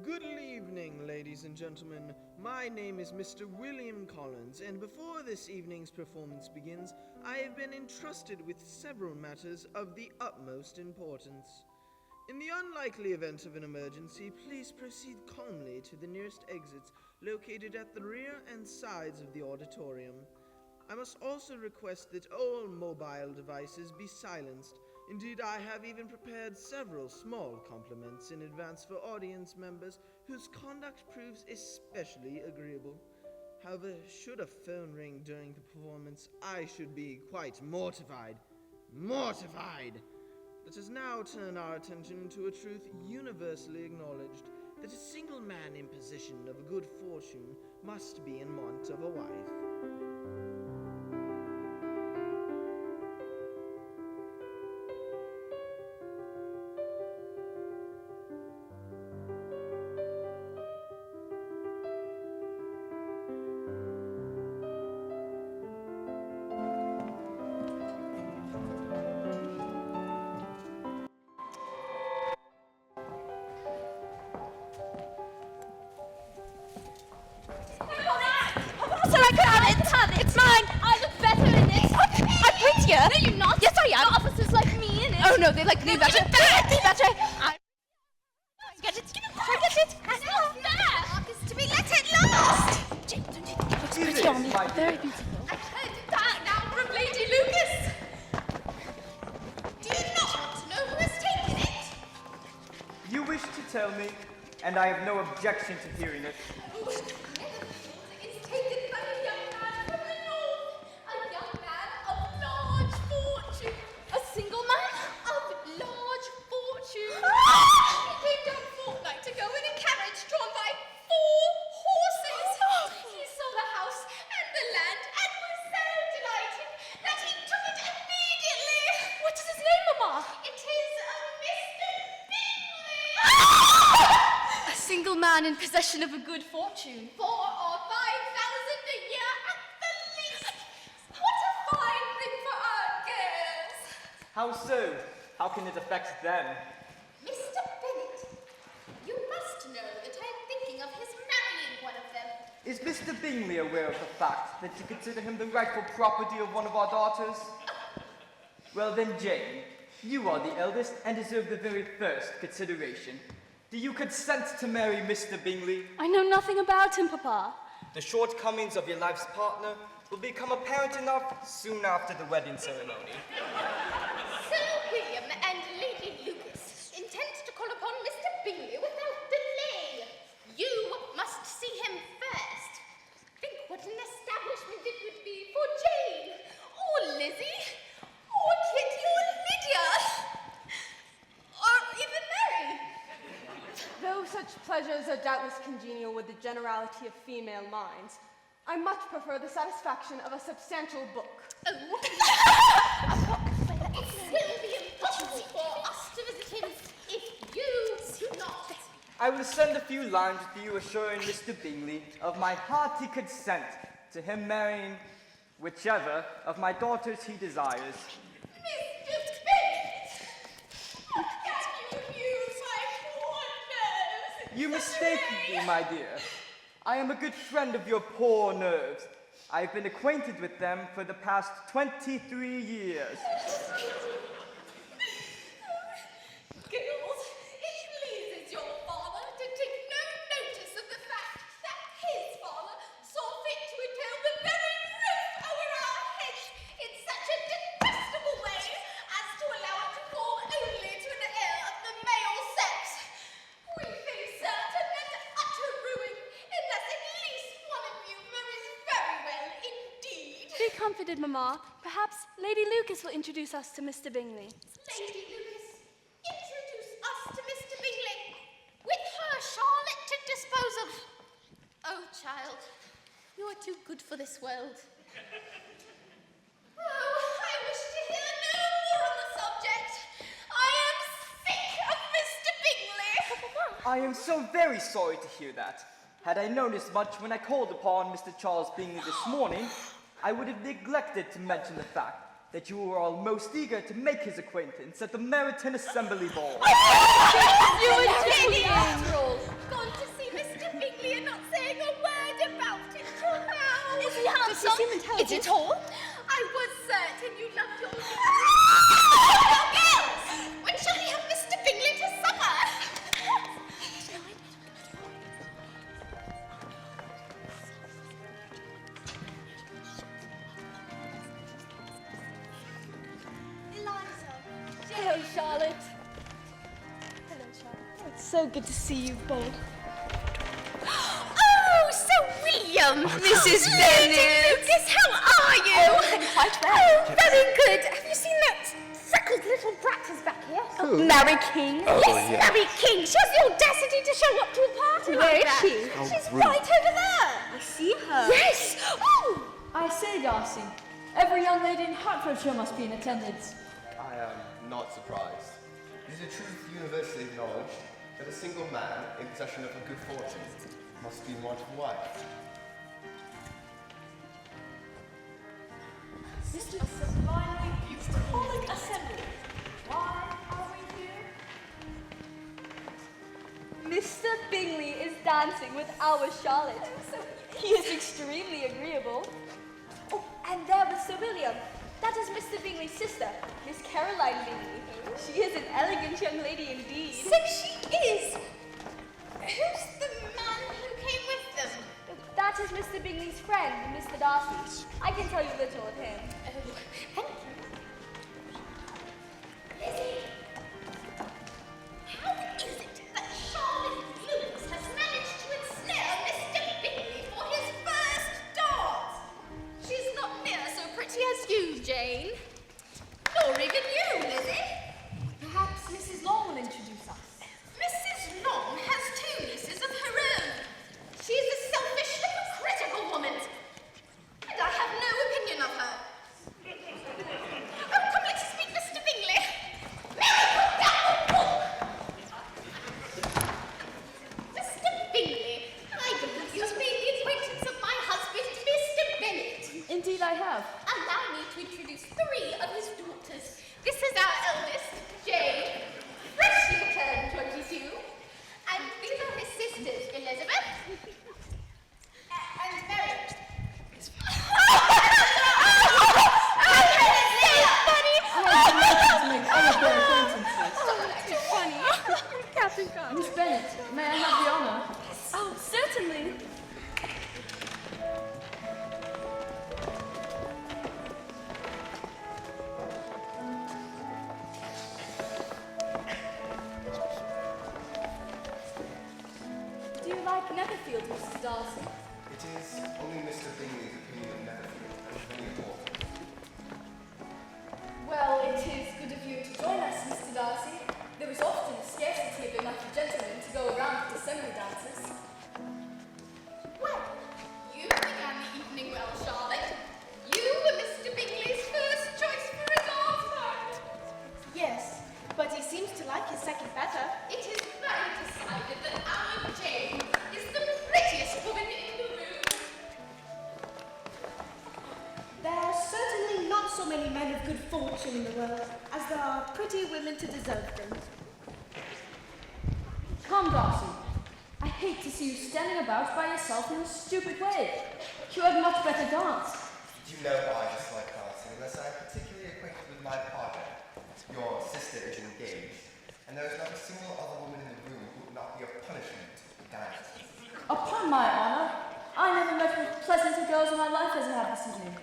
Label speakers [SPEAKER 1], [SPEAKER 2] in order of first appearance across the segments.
[SPEAKER 1] Good evening, ladies and gentlemen. My name is Mr. William Collins, and before this evening's performance begins, I have been entrusted with several matters of the utmost importance. In the unlikely event of an emergency, please proceed calmly to the nearest exits located at the rear and sides of the auditorium. I must also request that all mobile devices be silenced. Indeed, I have even prepared several small compliments in advance for audience members whose conduct proves especially agreeable. However, should a phone ring during the performance, I should be quite mortified. Mortified! Let us now turn our attention to a truth universally acknowledged, that a single man in possession of a good fortune must be in want of a wife.
[SPEAKER 2] It's mine! I look better in this! I'm prettier! No, you're not! Yes, I am! The officers like me in it! Oh no, they like me better! Me better! Get it! Get it! That's not fair! Marcus, to me, let it last! Jane, don't you? It looks pretty on me. Very beautiful. I've heard that now from Lady Lucas! Do you not know who has taken it?
[SPEAKER 3] You wish to tell me, and I have no objection to hearing it.
[SPEAKER 2] In possession of a good fortune. 4,000 or 5,000 a year at the least. What a fine thing for our girls.
[SPEAKER 3] How so? How can it affect them?
[SPEAKER 2] Mr. Bennet, you must know that I am thinking of his marrying one of them.
[SPEAKER 3] Is Mr. Bingley aware of the fact that you consider him the rightful property of one of our daughters? Well then, Jane, you are the eldest and deserve the very first consideration. Do you consent to marry Mr. Bingley?
[SPEAKER 2] I know nothing about him, Papa.
[SPEAKER 3] The shortcomings of your life's partner will become apparent enough soon after the wedding ceremony.
[SPEAKER 2] Sir William and Lady Lucas intend to call upon Mr. Bingley without delay. You must see him first. Think what an establishment it would be for Jane, or Lizzie, or Kitty, or Lydia, or even Mary.
[SPEAKER 4] Though such pleasures are doubtless congenial with the generality of female minds, I much prefer the satisfaction of a substantial book.
[SPEAKER 2] Oh. It will be impossible for us to visit him if you do not.
[SPEAKER 3] I will send a few lines to you assuring Mr. Bingley of my hearty consent to him marrying whichever of my daughters he desires.
[SPEAKER 2] Mr. Bennet! How can you use my poor nerves?
[SPEAKER 3] You mistake me, my dear. I am a good friend of your poor nerves. I've been acquainted with them for the past 23 years.
[SPEAKER 2] Girls, it pleases your father to take no notice of the fact that his father saw fit to entail the very roof over our heads in such a detestable way as to allow it to fall only to an heir of the male sex. We face certain and utter ruin unless at least one of you marries very well indeed.
[SPEAKER 4] Be comforted, Mamma. Perhaps Lady Lucas will introduce us to Mr. Bingley.
[SPEAKER 2] Lady Lucas, introduce us to Mr. Bingley. With her, Charlotte, to dispose of. Oh, child, you are too good for this world. Oh, I wish to hear no more on the subject. I am sick of Mr. Bingley.
[SPEAKER 3] I am so very sorry to hear that. Had I known as much when I called upon Mr. Charles Bingley this morning, I would have neglected to mention the fact that you were all most eager to make his acquaintance at the Meryton Assembly Ball.
[SPEAKER 2] You scoundrel! Gone to see Mr. Bingley and not saying a word about it till now. Is he handsome? Is he tall? I was certain you loved your girls. When shall we have Mr. Bingley to supper?
[SPEAKER 5] Hello, Charlotte. Hello, Charlotte. It's so good to see you both.
[SPEAKER 2] Oh, Sir William! Mrs. Bennet! Lucas, how are you?
[SPEAKER 5] Oh, I'm quite well.
[SPEAKER 2] Oh, very good. Have you seen that freckled little brat who's back here?
[SPEAKER 5] Oh, Mary King.
[SPEAKER 2] Yes, Mary King. She has the audacity to show up to a party
[SPEAKER 5] Where
[SPEAKER 2] like
[SPEAKER 5] is
[SPEAKER 2] that.
[SPEAKER 5] she?
[SPEAKER 2] She's right over there.
[SPEAKER 5] I see her.
[SPEAKER 2] Yes. Oh,
[SPEAKER 6] I say, Darcy, every young lady in Hertfordshire must be in attendance.
[SPEAKER 7] I am not surprised. It is a truth universally acknowledged that a single man in possession of a good fortune must be in want of a wife.
[SPEAKER 6] This is a sublimely beautiful assembly. Why are we here?
[SPEAKER 5] Mr. Bingley is dancing with our Charlotte. He is extremely agreeable. Oh, and there was Sir William. That is Mr. Bingley's sister, Miss Caroline Bingley. She is an elegant young lady indeed.
[SPEAKER 2] so she is. Who's the man who came with them?
[SPEAKER 5] That is Mr. Bingley's friend, Mr. Darcy. I can tell you little of him.
[SPEAKER 2] Oh, thank you. Lizzie, how is it that Charlotte Lewis has managed to ensnare Mr. Bingley for his first dance? She's not near so pretty as you, Jane. Nor even you, Lizzie.
[SPEAKER 6] Perhaps Mrs. Long will introduce us.
[SPEAKER 2] Mrs. Long has two nieces of her own. She is a selfish, hypocritical woman. And I have no opinion of her. Oh, come, let's meet Mr. Bingley. Mary, put down the book! Mr. Bingley, I believe you have made the acquaintance of my husband, Mr. Bennet.
[SPEAKER 6] Indeed, I have.
[SPEAKER 2] Allow me to introduce three of his daughters. This is our eldest, Jane, freshly turned 22. And these are his sisters, Elizabeth and Mary.
[SPEAKER 6] To make all of their acquaintances.
[SPEAKER 5] Too funny. Captain Cox.
[SPEAKER 6] Miss Bennet, may I have the honor?
[SPEAKER 5] Oh, certainly. Do you like Netherfield, Mrs. Darcy?
[SPEAKER 7] It is only Mr. Bingley's opinion of Netherfield that is very important.
[SPEAKER 4] Well, it is good of you to join us, Mr. Darcy. There is often a scarcity of enough gentlemen to go around with assembly dances.
[SPEAKER 2] Well, you began the evening well, Charlotte. You were Mr. Bingley's first choice for a dance partner.
[SPEAKER 4] Yes, but he seems to like his second better.
[SPEAKER 2] It is very decided that our Jane is the prettiest woman in the room.
[SPEAKER 8] There are certainly not so many men of good fortune in the world as there are pretty women to deserve them.
[SPEAKER 6] Come, Darcy. I hate to see you standing about by yourself in a stupid way. You had much better dance.
[SPEAKER 7] You know I dislike dancing unless I am particularly acquainted with my partner. Your sister is engaged, and there is not a single other woman in the room who would not be a punishment to dance.
[SPEAKER 6] Upon my honor, I never met with pleasanter girls in my life as I have this evening.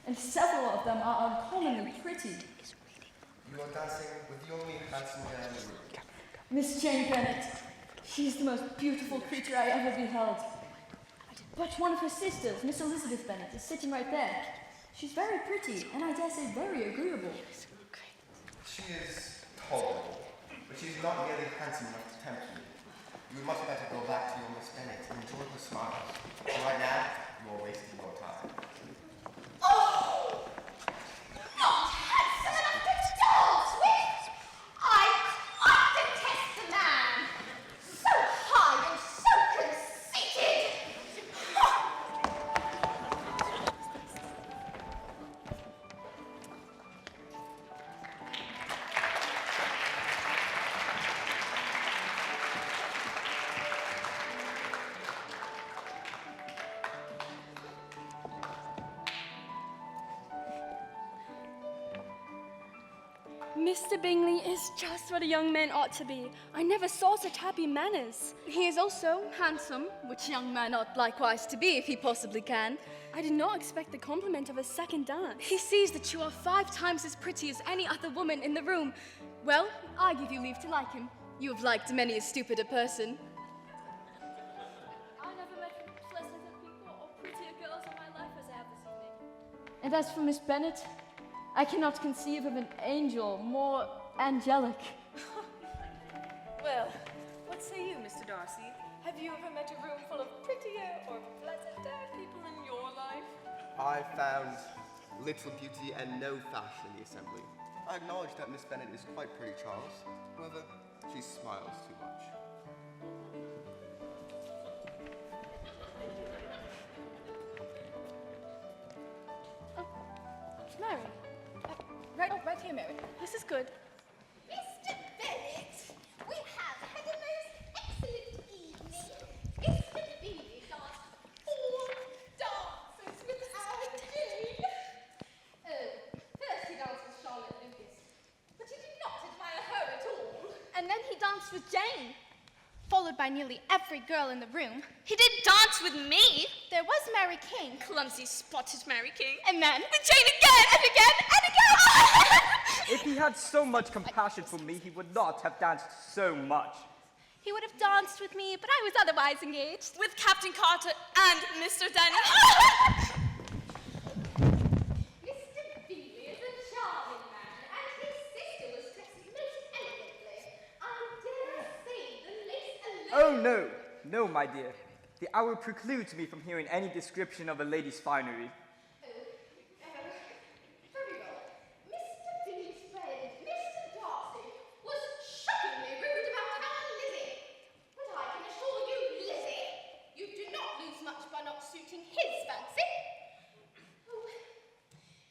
[SPEAKER 6] And several of them are uncommonly pretty.
[SPEAKER 7] You are dancing with the only handsome girl in the room.
[SPEAKER 6] Miss Jane Bennet. She's the most beautiful creature I ever beheld. But one of her sisters, Miss Elizabeth Bennet, is sitting right there. She's very pretty, and I dare say very agreeable.
[SPEAKER 7] She is tolerable, but she is not nearly handsome enough to tempt you. You would much better go back to your Miss Bennet and enjoy her smiles. For right now, you are wasting your time.
[SPEAKER 2] Oh! Not handsome enough to dance with! I quite detest the man! So high and so conceited!
[SPEAKER 5] Mr. Bingley is just what a young man ought to be. I never saw such happy manners. He is also handsome, which young man ought likewise to be if he possibly can. I did not expect the compliment of a second dance. He sees that you are 5 times as pretty as any other woman in the room. Well, I give you leave to like him. You have liked many a stupider person.
[SPEAKER 6] I never met pleasanter people or prettier girls in my life as I have this evening. And as for Miss Bennet, I cannot conceive of an angel more angelic.
[SPEAKER 9] Well, what say you, Mr. Darcy? Have you ever met a room full of prettier or pleasanter people in your life?
[SPEAKER 7] I found little beauty and no fashion in the assembly. I acknowledge that Miss Bennet is quite pretty, Charles. However, she smiles too much.
[SPEAKER 5] Mary. Right here, Mary. This is good.
[SPEAKER 2] Mr. Bennet, we have had a most excellent evening. Mr. Bingley danced all dances with our Jane. Oh, first he danced with Charlotte Lucas, but he did not admire her at all.
[SPEAKER 4] And then he danced with Jane, followed by nearly every girl in the room.
[SPEAKER 5] He didn't dance with me.
[SPEAKER 4] There was Mary King.
[SPEAKER 5] Clumsy, spotted Mary King.
[SPEAKER 4] And then
[SPEAKER 5] With Jane again and again and again.
[SPEAKER 3] If he had so much compassion for me, he would not have danced so much.
[SPEAKER 4] he would have danced with me, but I was otherwise engaged.
[SPEAKER 5] With Captain Carter and Mr. Denny.
[SPEAKER 2] Mr. Bingley is a charming man, and his sister was dressed most elegantly. I dare say the lace alone.
[SPEAKER 3] Oh, no, my dear. The hour precludes me from hearing any description of a lady's finery.
[SPEAKER 2] Very well. Mr. Bingley's friend, Mr. Darcy, was shockingly rude about our Lizzie. But I can assure you, Lizzie, you do not lose much by not suiting his fancy. Oh,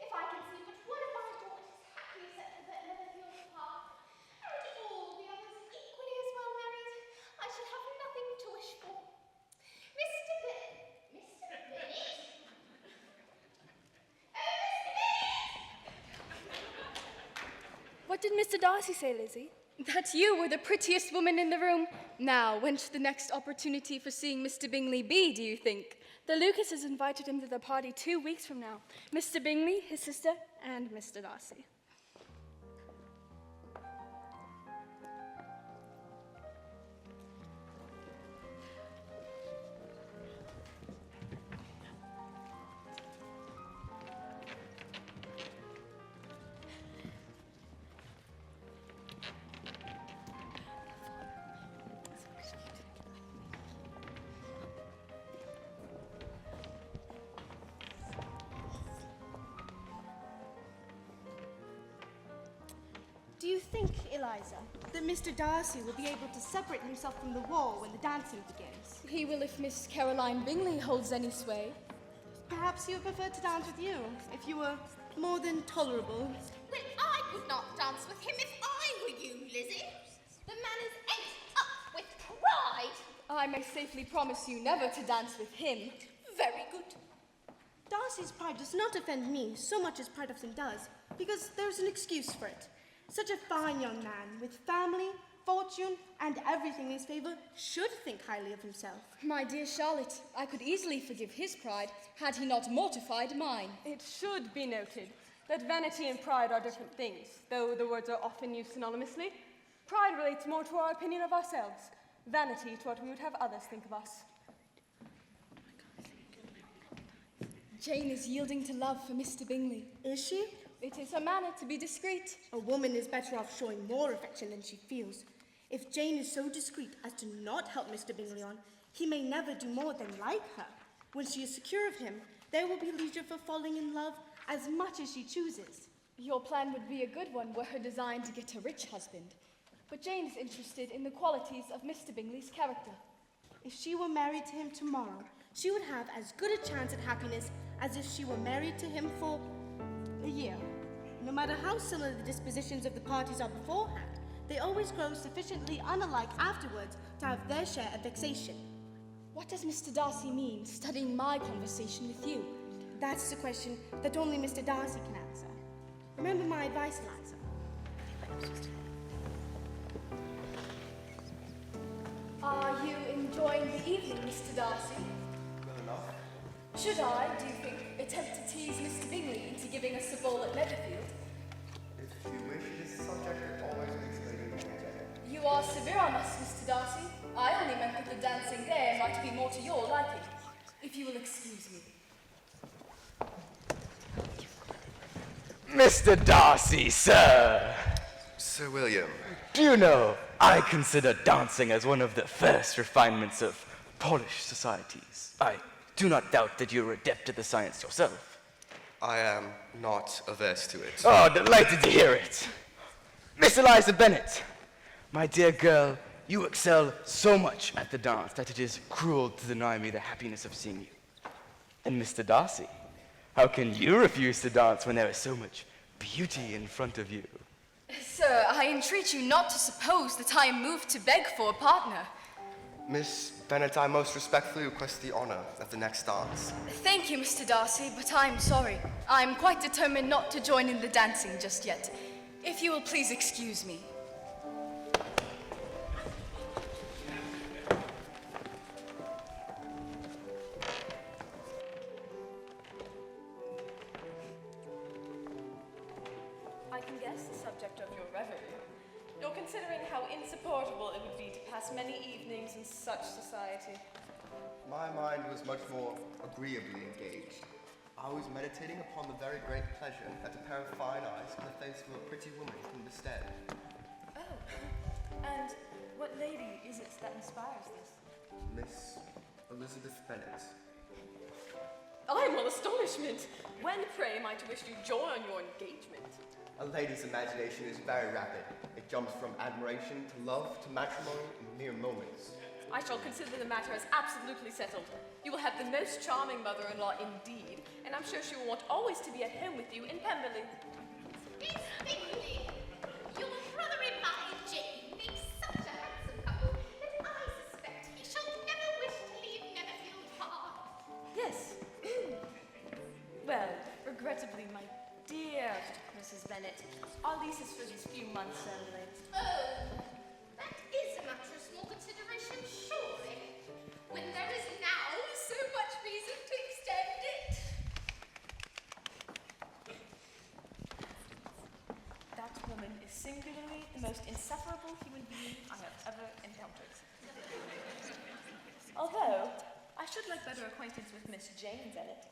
[SPEAKER 2] if I can see but one of my daughters happily settled at Netherfield Park, and all the others equally as well married, I should have nothing to wish for. Mr. Bennet. Mr. Bennet?
[SPEAKER 5] What did Mr. Darcy say, Lizzie? That you were the prettiest woman in the room. Now, when should the next opportunity for seeing Mr. Bingley be, do you think? The Lucases invited him to the party 2 weeks from now. Mr. Bingley, his sister, and Mr. Darcy.
[SPEAKER 8] Do you think, Eliza, that Mr. Darcy will be able to separate himself from the wall when the dancing begins?
[SPEAKER 5] He will if Miss Caroline Bingley holds any sway.
[SPEAKER 8] Perhaps he would prefer to dance with you, if you were more than tolerable.
[SPEAKER 2] Well, I could not dance with him if I were you, Lizzie. The man is ate up with pride.
[SPEAKER 5] I may safely promise you never to dance with him.
[SPEAKER 2] Very good.
[SPEAKER 8] Darcy's pride does not offend me so much as pride often does, because there's an excuse for it. Such a fine young man, with family, fortune, and everything in his favor, should think highly of himself.
[SPEAKER 5] My dear Charlotte, I could easily forgive his pride had he not mortified mine.
[SPEAKER 4] It should be noted that vanity and pride are different things, though the words are often used synonymously. Pride relates more to our opinion of ourselves, vanity to what we would have others think of us.
[SPEAKER 5] Jane is yielding to love for Mr. Bingley.
[SPEAKER 8] Is she?
[SPEAKER 5] It is her manner to be discreet.
[SPEAKER 8] A woman is better off showing more affection than she feels. If Jane is so discreet as to not help Mr. Bingley on, he may never do more than like her. When she is secure of him, there will be leisure for falling in love as much as she chooses.
[SPEAKER 5] Your plan would be a good one were her design to get a rich husband. But Jane is interested in the qualities of Mr. Bingley's character.
[SPEAKER 8] If she were married to him tomorrow, she would have as good a chance at happiness as if she were married to him for a year. No matter how similar the dispositions of the parties are beforehand, they always grow sufficiently unalike afterwards to have their share of vexation.
[SPEAKER 5] What does Mr. Darcy mean, studying my conversation with you?
[SPEAKER 8] That's a question that only Mr. Darcy can answer. Remember my advice, Eliza.
[SPEAKER 5] Are you enjoying the evening, Mr. Darcy?
[SPEAKER 7] Well enough.
[SPEAKER 5] Should I, do you think, attempt to tease Mr. Bingley into giving us a ball at Netherfield?
[SPEAKER 7] If you wish, this subject always makes me energetic.
[SPEAKER 5] You are severe on us, Mr. Darcy. I only meant that the dancing there might be more to your liking. If you will excuse me.
[SPEAKER 10] Mr. Darcy, sir!
[SPEAKER 7] Sir William.
[SPEAKER 10] Do you know, I consider dancing as one of the first refinements of polished societies. I do not doubt that you're adept at the science yourself.
[SPEAKER 7] I am not averse to it.
[SPEAKER 10] Oh, delighted to hear it. Miss Eliza Bennet, my dear girl, you excel so much at the dance that it is cruel to deny me the happiness of seeing you. And Mr. Darcy, how can you refuse to dance when there is so much beauty in front of you?
[SPEAKER 5] Sir, I entreat you not to suppose that I am moved to beg for a partner.
[SPEAKER 7] Miss Bennet, I most respectfully request the honor of the next dance.
[SPEAKER 5] Thank you, Mr. Darcy, but I'm sorry. I'm quite determined not to join in the dancing just yet. If you will please excuse me.
[SPEAKER 9] I can guess the subject of your reverie. You're considering how insupportable it would be to pass many evenings in such society.
[SPEAKER 7] My mind was much more agreeably engaged. I was meditating upon the very great pleasure that a pair of fine eyes in the face of a pretty woman can bestow.
[SPEAKER 9] Oh, and what lady is it that inspires this?
[SPEAKER 7] Miss Elizabeth Bennet.
[SPEAKER 9] I'm all astonishment. When, pray, am I to wish you joy on your engagement?
[SPEAKER 7] A lady's imagination is very rapid. It jumps from admiration to love to matrimony in mere moments.
[SPEAKER 9] I shall consider the matter as absolutely settled. You will have the most charming mother-in-law indeed, and I'm sure she will want always to be at home with you in Pemberley.
[SPEAKER 2] Miss Bingley, your brother-in-law and Jane make such a handsome couple that I suspect he shall never wish to leave Netherfield Park.
[SPEAKER 9] Yes. Well, regrettably, my dear Mrs. Bennet, our lease is for these few months only.
[SPEAKER 2] Oh, that is a matter of small consideration, surely, when there is now so much reason to extend it.
[SPEAKER 9] That woman is singularly the most insufferable human being I have ever encountered. Although, I should like better acquaintance with Miss Jane Bennet.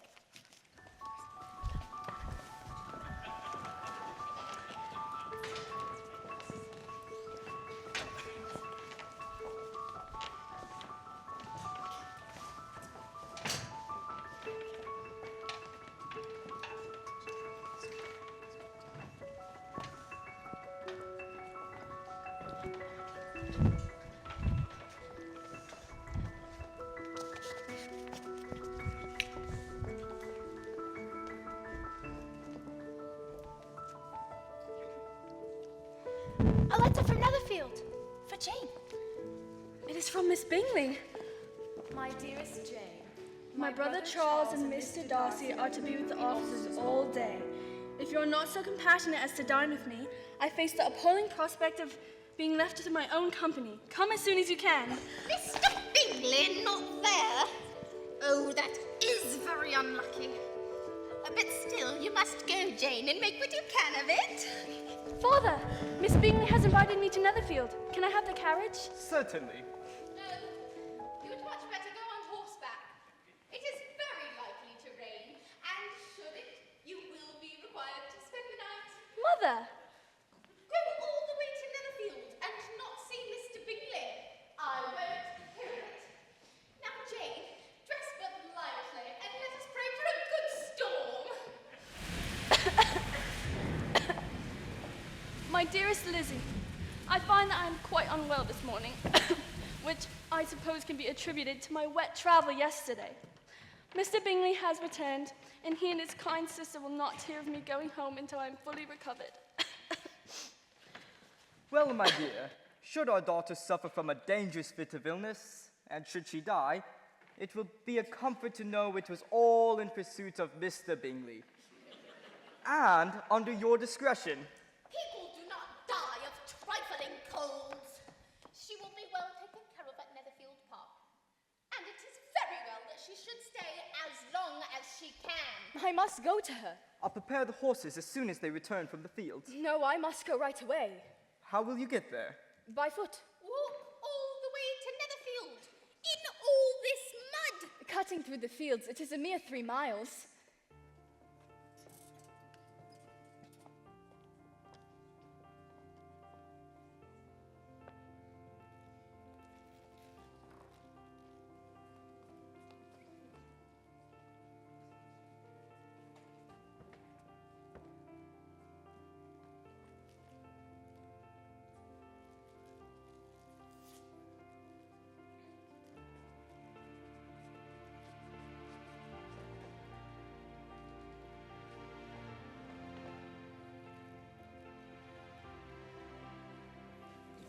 [SPEAKER 8] A letter from Netherfield. For Jane.
[SPEAKER 4] It is from Miss Bingley.
[SPEAKER 9] My dearest Jane,
[SPEAKER 4] My brother Charles and Mr. Darcy are to be with the officers all day. If you're not so compassionate as to dine with me, I face the appalling prospect of being left to my own company. Come as soon as you can.
[SPEAKER 2] Mr. Bingley not there? Oh, that is very unlucky. But still, you must go, Jane, and make what you can of it.
[SPEAKER 4] Father, Miss Bingley has invited me to Netherfield. Can I have the carriage?
[SPEAKER 3] Certainly.
[SPEAKER 2] No, you would much better go on horseback. It is very likely to rain, and should it, you will be required to spend the night.
[SPEAKER 4] Mother!
[SPEAKER 2] Go all the way to Netherfield and not see Mr. Bingley. I won't hear of it. Now, Jane, dress but lively, and let us pray for a good storm.
[SPEAKER 4] My dearest Lizzie, I find that I am quite unwell this morning, which I suppose can be attributed to my wet travel yesterday. Mr. Bingley has returned, and he and his kind sister will not hear of me going home until I am fully recovered.
[SPEAKER 3] Well, my dear, should our daughter suffer from a dangerous fit of illness, and should she die, it will be a comfort to know it was all in pursuit of Mr. Bingley. And under your discretion.
[SPEAKER 2] People do not die she should stay as long as she can.
[SPEAKER 5] I must go to her.
[SPEAKER 3] I'll prepare the horses as soon as they return from the field.
[SPEAKER 5] No, I must go right away.
[SPEAKER 3] How will you get there?
[SPEAKER 5] By foot.
[SPEAKER 2] Walk all the way to Netherfield, in all this mud.
[SPEAKER 5] Cutting through the fields, it is a mere 3 miles.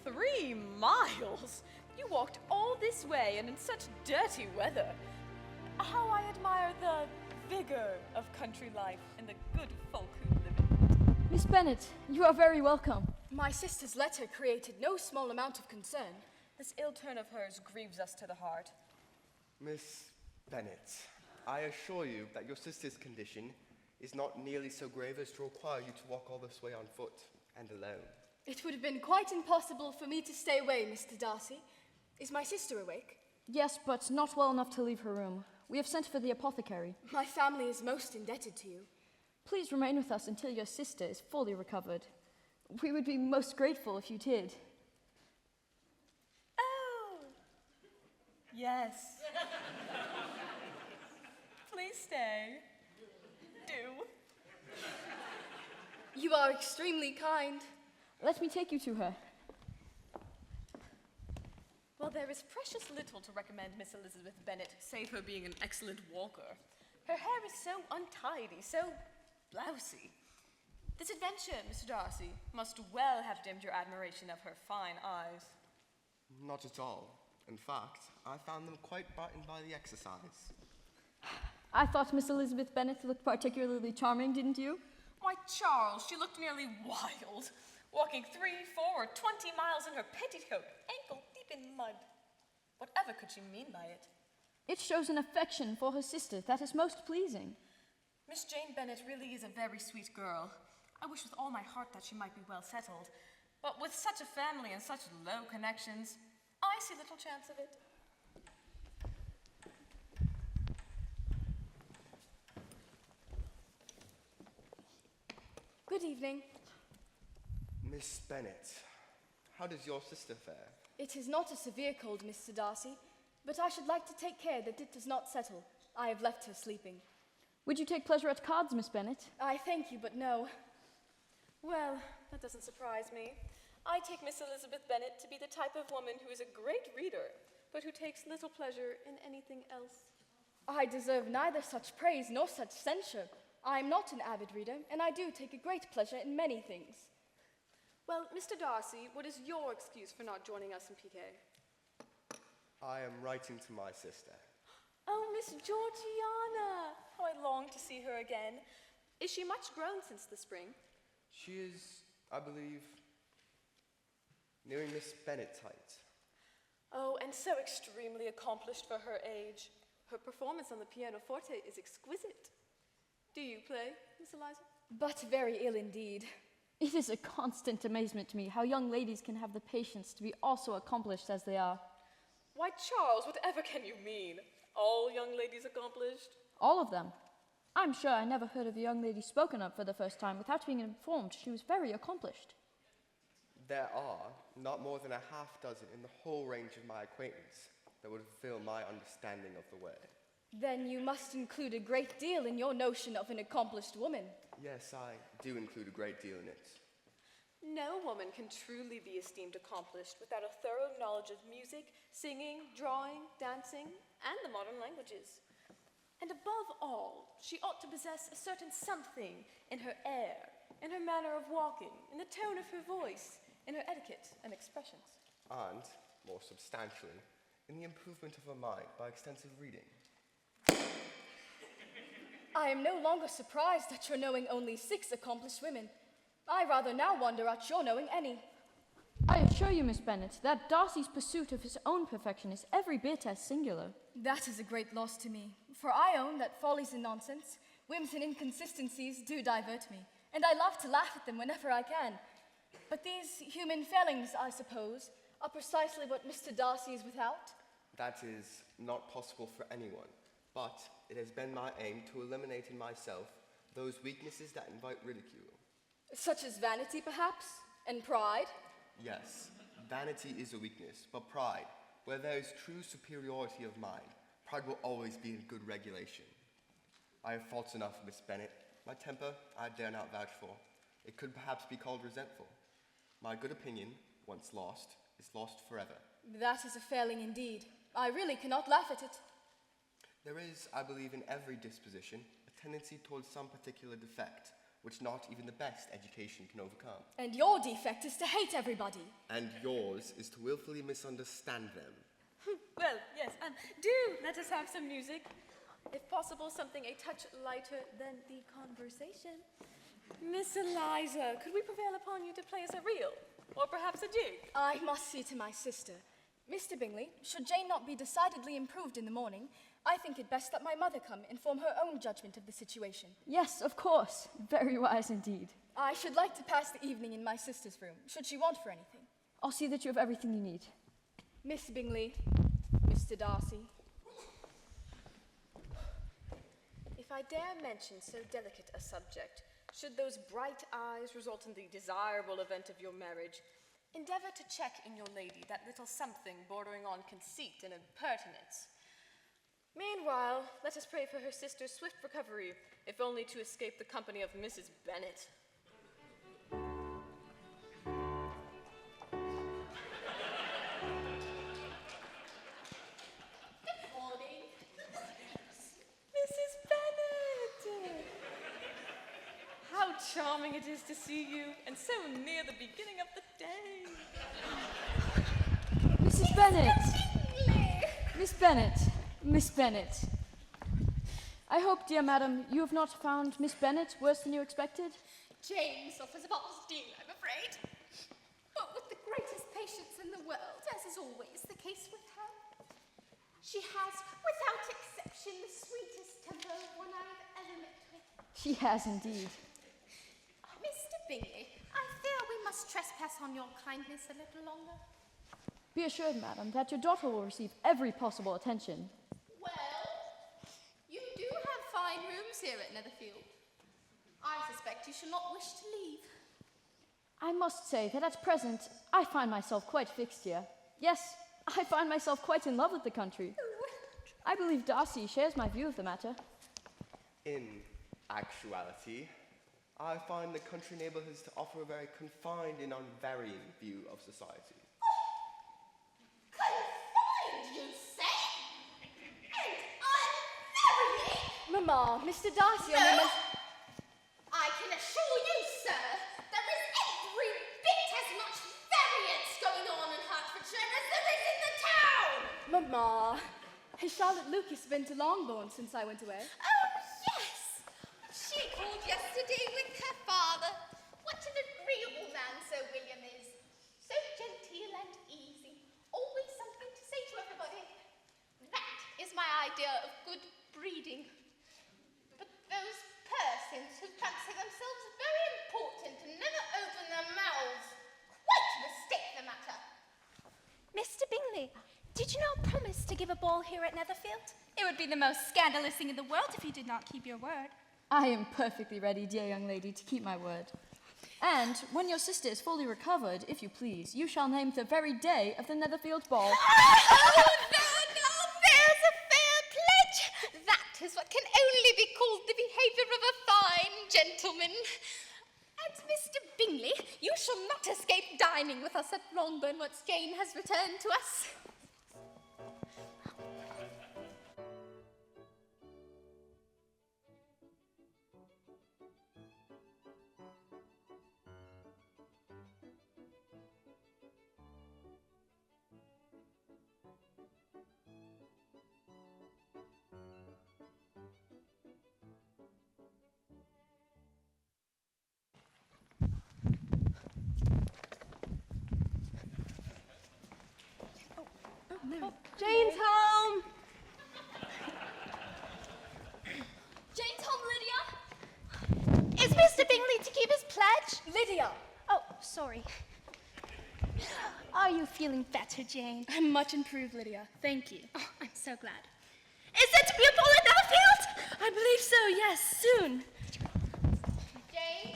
[SPEAKER 9] "3 miles? You walked all this way and in such dirty weather. How I admire the vigor of country life and the good folk who live in it."
[SPEAKER 6] Miss Bennet, you are very welcome.
[SPEAKER 5] My sister's letter created no small amount of concern.
[SPEAKER 9] This ill turn of hers grieves us to the heart.
[SPEAKER 7] Miss Bennet, I assure you that your sister's condition is not nearly so grave as to require you to walk all this way on foot and alone.
[SPEAKER 5] It would have been quite impossible for me to stay away, Mr. Darcy. Is my sister awake?
[SPEAKER 6] Yes, but not well enough to leave her room. We have sent for the apothecary.
[SPEAKER 5] My family is most indebted to you.
[SPEAKER 6] Please remain with us until your sister is fully recovered. We would be most grateful if you did.
[SPEAKER 9] Oh, yes. Please stay. Do.
[SPEAKER 5] You are extremely kind.
[SPEAKER 6] Let me take you to her.
[SPEAKER 9] Well, there is precious little to recommend Miss Elizabeth Bennet, save her being an excellent walker. Her hair is so untidy, so blousy. This adventure, Mr. Darcy, must well have dimmed your admiration of her fine eyes.
[SPEAKER 7] Not at all. In fact, I found them quite brightened by the exercise.
[SPEAKER 6] I thought Miss Elizabeth Bennet looked particularly charming, didn't you?
[SPEAKER 9] Why, Charles, she looked nearly wild, walking 3, 4, or 20 miles in her petticoat, ankle deep in mud. Whatever could she mean by it?
[SPEAKER 6] It shows an affection for her sister that is most pleasing.
[SPEAKER 9] Miss Jane Bennet really is a very sweet girl. I wish with all my heart that she might be well settled. But with such a family and such low connections, I see little chance of it.
[SPEAKER 5] Good evening.
[SPEAKER 7] Miss Bennet, how does your sister fare?
[SPEAKER 5] It is not a severe cold, Mr. Darcy, but I should like to take care that it does not settle. I have left her sleeping.
[SPEAKER 6] Would you take pleasure at cards, Miss Bennet?
[SPEAKER 5] I thank you, but no.
[SPEAKER 9] Well, that doesn't surprise me. I take Miss Elizabeth Bennet to be the type of woman who is a great reader, but who takes little pleasure in anything else.
[SPEAKER 5] I deserve neither such praise nor such censure. I am not an avid reader, and I do take a great pleasure in many things.
[SPEAKER 9] Well, Mr. Darcy, what is your excuse for not joining us in piquet?
[SPEAKER 7] I am writing to my sister.
[SPEAKER 9] Oh, Miss Georgiana! How I long to see her again. Is she much grown since the spring?
[SPEAKER 7] She is, I believe, nearing Miss Bennet's height.
[SPEAKER 9] Oh, and so extremely accomplished for her age. Her performance on the pianoforte is exquisite. Do you play, Miss Eliza?
[SPEAKER 5] But very ill indeed.
[SPEAKER 6] It is a constant amazement to me how young ladies can have the patience to be also accomplished as they are.
[SPEAKER 9] Why, Charles, whatever can you mean? All young ladies accomplished?
[SPEAKER 6] All of them. I'm sure I never heard of a young lady spoken of for the first time without being informed she was very accomplished.
[SPEAKER 7] There are not more than a half dozen in the whole range of my acquaintance that would fulfill my understanding of the word.
[SPEAKER 5] Then you must include a great deal in your notion of an accomplished woman.
[SPEAKER 7] Yes, I do include a great deal in it.
[SPEAKER 9] No woman can truly be esteemed accomplished without a thorough knowledge of music, singing, drawing, dancing, and the modern languages. And above all, she ought to possess a certain something in her air, in her manner of walking, in the tone of her voice, in her etiquette and expressions.
[SPEAKER 7] And, more substantially, in the improvement of her mind by extensive reading.
[SPEAKER 5] I am no longer surprised at your knowing only 6 accomplished women. I rather now wonder at your knowing any.
[SPEAKER 6] I assure you, Miss Bennet, that Darcy's pursuit of his own perfection is every bit as singular.
[SPEAKER 5] That is a great loss to me, for I own that follies and nonsense, whims and inconsistencies do divert me, and I love to laugh at them whenever I can. But these human failings, I suppose, are precisely what Mr. Darcy is without.
[SPEAKER 7] That is not possible for anyone, but it has been my aim to eliminate in myself those weaknesses that invite ridicule.
[SPEAKER 5] Such as vanity, perhaps, and pride.
[SPEAKER 7] Yes, vanity is a weakness, but pride, where there is true superiority of mind, pride will always be in good regulation. I have faults enough, Miss Bennet. My temper, I dare not vouch for. It could perhaps be called resentful. My good opinion, once lost, is lost forever.
[SPEAKER 5] That is a failing indeed. I really cannot laugh at it.
[SPEAKER 7] There is, I believe, in every disposition, a tendency towards some particular defect, which not even the best education can overcome.
[SPEAKER 5] And your defect is to hate everybody.
[SPEAKER 7] And yours is to willfully misunderstand them.
[SPEAKER 9] Well, yes, do let us have some music. If possible, something a touch lighter than the conversation. Miss Eliza, could we prevail upon you to play us a reel? Or perhaps a jig?
[SPEAKER 5] I must see to my sister. Mr. Bingley, should Jane not be decidedly improved in the morning, I think it best that my mother come and form her own judgment of the situation.
[SPEAKER 6] Yes, of course. Very wise indeed.
[SPEAKER 5] I should like to pass the evening in my sister's room, should she want for anything.
[SPEAKER 6] I'll see that you have everything you need.
[SPEAKER 5] Miss Bingley, Mr. Darcy.
[SPEAKER 9] If I dare mention so delicate a subject, should those bright eyes result in the desirable event of your marriage, endeavor to check in your lady that little something bordering on conceit and impertinence. Meanwhile, let us pray for her sister's swift recovery, if only to escape the company of Mrs. Bennet.
[SPEAKER 2] Good morning.
[SPEAKER 9] Mrs. Bennet! How charming it is to see you, and so near the beginning of the day.
[SPEAKER 6] Mrs. Bennet! Miss Bennet! Miss Bennet. I hope, dear madam, you have not found Miss Bennet worse than you expected?
[SPEAKER 2] Jane suffers a vast deal, I'm afraid. But with the greatest patience in the world, as is always the case with her. She has, without exception, the sweetest temper of one I've ever met with.
[SPEAKER 6] She has indeed.
[SPEAKER 2] Mr. Bingley, I fear we must trespass on your kindness a little longer.
[SPEAKER 6] Be assured, madam, that your daughter will receive every possible attention.
[SPEAKER 2] Well, you do have fine rooms here at Netherfield. I suspect you shall not wish to leave.
[SPEAKER 6] I must say that at present, I find myself quite fixed here. Yes, I find myself quite in love with the country. I believe Darcy shares my view of the matter.
[SPEAKER 7] In actuality, I find the country neighborhoods to offer a very confined and unvarying view of society.
[SPEAKER 2] Confined, you say? And unvarying?
[SPEAKER 5] Mamma, Mr. Darcy on
[SPEAKER 2] No.
[SPEAKER 5] the...
[SPEAKER 2] I can assure you, sir, there is every bit as much variance going on in Hertfordshire as there is in the town.
[SPEAKER 5] Mamma, has Charlotte Lucas been to Longbourn since I went away?
[SPEAKER 2] Oh, yes. She called yesterday with her father. What an agreeable man Sir William is. So genteel and easy. Always something to say to everybody. That is my idea of good breeding. But those persons who fancy themselves very important and never open their mouths quite mistake the matter.
[SPEAKER 11] Mr. Bingley, did you not promise to give a ball here at Netherfield? It would be the most scandalous thing in the world if you did not keep your word.
[SPEAKER 6] I am perfectly ready, dear young lady, to keep my word. And when your sister is fully recovered, if you please, you shall name the very day of the Netherfield ball.
[SPEAKER 2] Oh, no, there's a fair pledge. That is what can only be called the behaviour of a fine gentleman. And Mr. Bingley, you shall not escape dining with us at Longbourn once Jane has returned to us.
[SPEAKER 9] Jane's home!
[SPEAKER 11] Jane's home, Lydia. Is Mr. Bingley to keep his pledge?
[SPEAKER 5] Lydia!
[SPEAKER 11] Oh, sorry. Are you feeling better, Jane?
[SPEAKER 4] I'm much improved, Lydia. Thank you.
[SPEAKER 11] Oh, I'm so glad. Is there to be a ball at Netherfield?
[SPEAKER 4] I believe so, yes, soon.
[SPEAKER 2] Jane,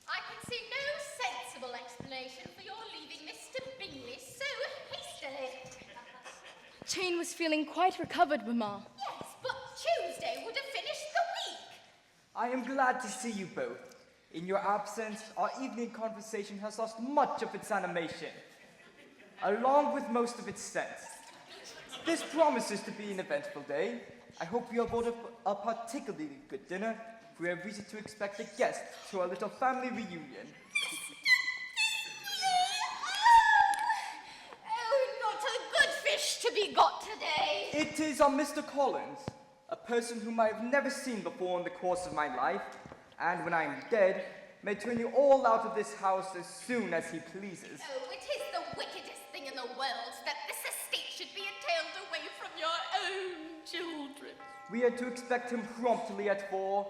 [SPEAKER 2] I can see no sensible explanation for your leaving Mr. Bingley so hastily.
[SPEAKER 4] Jane was feeling quite recovered, Mamma.
[SPEAKER 2] Yes, but Tuesday would have finished the week.
[SPEAKER 3] I am glad to see you both. In your absence, our evening conversation has lost much of its animation, along with most of its sense. This promises to be an eventful day. I hope you have ordered a particularly good dinner. We have reason to expect a guest to our little family reunion.
[SPEAKER 2] Oh, not a good fish to be got today.
[SPEAKER 3] It is on Mr. Collins, a person whom I have never seen before in the course of my life, and when I am dead, may turn you all out of this house as soon as he pleases.
[SPEAKER 2] Oh, it is the wickedest thing in the world that this estate should be entailed away from your own children.
[SPEAKER 3] We are to expect him promptly at 4,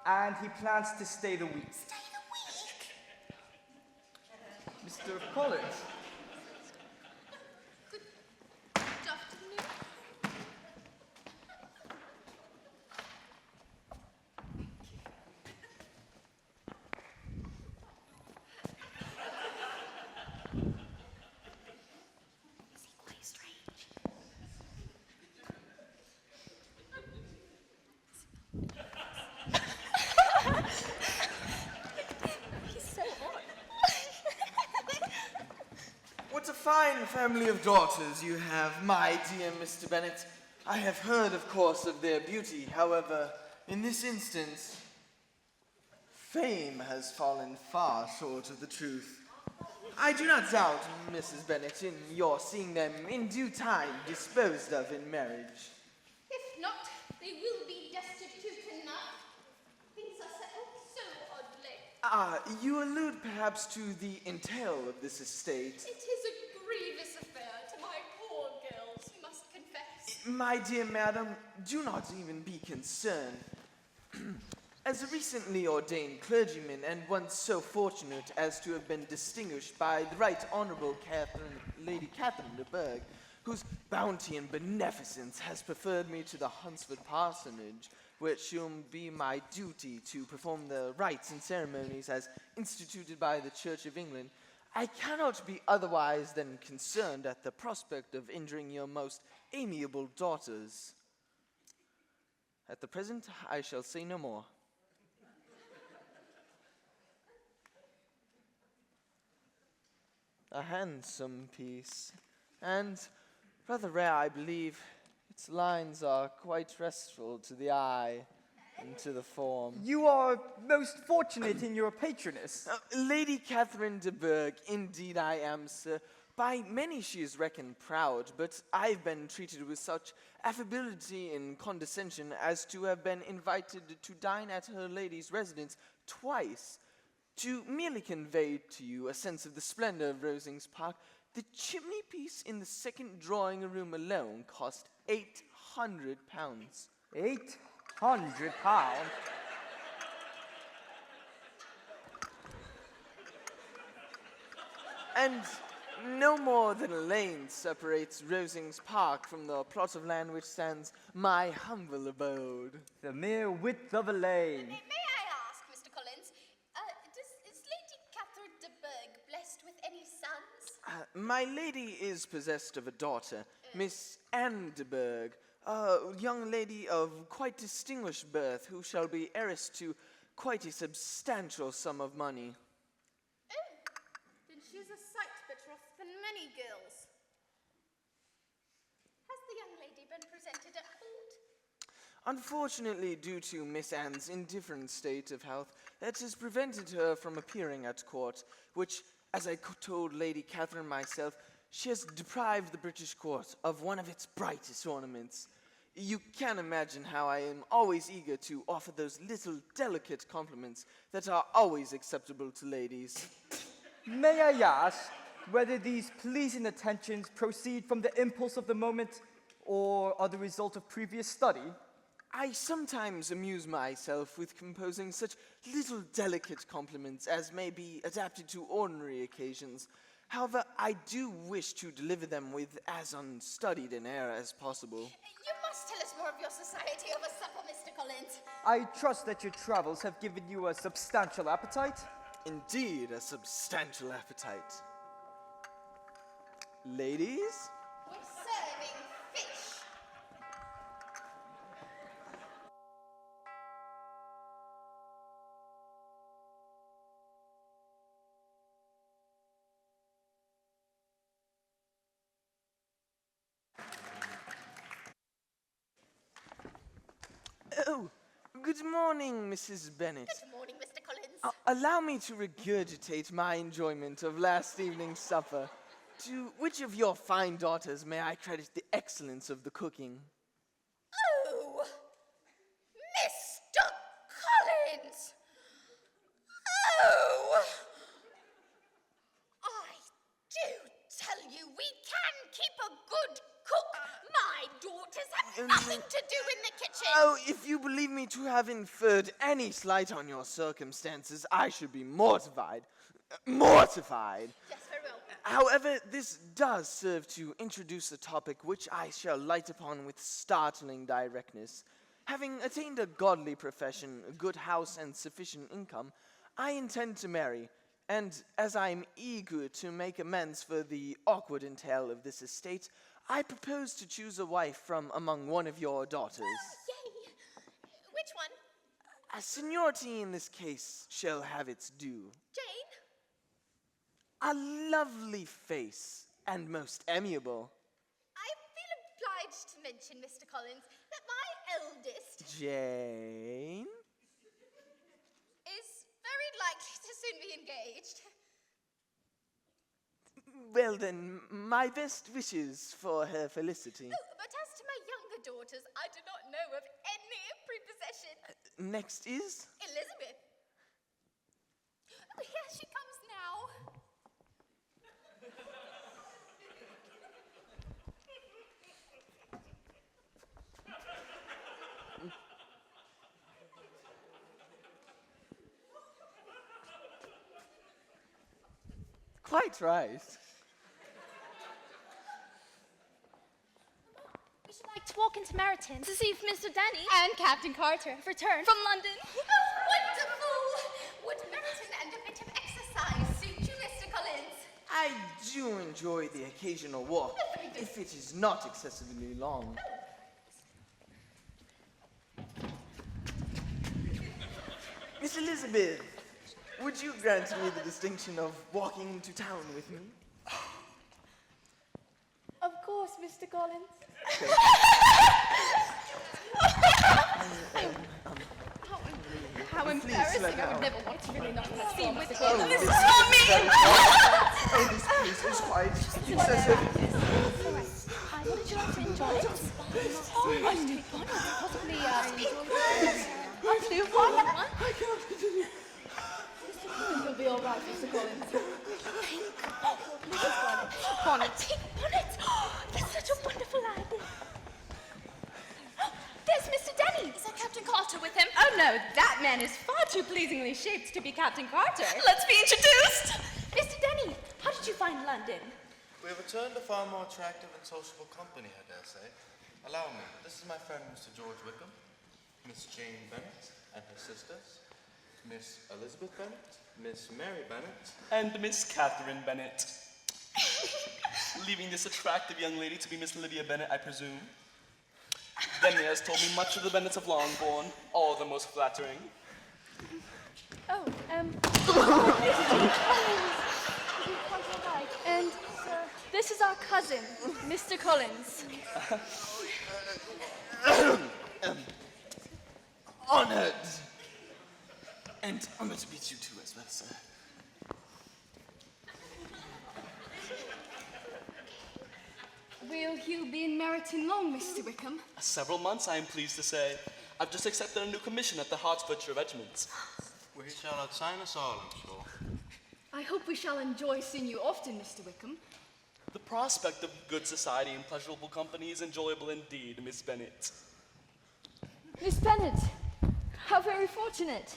[SPEAKER 3] and he plans to stay the week.
[SPEAKER 2] Stay the week?
[SPEAKER 3] Mr. Collins,
[SPEAKER 2] Good afternoon.
[SPEAKER 11] Is he quite strange? He's so odd.
[SPEAKER 1] What a fine family of daughters you have, my dear Mr. Bennet. I have heard, of course, of their beauty. However, in this instance, fame has fallen far short of the truth. I do not doubt, Mrs. Bennet, in your seeing them in due time disposed of in marriage.
[SPEAKER 2] If not, they will be destitute enough. Things are settled so oddly.
[SPEAKER 1] You allude perhaps to the entail of this estate.
[SPEAKER 2] It is a grievous affair to my poor girls, you must confess.
[SPEAKER 1] My dear madam, do not even be concerned. As a recently ordained clergyman, and once so fortunate as to have been distinguished by the Right Honourable Lady Catherine de Bourgh, whose bounty and beneficence has preferred me to the Hunsford parsonage, which shall be my duty to perform the rites and ceremonies as instituted by the Church of England, I cannot be otherwise than concerned at the prospect of injuring your most amiable daughters. At the present, I shall say no more. A handsome piece, and rather rare, I believe. Its lines are quite restful to the eye and to the form.
[SPEAKER 3] you are most fortunate in your patroness.
[SPEAKER 1] Lady Catherine de Bourgh, indeed I am, sir. By many she is reckoned proud, but I've been treated with such affability and condescension as to have been invited to dine at her lady's residence twice. To merely convey to you a sense of the splendor of Rosings Park, the chimney piece in the second drawing room alone cost £800.
[SPEAKER 3] 800 pounds?
[SPEAKER 1] And no more than a lane separates Rosings Park from the plot of land which stands my humble abode.
[SPEAKER 3] The mere width of a lane.
[SPEAKER 2] May I ask, Mr. Collins, is Lady Catherine de Bourgh blessed with any sons?
[SPEAKER 1] My lady is possessed of a daughter, Miss Anne de Bourgh, a young lady of quite distinguished birth who shall be heiress to quite a substantial sum of money.
[SPEAKER 2] Oh, then she's a sight better off than many girls. Has the young lady been presented at court?
[SPEAKER 1] Unfortunately, due to Miss Anne's indifferent state of health, that has prevented her from appearing at court, which, as I told Lady Catherine myself, she has deprived the British court of one of its brightest ornaments. You can imagine how I am always eager to offer those little delicate compliments that are always acceptable to ladies.
[SPEAKER 3] May I ask, whether these pleasing attentions proceed from the impulse of the moment or are the result of previous study.
[SPEAKER 1] I sometimes amuse myself with composing such little delicate compliments as may be adapted to ordinary occasions. However, I do wish to deliver them with as unstudied an air as possible.
[SPEAKER 2] You must tell us more of your society over supper, Mr. Collins.
[SPEAKER 3] I trust that your travels have given you a substantial appetite.
[SPEAKER 1] Indeed, a substantial appetite. Ladies?
[SPEAKER 2] We're serving fish.
[SPEAKER 1] Oh, good morning, Mrs. Bennet.
[SPEAKER 2] Good morning, Mr. Collins.
[SPEAKER 1] Allow me to regurgitate my enjoyment of last evening's supper. To which of your fine daughters may I credit the excellence of the cooking?
[SPEAKER 2] Oh, Mr. Collins! Oh! I do tell you, we can keep a good cook. My daughters have nothing to do in the kitchen.
[SPEAKER 1] Oh, if you believe me to have inferred any slight on your circumstances, I should be mortified. Mortified.
[SPEAKER 2] Yes, very well.
[SPEAKER 1] However, this does serve to introduce a topic which I shall light upon with startling directness. Having attained a godly profession, a good house, and sufficient income, I intend to marry, and as I am eager to make amends for the awkward entail of this estate, I propose to choose a wife from among one of your daughters.
[SPEAKER 2] Yay! Which one?
[SPEAKER 1] A seniority in this case shall have its due.
[SPEAKER 2] Jane?
[SPEAKER 1] A lovely face, and most amiable.
[SPEAKER 2] I feel obliged to mention, Mr. Collins, that my eldest
[SPEAKER 1] Jane?
[SPEAKER 2] is very likely to soon be engaged.
[SPEAKER 1] Well then, my best wishes for her felicity.
[SPEAKER 2] Oh, but as to my younger daughters, I do not know of any prepossession.
[SPEAKER 1] Next is?
[SPEAKER 2] Elizabeth. Oh, here she comes now.
[SPEAKER 1] Quite right.
[SPEAKER 11] We should like to walk into Meryton
[SPEAKER 4] To see if Mr. Danny
[SPEAKER 11] and Captain Carter have returned
[SPEAKER 4] from London.
[SPEAKER 2] Oh, wonderful! Would Meryton and a bit of exercise suit you, Mr. Collins?
[SPEAKER 1] I do enjoy the occasional walk, if it is not excessively long. Miss Elizabeth, would you grant me the distinction of walking into town with me?
[SPEAKER 4] Of course, Mr. Collins.
[SPEAKER 11] How
[SPEAKER 1] Please,
[SPEAKER 11] embarrassing.
[SPEAKER 1] slow
[SPEAKER 11] I would
[SPEAKER 1] down.
[SPEAKER 11] never want to really not that scene with
[SPEAKER 1] Oh,
[SPEAKER 11] you.
[SPEAKER 1] this oh, this place is quite excessive.
[SPEAKER 11] What did you like to enjoy? Ice cream bonnet, possibly blue bonnet.
[SPEAKER 6] You'll be all right, Mr. Collins.
[SPEAKER 11] Bonnet. Pink bonnet. That's such a wonderful idea. There's Mr. Denny. Is that Captain Carter with him?
[SPEAKER 5] Oh no, that man is far too pleasingly shaped to be Captain Carter.
[SPEAKER 4] Let's be introduced.
[SPEAKER 5] Mr. Denny, how did you find London?
[SPEAKER 7] We have returned a far more attractive and sociable company, I dare say. Allow me, this is my friend Mr. George Wickham, Miss Jane Bennet and her sisters, Miss Elizabeth Bennet, Miss Mary Bennet,
[SPEAKER 12] And Miss Catherine Bennet. Leaving this attractive young lady to be Miss Lydia Bennet, I presume. Denny has told me much of the Bennets of Longbourn, all the most flattering.
[SPEAKER 4] Oh, and this is our cousin, Mr. Collins.
[SPEAKER 1] Honored! And honored to meet you too as well, sir.
[SPEAKER 5] Will you be in Meryton long, Mr. Wickham?
[SPEAKER 12] Several months, I am pleased to say. I've just accepted a new commission at the Hertfordshire Regiment.
[SPEAKER 7] where he shall outshine us all, I'm sure.
[SPEAKER 4] I hope we shall enjoy seeing you often, Mr. Wickham.
[SPEAKER 12] The prospect of good society and pleasurable company is enjoyable indeed, Miss Bennet.
[SPEAKER 6] Miss Bennet, how very fortunate.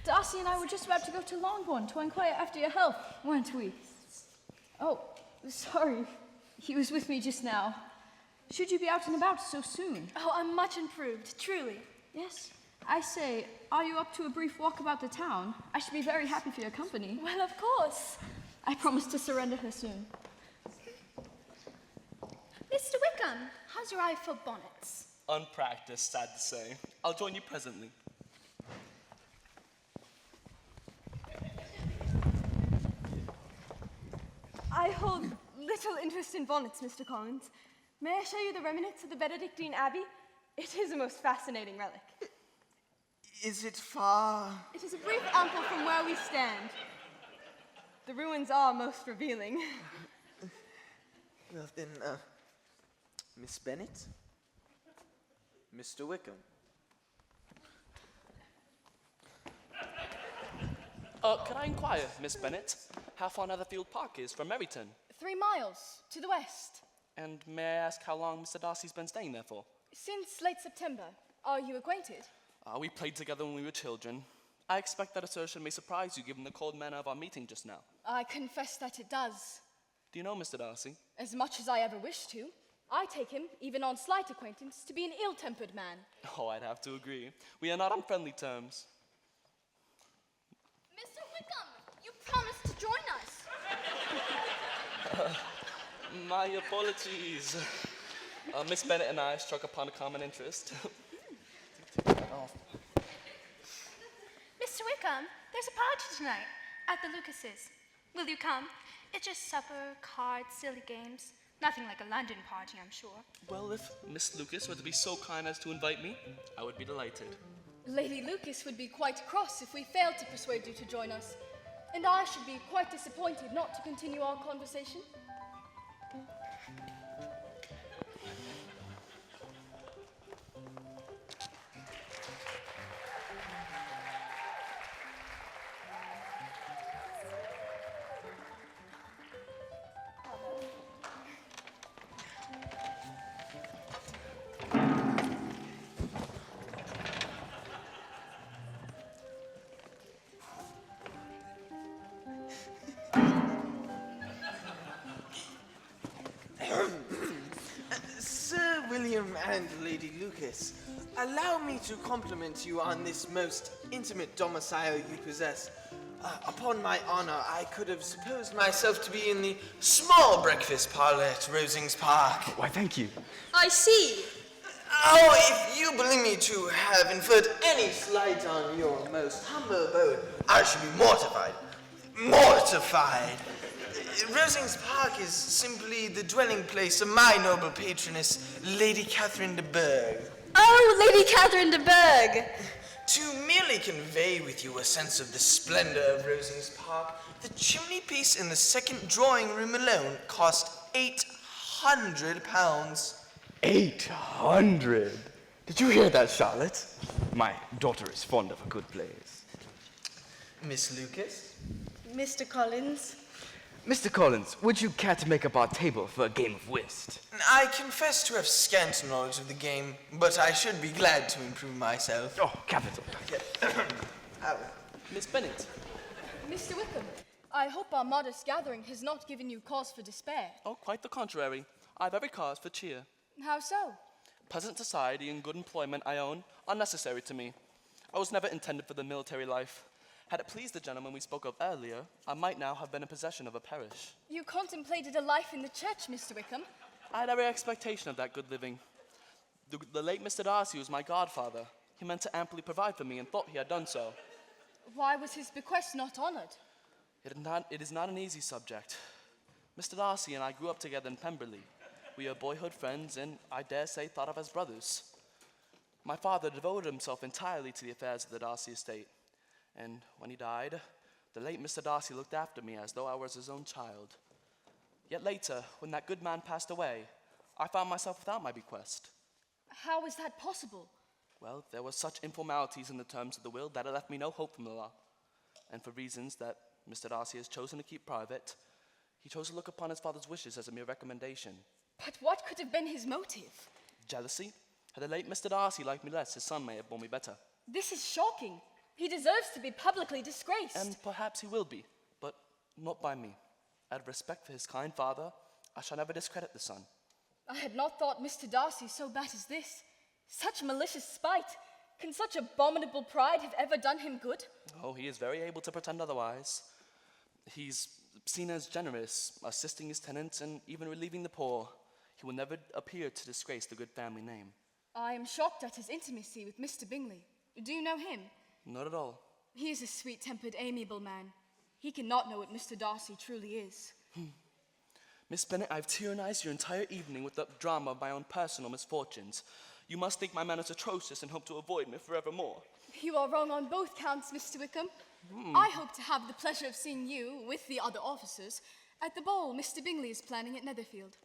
[SPEAKER 6] Darcy and I were just about to go to Longbourn to inquire after your health, weren't we? Oh, sorry. He was with me just now. Should you be out and about so soon?
[SPEAKER 4] Oh, I'm much improved, truly.
[SPEAKER 6] Yes. I say, are you up to a brief walk about the town? I should be very happy for your company.
[SPEAKER 4] Well, of course.
[SPEAKER 6] I promise to surrender her soon.
[SPEAKER 11] Mr. Wickham, how's your eye for bonnets?
[SPEAKER 12] Unpracticed, sad to say. I'll join you presently.
[SPEAKER 9] I hold little interest in bonnets, Mr. Collins. May I show you the remnants of the Benedictine Abbey? It is a most fascinating relic.
[SPEAKER 1] Is it far?
[SPEAKER 9] It is a brief amble from where we stand. The ruins are most revealing.
[SPEAKER 1] Well then, Miss Bennet? Mr. Wickham?
[SPEAKER 12] Could I inquire, Miss Bennet, how far Netherfield Park is from Meryton?
[SPEAKER 9] 3 miles to the west.
[SPEAKER 12] And may I ask how long Mr. Darcy's been staying there for?
[SPEAKER 9] Since late September. Are you acquainted?
[SPEAKER 12] We played together when we were children. I expect that assertion may surprise you given the cold manner of our meeting just now.
[SPEAKER 9] I confess that it does.
[SPEAKER 12] Do you know Mr. Darcy?
[SPEAKER 9] As much as I ever wish to. I take him, even on slight acquaintance, to be an ill-tempered man.
[SPEAKER 12] Oh, I'd have to agree. We are not on friendly terms.
[SPEAKER 2] Mr. Wickham, you promised to join us.
[SPEAKER 12] My apologies. Miss Bennet and I struck upon a common interest.
[SPEAKER 11] Mr. Wickham, there's a party tonight at the Lucases. Will you come? It's just supper, cards, silly games. Nothing like a London party, I'm sure.
[SPEAKER 12] Well, if Miss Lucas were to be so kind as to invite me, I would be delighted.
[SPEAKER 9] Lady Lucas would be quite cross if we failed to persuade you to join us. And I should be quite disappointed not to continue our conversation.
[SPEAKER 1] Sir William and Lady Lucas, allow me to compliment you on this most intimate domicile you possess. Upon my honor, I could have supposed myself to be in the small breakfast parlor at Rosings Park.
[SPEAKER 10] Why, thank you.
[SPEAKER 8] I see.
[SPEAKER 1] Oh, if you believe me to have inferred any slight on your most humble abode, I should be mortified. Mortified. Rosings Park is simply the dwelling place of my noble patroness, Lady Catherine de Bourgh.
[SPEAKER 8] Oh, Lady Catherine de Bourgh!
[SPEAKER 1] To merely convey with you a sense of the splendor of Rosings Park, the chimney piece in the second drawing room alone cost £800.
[SPEAKER 10] 800? Did you hear that, Charlotte? My daughter is fond of a good place.
[SPEAKER 1] Miss Lucas?
[SPEAKER 8] Mr. Collins.
[SPEAKER 10] Mr. Collins, would you care to make up our table for a game of whist?
[SPEAKER 1] I confess to have scant knowledge of the game, but I should be glad to improve myself.
[SPEAKER 10] Oh, capital.
[SPEAKER 12] Miss Bennet.
[SPEAKER 9] Mr. Wickham, I hope our modest gathering has not given you cause for despair.
[SPEAKER 12] Oh, quite the contrary. I have every cause for cheer.
[SPEAKER 9] How so?
[SPEAKER 12] Pleasant society and good employment I own are necessary to me. I was never intended for the military life. Had it pleased the gentleman we spoke of earlier, I might now have been in possession of a parish.
[SPEAKER 9] You contemplated a life in the church, Mr. Wickham.
[SPEAKER 12] I had every expectation of that good living. The late Mr. Darcy was my godfather. He meant to amply provide for me and thought he had done so.
[SPEAKER 9] Why was his bequest not honored?
[SPEAKER 12] It is not an easy subject. Mr. Darcy and I grew up together in Pemberley. We are boyhood friends and, I dare say, thought of as brothers. My father devoted himself entirely to the affairs of the Darcy estate. And when he died, the late Mr. Darcy looked after me as though I was his own child. Yet later, when that good man passed away, I found myself without my bequest.
[SPEAKER 9] How is that possible?
[SPEAKER 12] Well, there were such informalities in the terms of the will that it left me no hope from the law. and for reasons that Mr. Darcy has chosen to keep private, he chose to look upon his father's wishes as a mere recommendation.
[SPEAKER 4] But what could have been his motive?
[SPEAKER 12] Jealousy? Had the late Mr. Darcy liked me less, his son may have borne me better.
[SPEAKER 4] This is shocking. He deserves to be publicly disgraced.
[SPEAKER 12] And perhaps he will be, but not by me. Out of respect for his kind father, I shall never discredit the son.
[SPEAKER 4] I had not thought Mr. Darcy so bad as this. Such malicious spite. Can such abominable pride have ever done him good?
[SPEAKER 12] Oh, he is very able to pretend otherwise. He's seen as generous, assisting his tenants and even relieving the poor. He will never appear to disgrace the good family name.
[SPEAKER 4] I am shocked at his intimacy with Mr. Bingley. Do you know him?
[SPEAKER 12] Not at all.
[SPEAKER 4] He is a sweet-tempered, amiable man. He cannot know what Mr. Darcy truly is.
[SPEAKER 12] Miss Bennet, I've tyrannized your entire evening with the drama of my own personal misfortunes. You must think my manners atrocious and hope to avoid me forevermore.
[SPEAKER 4] You are wrong on both counts, Mr. Wickham. I hope to have the pleasure of seeing you, with the other officers, at the ball Mr. Bingley is planning at Netherfield.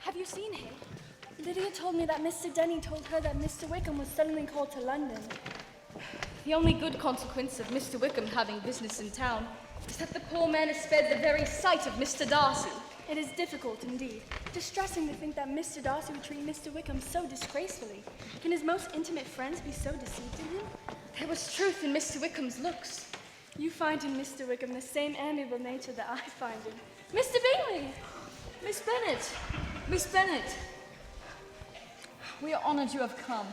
[SPEAKER 4] Have you seen him? Lydia told me that Mr. Denny told her that Mr. Wickham was suddenly called to London. The only good consequence of Mr. Wickham having business in town is that the poor man is spared the very sight of Mr. Darcy. It is difficult indeed, distressing to think that Mr. Darcy would treat Mr. Wickham so disgracefully. Can his most intimate friends be so deceived in him? There was truth in Mr. Wickham's looks. You find in Mr. Wickham the same amiable nature that I find in Mr. Bingley!
[SPEAKER 6] Miss Bennet! Miss Bennet! We are honored you have come.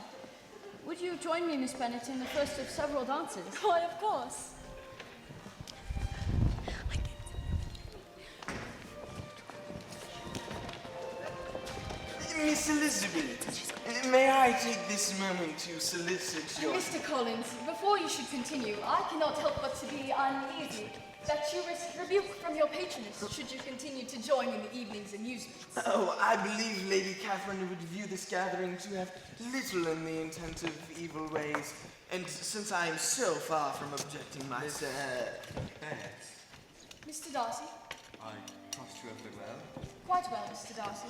[SPEAKER 6] Would you join me, Miss Bennet, in the first of several dances?
[SPEAKER 4] Why, of course.
[SPEAKER 1] Miss Elizabeth, may I take this moment to solicit your...
[SPEAKER 4] Mr. Collins, before you should continue, I cannot help but to be uneasy that you risk rebuke from your patroness should you continue to join in the evening's amusements.
[SPEAKER 1] Oh, I believe Lady Catherine would view this gathering to have little in the intent of evil ways, and since I am so far from objecting myself...
[SPEAKER 7] Bennet,
[SPEAKER 4] Mr. Darcy?
[SPEAKER 7] I trust you have been well.
[SPEAKER 4] Quite well, Mr. Darcy.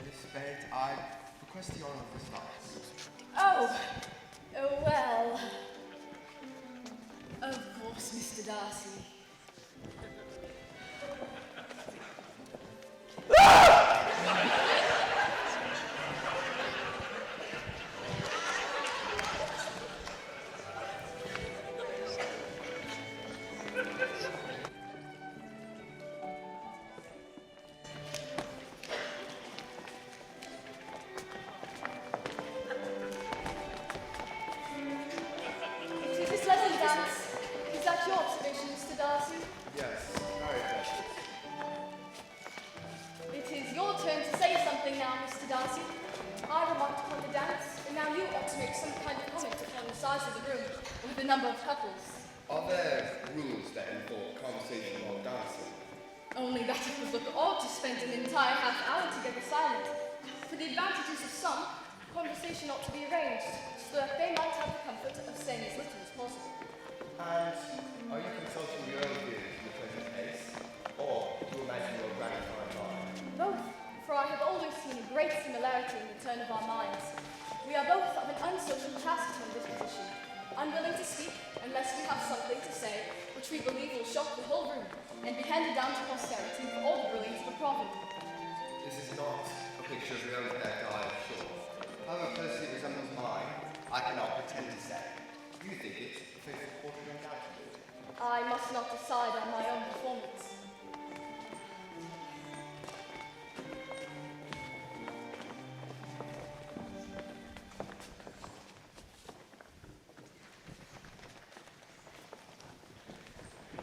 [SPEAKER 7] Miss Bennet, I request the honour of this dance.
[SPEAKER 4] Oh, well... Of course, Mr. Darcy. This lesson dance, is that your observation, Mr. Darcy?
[SPEAKER 7] Yes, very pleasant.
[SPEAKER 4] It is your turn to say something now, Mr. Darcy. I remarked upon the dance, and now you ought to make some kind of comment upon the size of the room, or the number of couples.
[SPEAKER 7] Are there rules then for conversation while dancing?
[SPEAKER 4] Only that it would look odd to spend an entire half hour together silent. For the advantages of some, conversation ought to be arranged, so that they might have the comfort of saying as little as possible.
[SPEAKER 7] And are you consulting your own views in the present case, or do you imagine your gratifying mind?
[SPEAKER 4] Both, for I have always seen a great similarity in the turn of our minds. We are both of an unsocial taciturn disposition, unwilling to speak unless we have something to say which we believe will shock the whole room and be handed down to posterity for all the brilliance of a proverb.
[SPEAKER 7] This is not a picture of your own hair dye, I'm sure. However closely it resembles mine, I cannot pretend to say. You think it's a faithful portrait undoubtedly.
[SPEAKER 4] I must not decide on my own performance.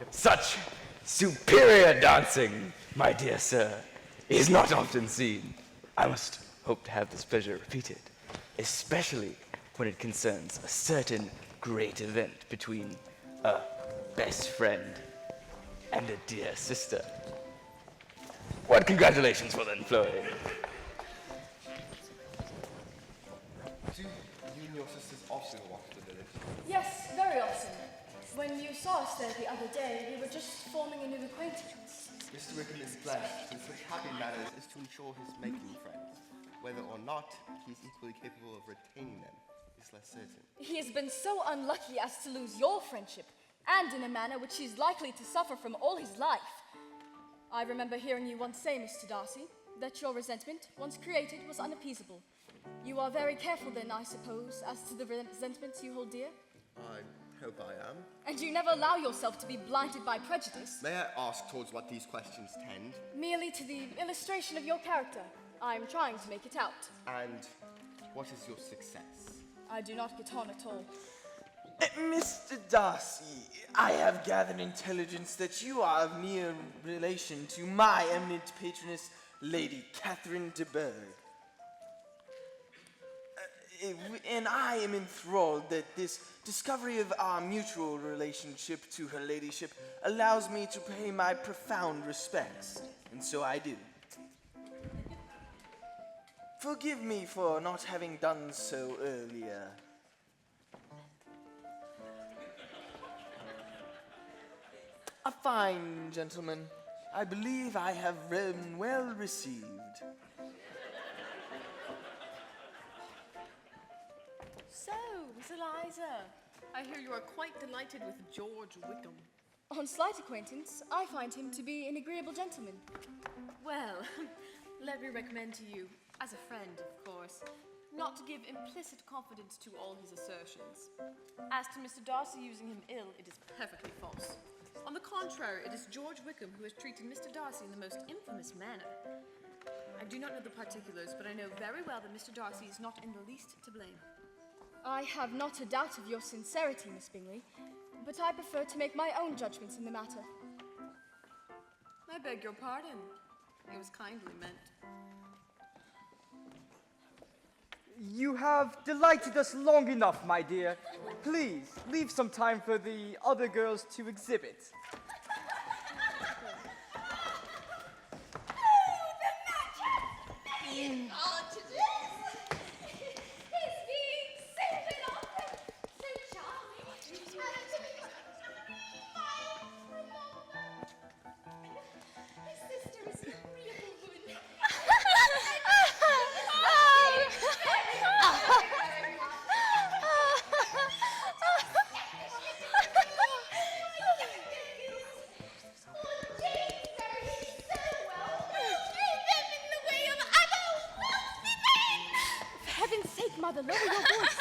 [SPEAKER 10] Such superior dancing, my dear sir, is not often seen. I must hope to have this pleasure repeated, especially when it concerns a certain great event between a best friend and a dear sister. What congratulations for then, Chloe.
[SPEAKER 7] Do you and your sisters often walk to the village?
[SPEAKER 6] Yes, very often. When you saw us there the other day, we were just forming a new acquaintance.
[SPEAKER 7] Mr. Wickham is blessed with such happy manners as to ensure his making friends. Whether or not he is equally capable of retaining them is less certain.
[SPEAKER 5] He has been so unlucky as to lose your friendship, and in a manner which he is likely to suffer from all his life. I remember hearing you once say, Mr. Darcy, that your resentment, once created, was unappeasable. You are very careful then, I suppose, as to the resentments you hold dear?
[SPEAKER 7] I hope I am.
[SPEAKER 5] And you never allow yourself to be blinded by prejudice?
[SPEAKER 7] May I ask towards what these questions tend?
[SPEAKER 5] Merely to the illustration of your character. I'm trying to make it out.
[SPEAKER 7] And what is your success?
[SPEAKER 5] I do not get on at all.
[SPEAKER 1] Mr. Darcy, I have gathered intelligence that you are of near relation to my eminent patroness, Lady Catherine de Bourgh. And I am enthralled that this discovery of our mutual relationship to her ladyship allows me to pay my profound respects, and so I do. Forgive me for not having done so earlier. A fine gentleman. I believe I have been well received.
[SPEAKER 9] So, Miss Eliza, I hear you are quite delighted with George Wickham.
[SPEAKER 5] On slight acquaintance, I find him to be an agreeable gentleman.
[SPEAKER 9] Well, let me recommend to you, as a friend, of course, not to give implicit confidence to all his assertions. As to Mr. Darcy using him ill, it is perfectly false. On the contrary, it is George Wickham who has treated Mr. Darcy in the most infamous manner. I do not know the particulars, but I know very well that Mr. Darcy is not in the least to blame.
[SPEAKER 5] I have not a doubt of your sincerity, Miss Bingley, but I prefer to make my own judgments in the matter.
[SPEAKER 9] I beg your pardon. It was kindly meant.
[SPEAKER 3] You have delighted us long enough, my dear. Please, leave some time for the other girls to exhibit.
[SPEAKER 5] Mother, lower your voice.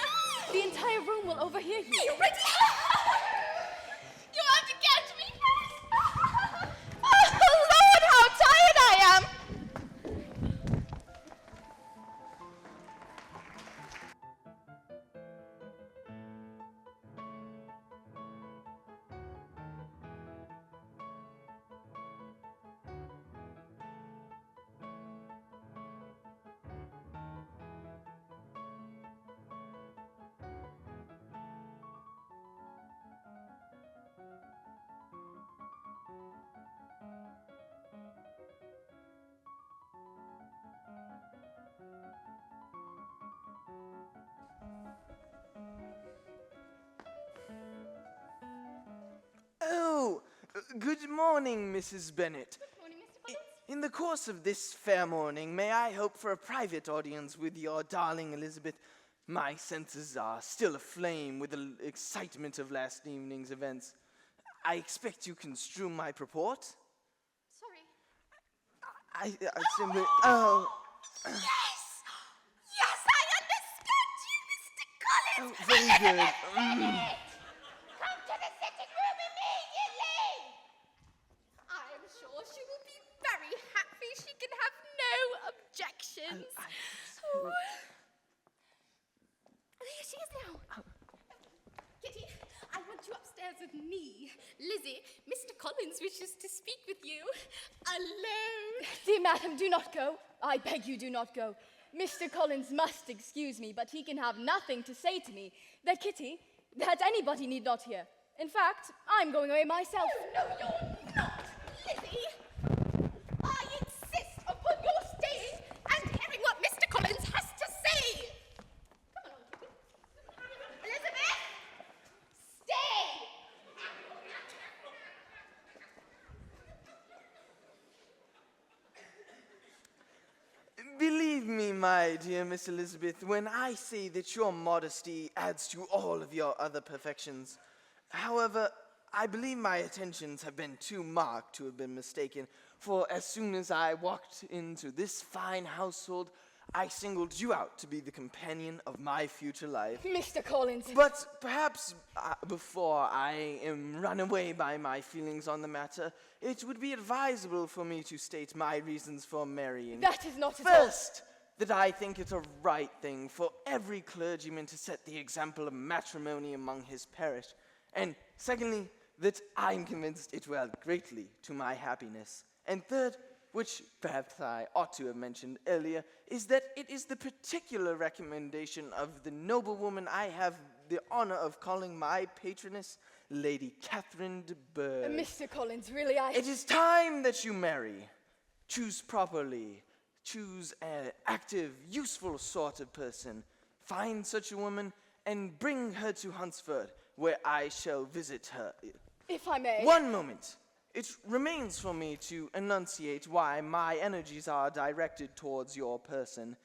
[SPEAKER 5] The entire room will overhear you.
[SPEAKER 2] You ready? You have to catch me first.
[SPEAKER 4] Oh, Lord, how tired I am!
[SPEAKER 1] Oh, good morning, Mrs. Bennet.
[SPEAKER 2] Good morning, Mr. Collins.
[SPEAKER 1] In the course of this fair morning, may I hope for a private audience with your darling Elizabeth? My senses are still aflame with the excitement of last evening's events. I expect you construe my purport?
[SPEAKER 2] Sorry.
[SPEAKER 1] I simply... Oh.
[SPEAKER 2] Yes! Yes, I understand you, Mr. Collins!
[SPEAKER 1] Oh, very good.
[SPEAKER 2] Come to the sitting room immediately! I am sure she will be very happy. She can have no objections. Oh. There she is now. Kitty, I want you upstairs with me. Lizzie, Mr. Collins wishes to speak with you. Alone.
[SPEAKER 5] Dear madam, do not go. I beg you, do not go.
[SPEAKER 6] Mr. Collins must excuse me, but he can have nothing to say to me that Kitty, that anybody need not hear. In fact, I'm going away myself.
[SPEAKER 2] No, you're not, Lizzie. I insist upon your staying and hearing what Mr. Collins has to say. Come on, Kitty. Elizabeth, stay.
[SPEAKER 1] Believe me, my dear Miss Elizabeth, when I say that your modesty adds to all of your other perfections. However, I believe my attentions have been too marked to have been mistaken, for as soon as I walked into this fine household, I singled you out to be the companion of my future life.
[SPEAKER 6] Mr. Collins.
[SPEAKER 1] But perhaps before I am run away by my feelings on the matter, it would be advisable for me to state my reasons for marrying.
[SPEAKER 6] That is not at all.
[SPEAKER 1] First, that I think it's a right thing for every clergyman to set the example of matrimony among his parish. And secondly, that I'm convinced it will add greatly to my happiness. And third, which perhaps I ought to have mentioned earlier, is that it is the particular recommendation of the noblewoman I have the honor of calling my patroness, Lady Catherine de Bourgh.
[SPEAKER 6] Mr. Collins, really,
[SPEAKER 1] It is time that you marry. Choose properly. Choose an active, useful sort of person. Find such a woman and bring her to Hunsford, where I shall visit her.
[SPEAKER 6] If I may.
[SPEAKER 1] One moment. It remains for me to enunciate why my energies are directed towards your person.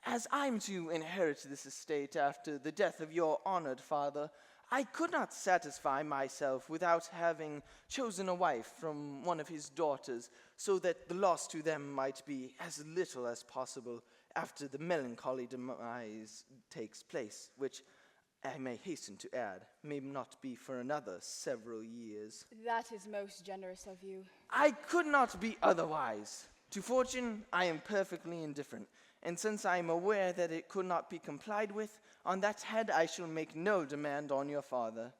[SPEAKER 1] As I'm to inherit this estate after the death of your honored father, I could not satisfy myself without having chosen a wife from one of his daughters, so that the loss to them might be as little as possible after the melancholy demise takes place, which, I may hasten to add, may not be for another several years.
[SPEAKER 6] That is most generous of you.
[SPEAKER 1] I could not be otherwise. To fortune, I am perfectly indifferent, and since I am aware that it could not be complied with, on that head I shall make no demand on your father.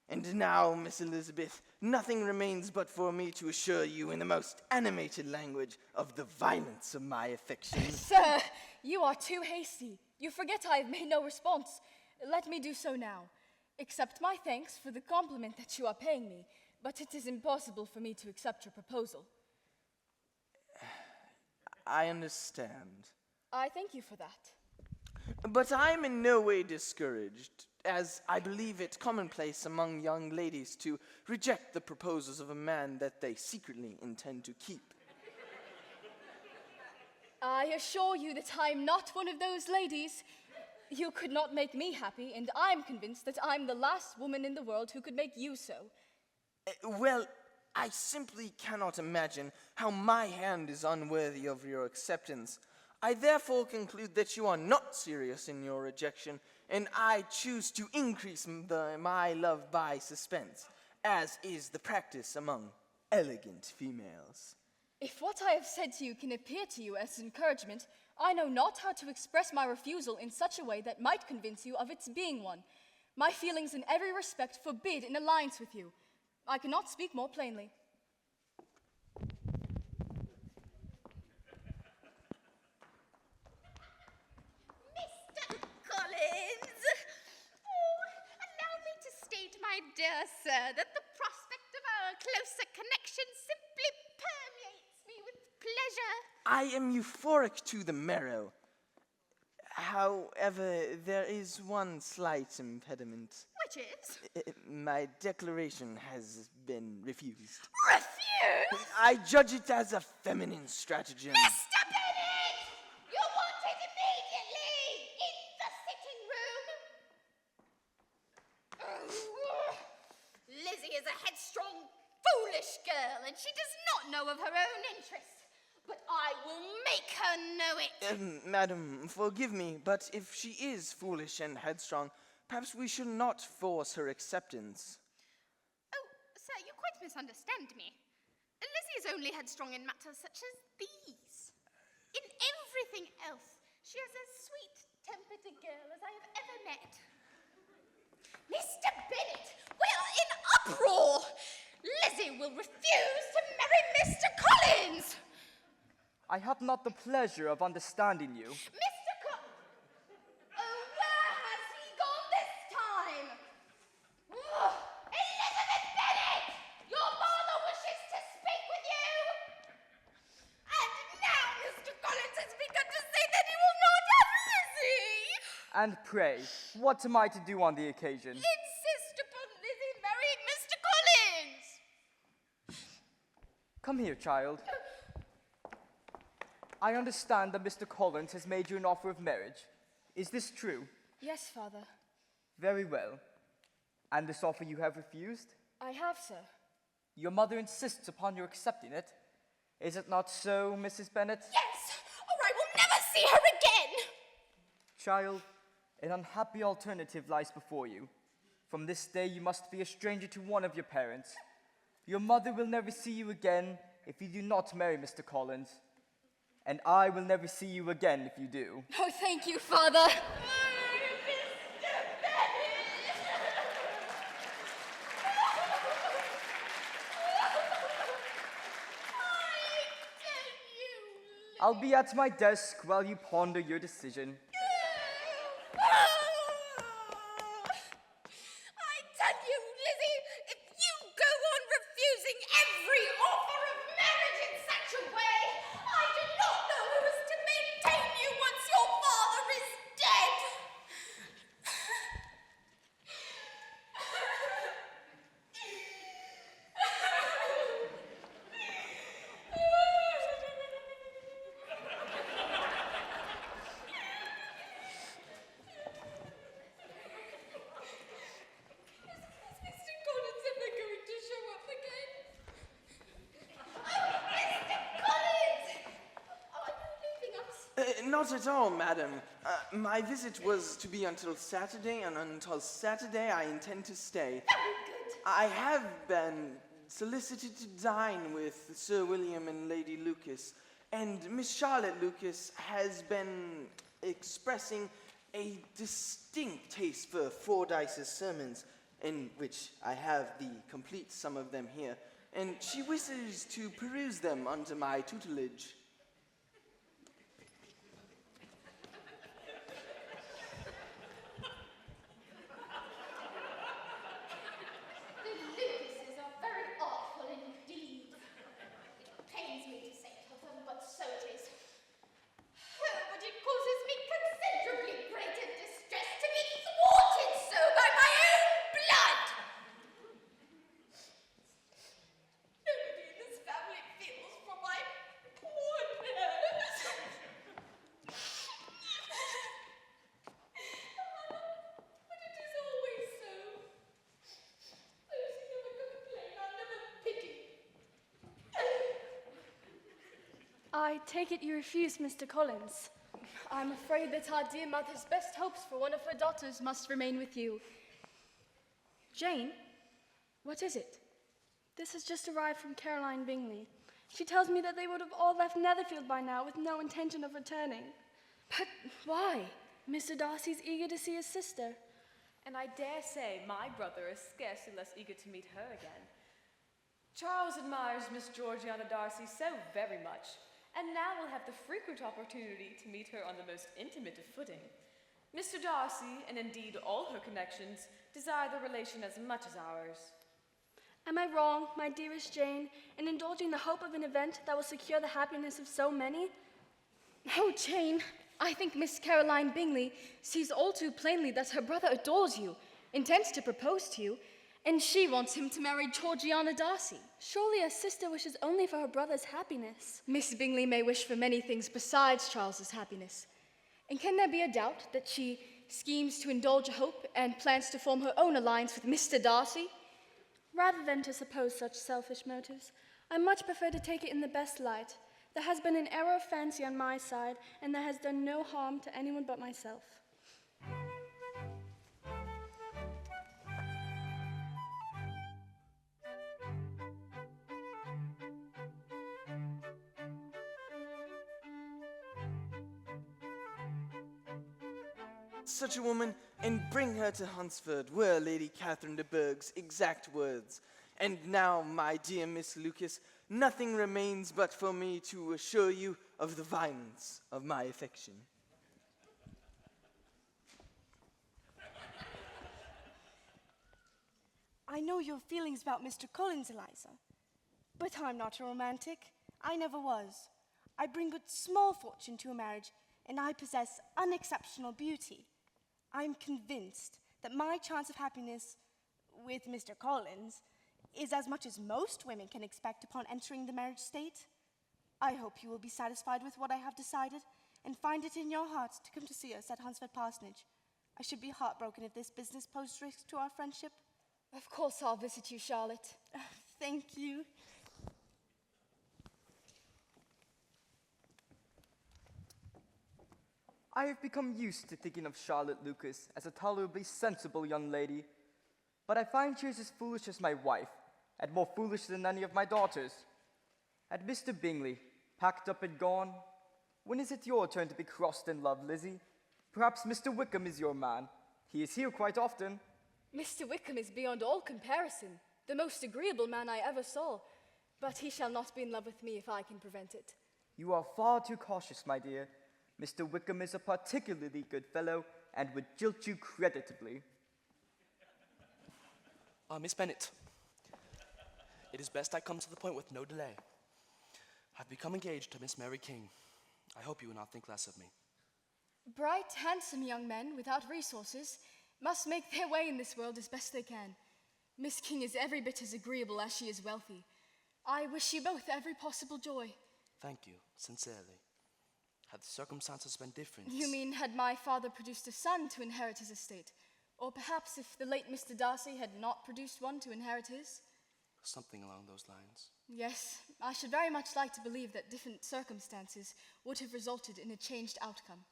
[SPEAKER 1] And now, Miss Elizabeth, nothing remains but for me to assure you in the most animated language of the violence of my affections.
[SPEAKER 6] Sir, you are too hasty. You forget I have made no response. Let me do so now. Accept my thanks for the compliment that you are paying me, but it is impossible for me to accept your proposal.
[SPEAKER 1] I understand.
[SPEAKER 6] I thank you for that.
[SPEAKER 1] But I am in no way discouraged, as I believe it commonplace among young ladies to reject the proposals of a man that they secretly intend to keep.
[SPEAKER 6] I assure you that I am not one of those ladies. You could not make me happy, and I'm convinced that I'm the last woman in the world who could make you so.
[SPEAKER 1] Well, I simply cannot imagine how my hand is unworthy of your acceptance. I therefore conclude that you are not serious in your rejection, and I choose to increase my love by suspense, as is the practice among elegant females.
[SPEAKER 6] If what I have said to you can appear to you as encouragement, I know not how to express my refusal in such a way that might convince you of its being one. My feelings in every respect forbid an alliance with you. I cannot speak more plainly.
[SPEAKER 2] Mr. Collins! Oh, allow me to state, my dear sir, that the prospect of our closer connection simply permeates me with pleasure.
[SPEAKER 1] I am euphoric to the marrow. However, there is one slight impediment.
[SPEAKER 2] Which is?
[SPEAKER 1] My declaration has been refused.
[SPEAKER 2] Refused?
[SPEAKER 1] I judge it as a feminine stratagem.
[SPEAKER 2] Mr. Bennett! You're wanted immediately in the sitting room. Lizzie is a headstrong, foolish girl, and she does not know of her own interests. But I will make her know it.
[SPEAKER 1] Madam, forgive me, but if she is foolish and headstrong, perhaps we should not force her acceptance.
[SPEAKER 2] Oh, sir, you quite misunderstand me. Lizzie is only headstrong in matters such as these. In everything else, she is as sweet-tempered a girl as I have ever met. Mr. Bennett, we are in uproar. Lizzie will refuse to marry Mr. Collins.
[SPEAKER 3] I have not the pleasure of understanding you.
[SPEAKER 2] Miss
[SPEAKER 3] And pray, what am I to do on the occasion?
[SPEAKER 2] Insist upon Lizzie marrying Mr. Collins!
[SPEAKER 3] Come here, child. I understand that Mr. Collins has made you an offer of marriage. Is this true?
[SPEAKER 6] Yes, Father.
[SPEAKER 3] Very well. And this offer you have refused?
[SPEAKER 6] I have, sir.
[SPEAKER 3] Your mother insists upon your accepting it. Is it not so, Mrs. Bennet?
[SPEAKER 2] Yes, or I will never see her again!
[SPEAKER 3] Child, an unhappy alternative lies before you. From this day you must be a stranger to one of your parents. Your mother will never see you again if you do not marry Mr. Collins. And I will never see you again if you do.
[SPEAKER 6] Oh, thank you, Father.
[SPEAKER 3] I'll be at my desk while you ponder your decision.
[SPEAKER 2] I tell you, Lizzie, if you go on refusing every offer of marriage in such a way, I do not know who is to maintain you once your father is dead. Mr. Collins ever going to show up again? Oh, Mr. Collins! Are you leaving us?
[SPEAKER 1] Not at all, madam. My visit was to be until Saturday, and until Saturday I intend to stay.
[SPEAKER 2] Very good.
[SPEAKER 1] I have been solicited to dine with Sir William and Lady Lucas, and Miss Charlotte Lucas has been expressing a distinct taste for Fordyce's sermons, in which I have the complete sum of them here, and she wishes to peruse them under my tutelage.
[SPEAKER 2] The Lucases are very artful indeed. It pains me to say it of them, but so it is. Oh, but it causes me considerably greater distress to be thwarted so by my own blood. Nobody in this family feels for my poor nurse. But it is always so. Those who never complain are never pitied.
[SPEAKER 4] I take it you refuse, Mr. Collins.
[SPEAKER 6] I'm afraid that our dear mother's best hopes for one of her daughters must remain with you. Jane, what is it?
[SPEAKER 4] This has just arrived from Caroline Bingley. She tells me that they would have all left Netherfield by now with no intention of returning.
[SPEAKER 6] But why?
[SPEAKER 4] Mr. Darcy's eager to see his sister.
[SPEAKER 9] And I dare say my brother is scarcely less eager to meet her again. Charles admires Miss Georgiana Darcy so very much, and now will have the frequent opportunity to meet her on the most intimate of footing. Mr. Darcy, and indeed all her connections, desire the relation as much as ours.
[SPEAKER 4] Am I wrong, my dearest Jane, in indulging the hope of an event that will secure the happiness of so many?
[SPEAKER 6] Oh, Jane, I think Miss Caroline Bingley sees all too plainly that her brother adores you, intends to propose to you, and she wants him to marry Georgiana Darcy.
[SPEAKER 4] Surely a sister wishes only for her brother's happiness.
[SPEAKER 6] Miss Bingley may wish for many things besides Charles's happiness. And can there be a doubt that she schemes to indulge a hope and plans to form her own alliance with Mr. Darcy?
[SPEAKER 4] Rather than to suppose such selfish motives, I much prefer to take it in the best light. There has been an error of fancy on my side, and that has done no harm to anyone but myself.
[SPEAKER 1] Such a woman, and bring her to Hunsford, were Lady Catherine de Bourgh's exact words. And now, my dear Miss Lucas, nothing remains but for me to assure you of the violence of my affection.
[SPEAKER 8] I know your feelings about Mr. Collins, Eliza, but I'm not a romantic. I never was. I bring but small fortune to a marriage, and I possess unexceptional beauty. I'm convinced that my chance of happiness with Mr. Collins is as much as most women can expect upon entering the marriage state. I hope you will be satisfied with what I have decided and find it in your hearts to come to see us at Hunsford Parsonage. I should be heartbroken if this business posed risk to our friendship.
[SPEAKER 5] Of course I'll visit you, Charlotte.
[SPEAKER 8] Thank you.
[SPEAKER 3] I have become used to thinking of Charlotte Lucas as a tolerably sensible young lady, but I find she is as foolish as my wife, and more foolish than any of my daughters. And Mr. Bingley, packed up and gone. When is it your turn to be crossed in love, Lizzie? Perhaps Mr. Wickham is your man. He is here quite often.
[SPEAKER 5] Mr. Wickham is beyond all comparison, the most agreeable man I ever saw, but he shall not be in love with me if I can prevent it.
[SPEAKER 3] You are far too cautious, my dear. Mr. Wickham is a particularly good fellow and would jilt you creditably.
[SPEAKER 12] Miss Bennet, it is best I come to the point with no delay. I've become engaged to Miss Mary King. I hope you will not think less of me.
[SPEAKER 4] Bright, handsome young men without resources must make their way in this world as best they can. Miss King is every bit as agreeable as she is wealthy. I wish you both every possible joy.
[SPEAKER 12] Thank you, sincerely. Had the circumstances been different...
[SPEAKER 4] You mean had my father produced a son to inherit his estate? Or perhaps if the late Mr. Darcy had not produced one to inherit his?
[SPEAKER 12] Something along those lines.
[SPEAKER 4] Yes, I should very much like to believe that different circumstances would have resulted in a changed outcome.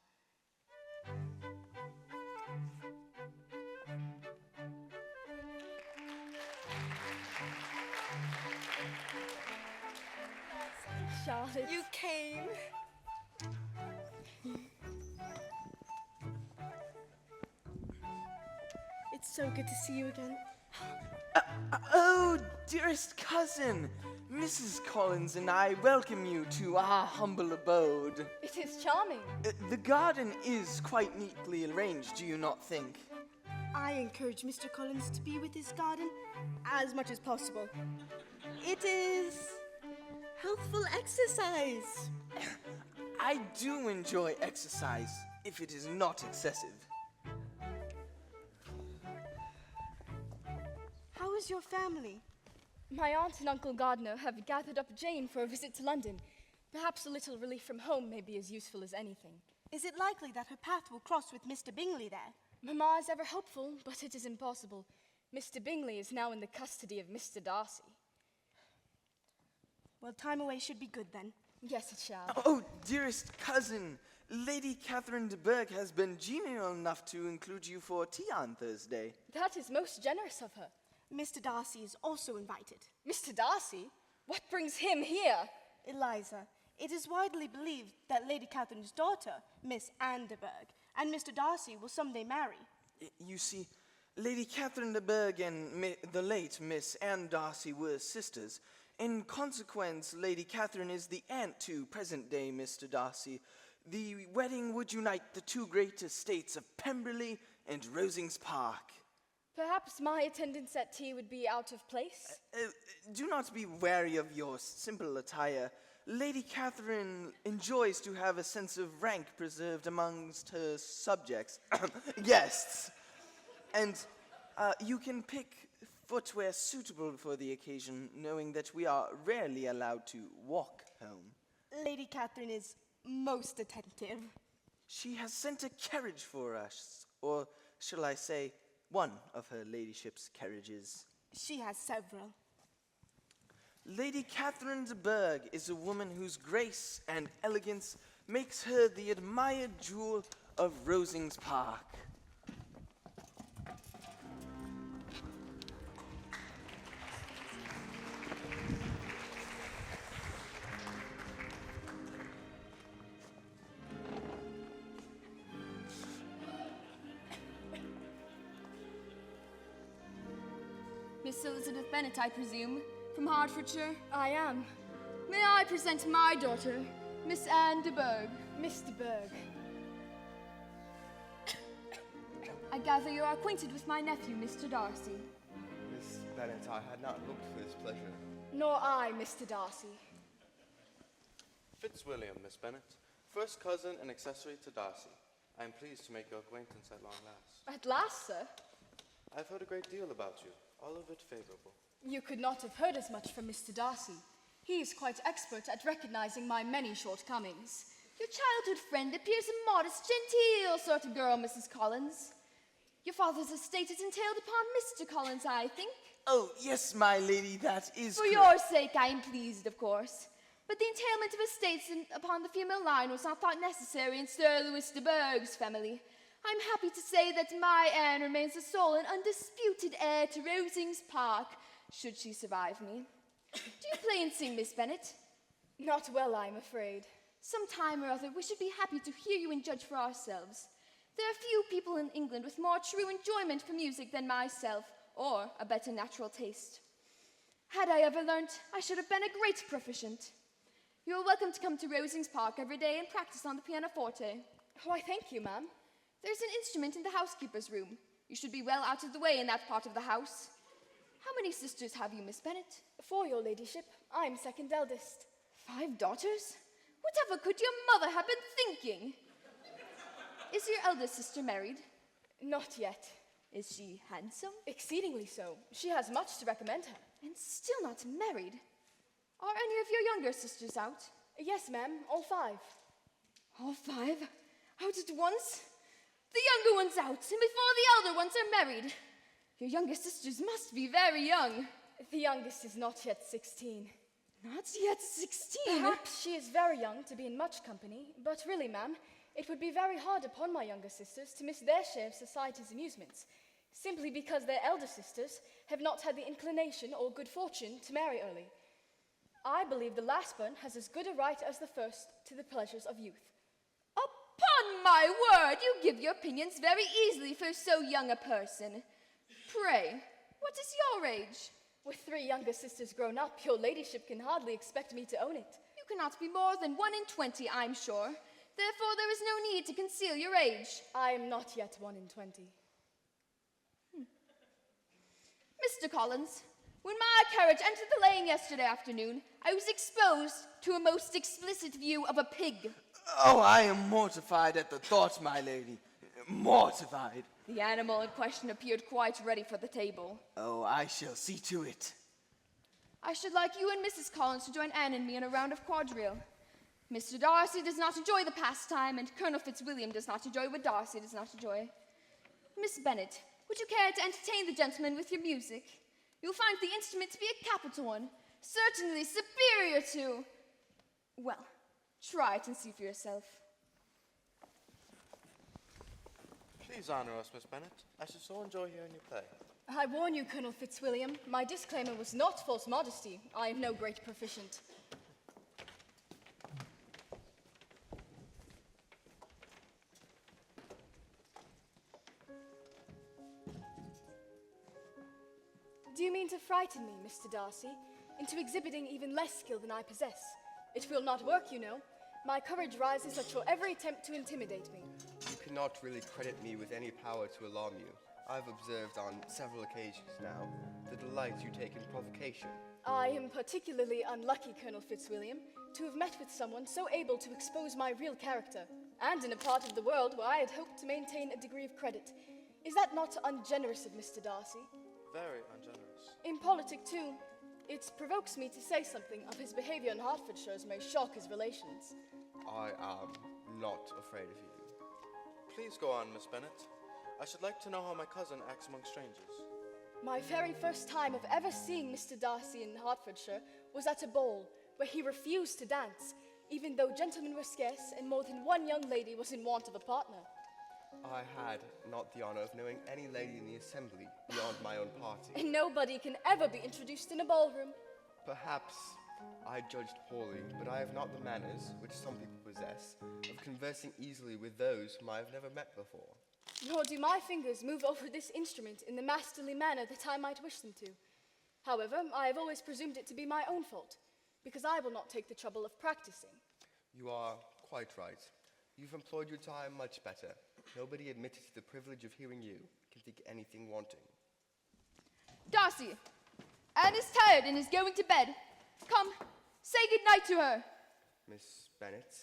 [SPEAKER 5] Charlotte.
[SPEAKER 8] You came. It's so good to see you again.
[SPEAKER 1] Oh, dearest cousin, Mrs. Collins and I welcome you to our humble abode.
[SPEAKER 5] It is charming.
[SPEAKER 1] The garden is quite neatly arranged, do you not think?
[SPEAKER 8] I encourage Mr. Collins to be with his garden as much as possible. It is healthful exercise.
[SPEAKER 1] I do enjoy exercise, if it is not excessive.
[SPEAKER 8] How is your family?
[SPEAKER 4] My aunt and Uncle Gardner have gathered up Jane for a visit to London. Perhaps a little relief from home may be as useful as anything.
[SPEAKER 8] Is it likely that her path will cross with Mr. Bingley there?
[SPEAKER 4] Mamma is ever hopeful, but it is impossible. Mr. Bingley is now in the custody of Mr. Darcy.
[SPEAKER 8] Well, time away should be good then.
[SPEAKER 4] Yes, it shall.
[SPEAKER 1] Oh, dearest cousin, Lady Catherine de Bourgh has been genial enough to include you for tea on Thursday.
[SPEAKER 4] That is most generous of her.
[SPEAKER 8] Mr. Darcy is also invited.
[SPEAKER 4] Mr. Darcy? What brings him here?
[SPEAKER 8] Eliza, it is widely believed that Lady Catherine's daughter, Miss Anne de Bourgh, and Mr. Darcy will someday marry.
[SPEAKER 1] You see, Lady Catherine de Bourgh and the late Miss Anne Darcy were sisters. In consequence, Lady Catherine is the aunt to present-day Mr. Darcy. The wedding would unite the two great estates of Pemberley and Rosings Park.
[SPEAKER 4] Perhaps my attendance at tea would be out of place?
[SPEAKER 1] Do not be wary of your simple attire. Lady Catherine enjoys to have a sense of rank preserved amongst her subjects, guests. And you can pick footwear suitable for the occasion, knowing that we are rarely allowed to walk home.
[SPEAKER 8] Lady Catherine is most attentive.
[SPEAKER 1] She has sent a carriage for us, or shall I say, one of her ladyship's carriages.
[SPEAKER 8] She has several.
[SPEAKER 1] Lady Catherine de Bourgh is a woman whose grace and elegance makes her the admired jewel of Rosings Park.
[SPEAKER 6] Miss Elizabeth Bennet, I presume, from Hertfordshire?
[SPEAKER 4] I am.
[SPEAKER 6] May I present my daughter, Miss Anne de Bourgh?
[SPEAKER 4] Miss de Bourgh.
[SPEAKER 6] I gather you are acquainted with my nephew, Mr. Darcy.
[SPEAKER 7] Miss Bennet, I had not looked for this pleasure.
[SPEAKER 4] Nor I, Mr. Darcy.
[SPEAKER 13] Fitzwilliam, Miss Bennet, first cousin and accessory to Darcy. I am pleased to make your acquaintance at long last.
[SPEAKER 9] At last, sir.
[SPEAKER 13] I've heard a great deal about you, all of it favorable.
[SPEAKER 9] You could not have heard as much from Mr. Darcy. He is quite expert at recognizing my many shortcomings.
[SPEAKER 5] Your childhood friend appears a modest, genteel sort of girl, Mrs. Collins. Your father's estate is entailed upon Mr. Collins, I think.
[SPEAKER 1] Oh, yes, my lady, that is
[SPEAKER 5] For
[SPEAKER 1] correct.
[SPEAKER 5] your sake, I am pleased, of course. But the entailment of estates upon the female line was not thought necessary in Sir Louis de Bourgh's family. I'm happy to say that my Anne remains the sole and undisputed heir to Rosings Park, should she survive me. Do you play and sing, Miss Bennet?
[SPEAKER 9] Not well, I'm afraid.
[SPEAKER 5] Some time or other we should be happy to hear you and judge for ourselves. There are few people in England with more true enjoyment for music than myself, or a better natural taste. Had I ever learnt, I should have been a great proficient. You are welcome to come to Rosings Park every day and practice on the pianoforte.
[SPEAKER 9] Why, thank you, ma'am.
[SPEAKER 5] There's an instrument in the housekeeper's room. You should be well out of the way in that part of the house. How many sisters have you, Miss Bennet?
[SPEAKER 9] 4, your ladyship. I'm second eldest.
[SPEAKER 5] 5 daughters? Whatever could your mother have been thinking? Is your eldest sister married?
[SPEAKER 9] Not yet.
[SPEAKER 5] Is she handsome?
[SPEAKER 9] Exceedingly so. She has much to recommend her.
[SPEAKER 5] And still not married? Are any of your younger sisters out?
[SPEAKER 9] Yes, ma'am, all 5.
[SPEAKER 5] All 5? Out at once? The younger one's out, and before the elder ones are married. Your younger sisters must be very young.
[SPEAKER 9] The youngest is not yet 16.
[SPEAKER 5] Not yet 16?
[SPEAKER 9] Perhaps she is very young to be in much company, but really, ma'am, it would be very hard upon my younger sisters to miss their share of society's amusements, simply because their elder sisters have not had the inclination or good fortune to marry early. I believe the last born has as good a right as the first to the pleasures of youth.
[SPEAKER 5] Upon my word, you give your opinions very easily for so young a person. Pray, what is your age?
[SPEAKER 9] With 3 younger sisters grown up, your ladyship can hardly expect me to own it.
[SPEAKER 5] You cannot be more than 1 in 20, I'm sure. Therefore, there is no need to conceal your age.
[SPEAKER 9] I am not yet 1 in 20.
[SPEAKER 5] Mr. Collins, when my carriage entered the lane yesterday afternoon, I was exposed to a most explicit view of a pig.
[SPEAKER 1] Oh, I am mortified at the thought, my lady. Mortified.
[SPEAKER 5] The animal in question appeared quite ready for the table.
[SPEAKER 1] Oh, I shall see to it.
[SPEAKER 5] I should like you and Mrs. Collins to join Anne and me in a round of quadrille. Mr. Darcy does not enjoy the pastime, and Colonel Fitzwilliam does not enjoy what Darcy does not enjoy. Miss Bennet, would you care to entertain the gentlemen with your music? You'll find the instrument to be a capital one, certainly superior to... Well, try it and see for yourself.
[SPEAKER 13] Please honor us, Miss Bennet. I should so enjoy hearing you play.
[SPEAKER 9] I warn you, Colonel Fitzwilliam, my disclaimer was not false modesty. I am no great proficient. Do you mean to frighten me, Mr. Darcy, into exhibiting even less skill than I possess? It will not work, you know. My courage rises at your every attempt to intimidate me.
[SPEAKER 7] You cannot really credit me with any power to alarm you. I've observed on several occasions now the delight you take in provocation.
[SPEAKER 9] I am particularly unlucky, Colonel Fitzwilliam, to have met with someone so able to expose my real character, and in a part of the world where I had hoped to maintain a degree of credit. Is that not ungenerous of Mr. Darcy?
[SPEAKER 13] Very ungenerous.
[SPEAKER 9] In politic, too, it provokes me to say something of his behavior in Hertfordshire as may shock his relations.
[SPEAKER 7] I am not afraid of you.
[SPEAKER 13] Please go on, Miss Bennet. I should like to know how my cousin acts among strangers.
[SPEAKER 9] My very first time of ever seeing Mr. Darcy in Hertfordshire was at a ball, where he refused to dance, even though gentlemen were scarce and more than one young lady was in want of a partner.
[SPEAKER 7] I had not the honor of knowing any lady in the assembly beyond my own party.
[SPEAKER 9] And nobody can ever be introduced in a ballroom.
[SPEAKER 7] Perhaps I judged poorly, but I have not the manners, which some people possess, of conversing easily with those whom I have never met before.
[SPEAKER 9] Nor do my fingers move over this instrument in the masterly manner that I might wish them to. However, I have always presumed it to be my own fault, because I will not take the trouble of practicing.
[SPEAKER 7] You are quite right. You've employed your time much better. Nobody admitted to the privilege of hearing you can think anything wanting.
[SPEAKER 5] Darcy, Anne is tired and is going to bed. Come, say good night to her.
[SPEAKER 7] Miss Bennet?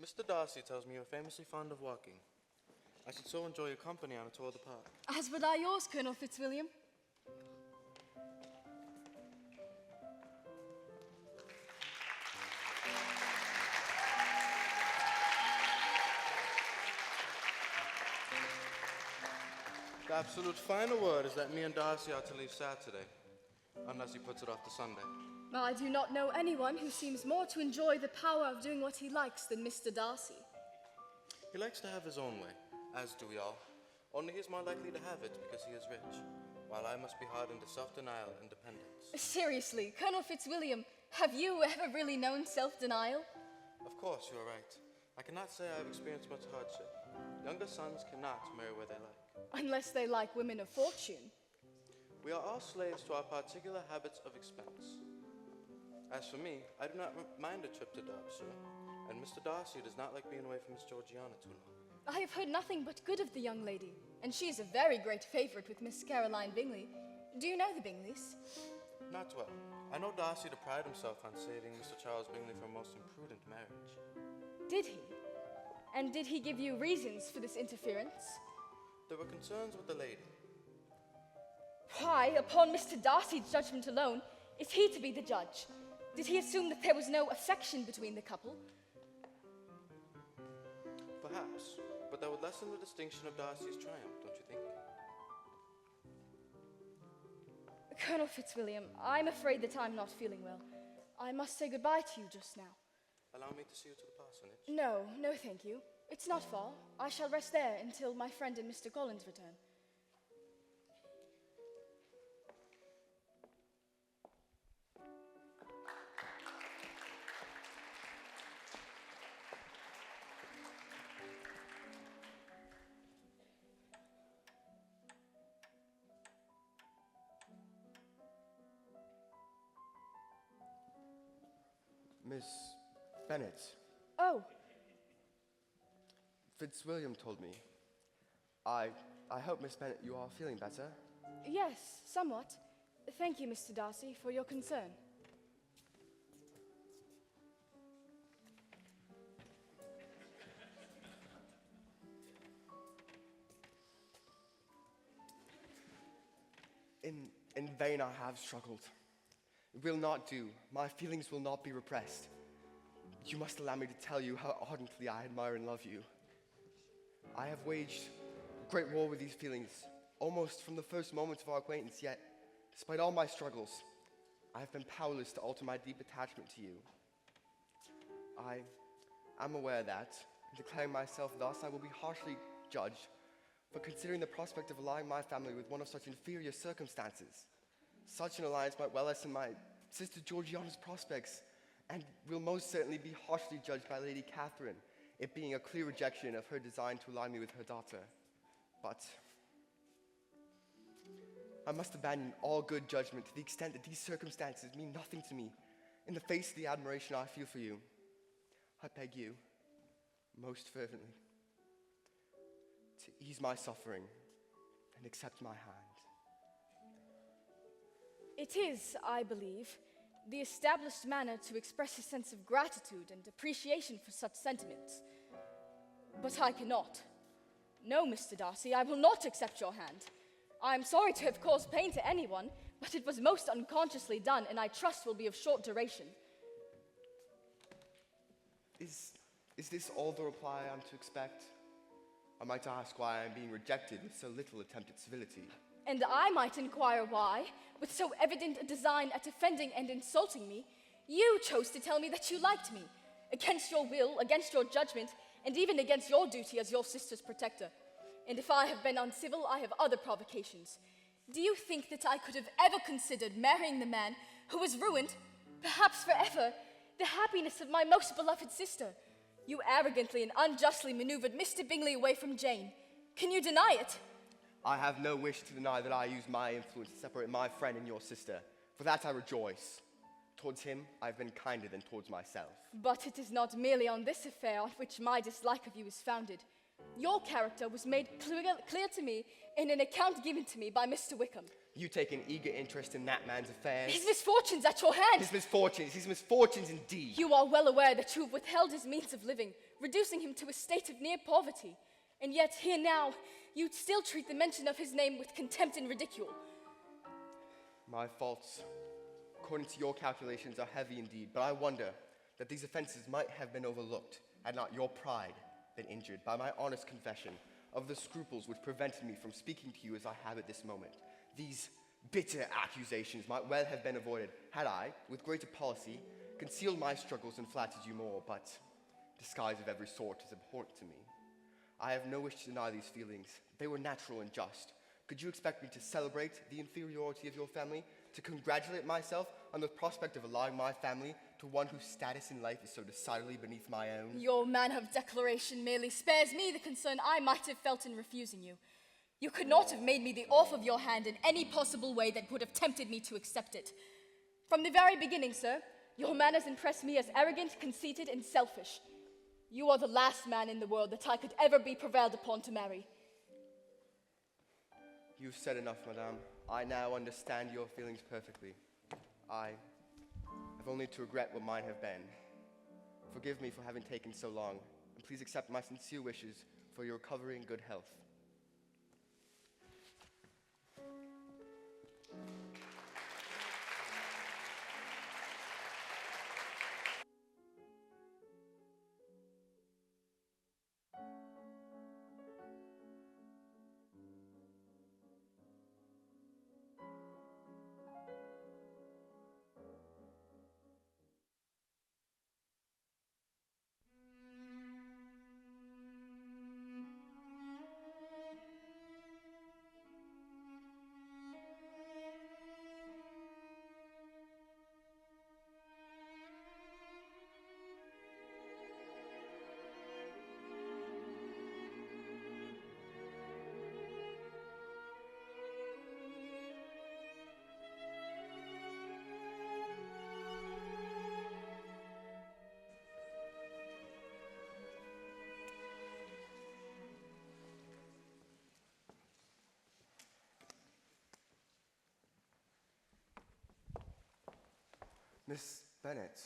[SPEAKER 13] Mr. Darcy tells me you're famously fond of walking. I should so enjoy your company on a tour of the park.
[SPEAKER 4] As would I yours, Colonel Fitzwilliam.
[SPEAKER 13] The absolute final word is that me and Darcy are to leave Saturday, unless he puts it off to Sunday.
[SPEAKER 4] I do not know anyone who seems more to enjoy the power of doing what he likes than Mr. Darcy.
[SPEAKER 13] He likes to have his own way, as do we all. Only he's more likely to have it because he is rich, while I must be hard into self-denial and dependence.
[SPEAKER 4] Seriously, Colonel Fitzwilliam, have you ever really known self-denial?
[SPEAKER 13] Of course, you are right. I cannot say I have experienced much hardship. Younger sons cannot marry where they like.
[SPEAKER 4] Unless they like women of fortune.
[SPEAKER 13] We are all slaves to our particular habits of expense. As for me, I do not mind a trip to Derbyshire, and Mr. Darcy does not like being away from Miss Georgiana too long.
[SPEAKER 4] I have heard nothing but good of the young lady, and she is a very great favorite with Miss Caroline Bingley. Do you know the Bingleys?
[SPEAKER 13] Not well. I know Darcy to pride himself on saving Mr. Charles Bingley from a most imprudent marriage.
[SPEAKER 4] Did he? And did he give you reasons for this interference?
[SPEAKER 13] There were concerns with the lady.
[SPEAKER 4] Why, upon Mr. Darcy's judgment alone, is he to be the judge? Did he assume that there was no affection between the couple?
[SPEAKER 13] Perhaps, but that would lessen the distinction of Darcy's triumph, don't you think?
[SPEAKER 4] Colonel Fitzwilliam, I'm afraid that I'm not feeling well. I must say goodbye to you just now.
[SPEAKER 13] Allow me to see you to the parsonage.
[SPEAKER 4] No, thank you. It's not far. I shall rest there until my friend and Mr. Collins return.
[SPEAKER 7] Miss Bennet.
[SPEAKER 4] Oh,
[SPEAKER 7] Fitzwilliam told me. I hope, Miss Bennet, you are feeling better.
[SPEAKER 4] yes, somewhat. Thank you, Mr. Darcy, for your concern.
[SPEAKER 7] In vain I have struggled. It will not do. My feelings will not be repressed. You must allow me to tell you how ardently I admire and love you. I have waged a great war with these feelings, almost from the first moments of our acquaintance, yet, despite all my struggles, I have been powerless to alter my deep attachment to you. I am aware that, in declaring myself thus, I will be harshly judged for considering the prospect of allying my family with one of such inferior circumstances. Such an alliance might well lessen my sister Georgiana's prospects, and will most certainly be harshly judged by Lady Catherine, it being a clear rejection of her design to ally me with her daughter. But I must abandon all good judgment to the extent that these circumstances mean nothing to me in the face of the admiration I feel for you. I beg you, most fervently, to ease my suffering and accept my hand.
[SPEAKER 4] It is, I believe, the established manner to express a sense of gratitude and appreciation for such sentiments. But I cannot. No, Mr. Darcy, I will not accept your hand. I am sorry to have caused pain to anyone, but it was most unconsciously done, and I trust will be of short duration.
[SPEAKER 7] Is this all the reply I'm to expect? I might ask why I'm being rejected with so little attempt at civility.
[SPEAKER 4] And I might inquire why, with so evident a design at offending and insulting me, you chose to tell me that you liked me, against your will, against your judgment, and even against your duty as your sister's protector. And if I have been uncivil, I have other provocations. Do you think that I could have ever considered marrying the man who has ruined, perhaps forever, the happiness of my most beloved sister? You arrogantly and unjustly maneuvered Mr. Bingley away from Jane. Can you deny it?
[SPEAKER 7] I have no wish to deny that I used my influence to separate my friend and your sister. For that I rejoice. Towards him, I've been kinder than towards myself.
[SPEAKER 4] But it is not merely on this affair on which my dislike of you is founded. Your character was made clear to me in an account given to me by Mr. Wickham.
[SPEAKER 7] You take an eager interest in that man's affairs.
[SPEAKER 4] His misfortunes at your hand.
[SPEAKER 7] His misfortunes indeed.
[SPEAKER 4] You are well aware that you have withheld his means of living, reducing him to a state of near poverty. And yet here now, you still treat the mention of his name with contempt and ridicule.
[SPEAKER 7] My faults, according to your calculations, are heavy indeed, but I wonder that these offenses might have been overlooked had not your pride been injured by my honest confession of the scruples which prevented me from speaking to you as I have at this moment. These bitter accusations might well have been avoided had I, with greater policy, concealed my struggles and flattered you more, but disguise of every sort is abhorrent to me. I have no wish to deny these feelings. They were natural and just. Could you expect me to celebrate the inferiority of your family, to congratulate myself on the prospect of allowing my family to one whose status in life is so decidedly beneath my own?
[SPEAKER 4] Your manner of declaration merely spares me the concern I might have felt in refusing you. You could not have made me the off of your hand in any possible way that would have tempted me to accept it. From the very beginning, sir, your manners impressed me as arrogant, conceited, and selfish. You are the last man in the world that I could ever be prevailed upon to marry.
[SPEAKER 7] You've said enough, madame. I now understand your feelings perfectly. I have only to regret what might have been. Forgive me for having taken so long, and please accept my sincere wishes for your recovery and good health. Miss Bennet,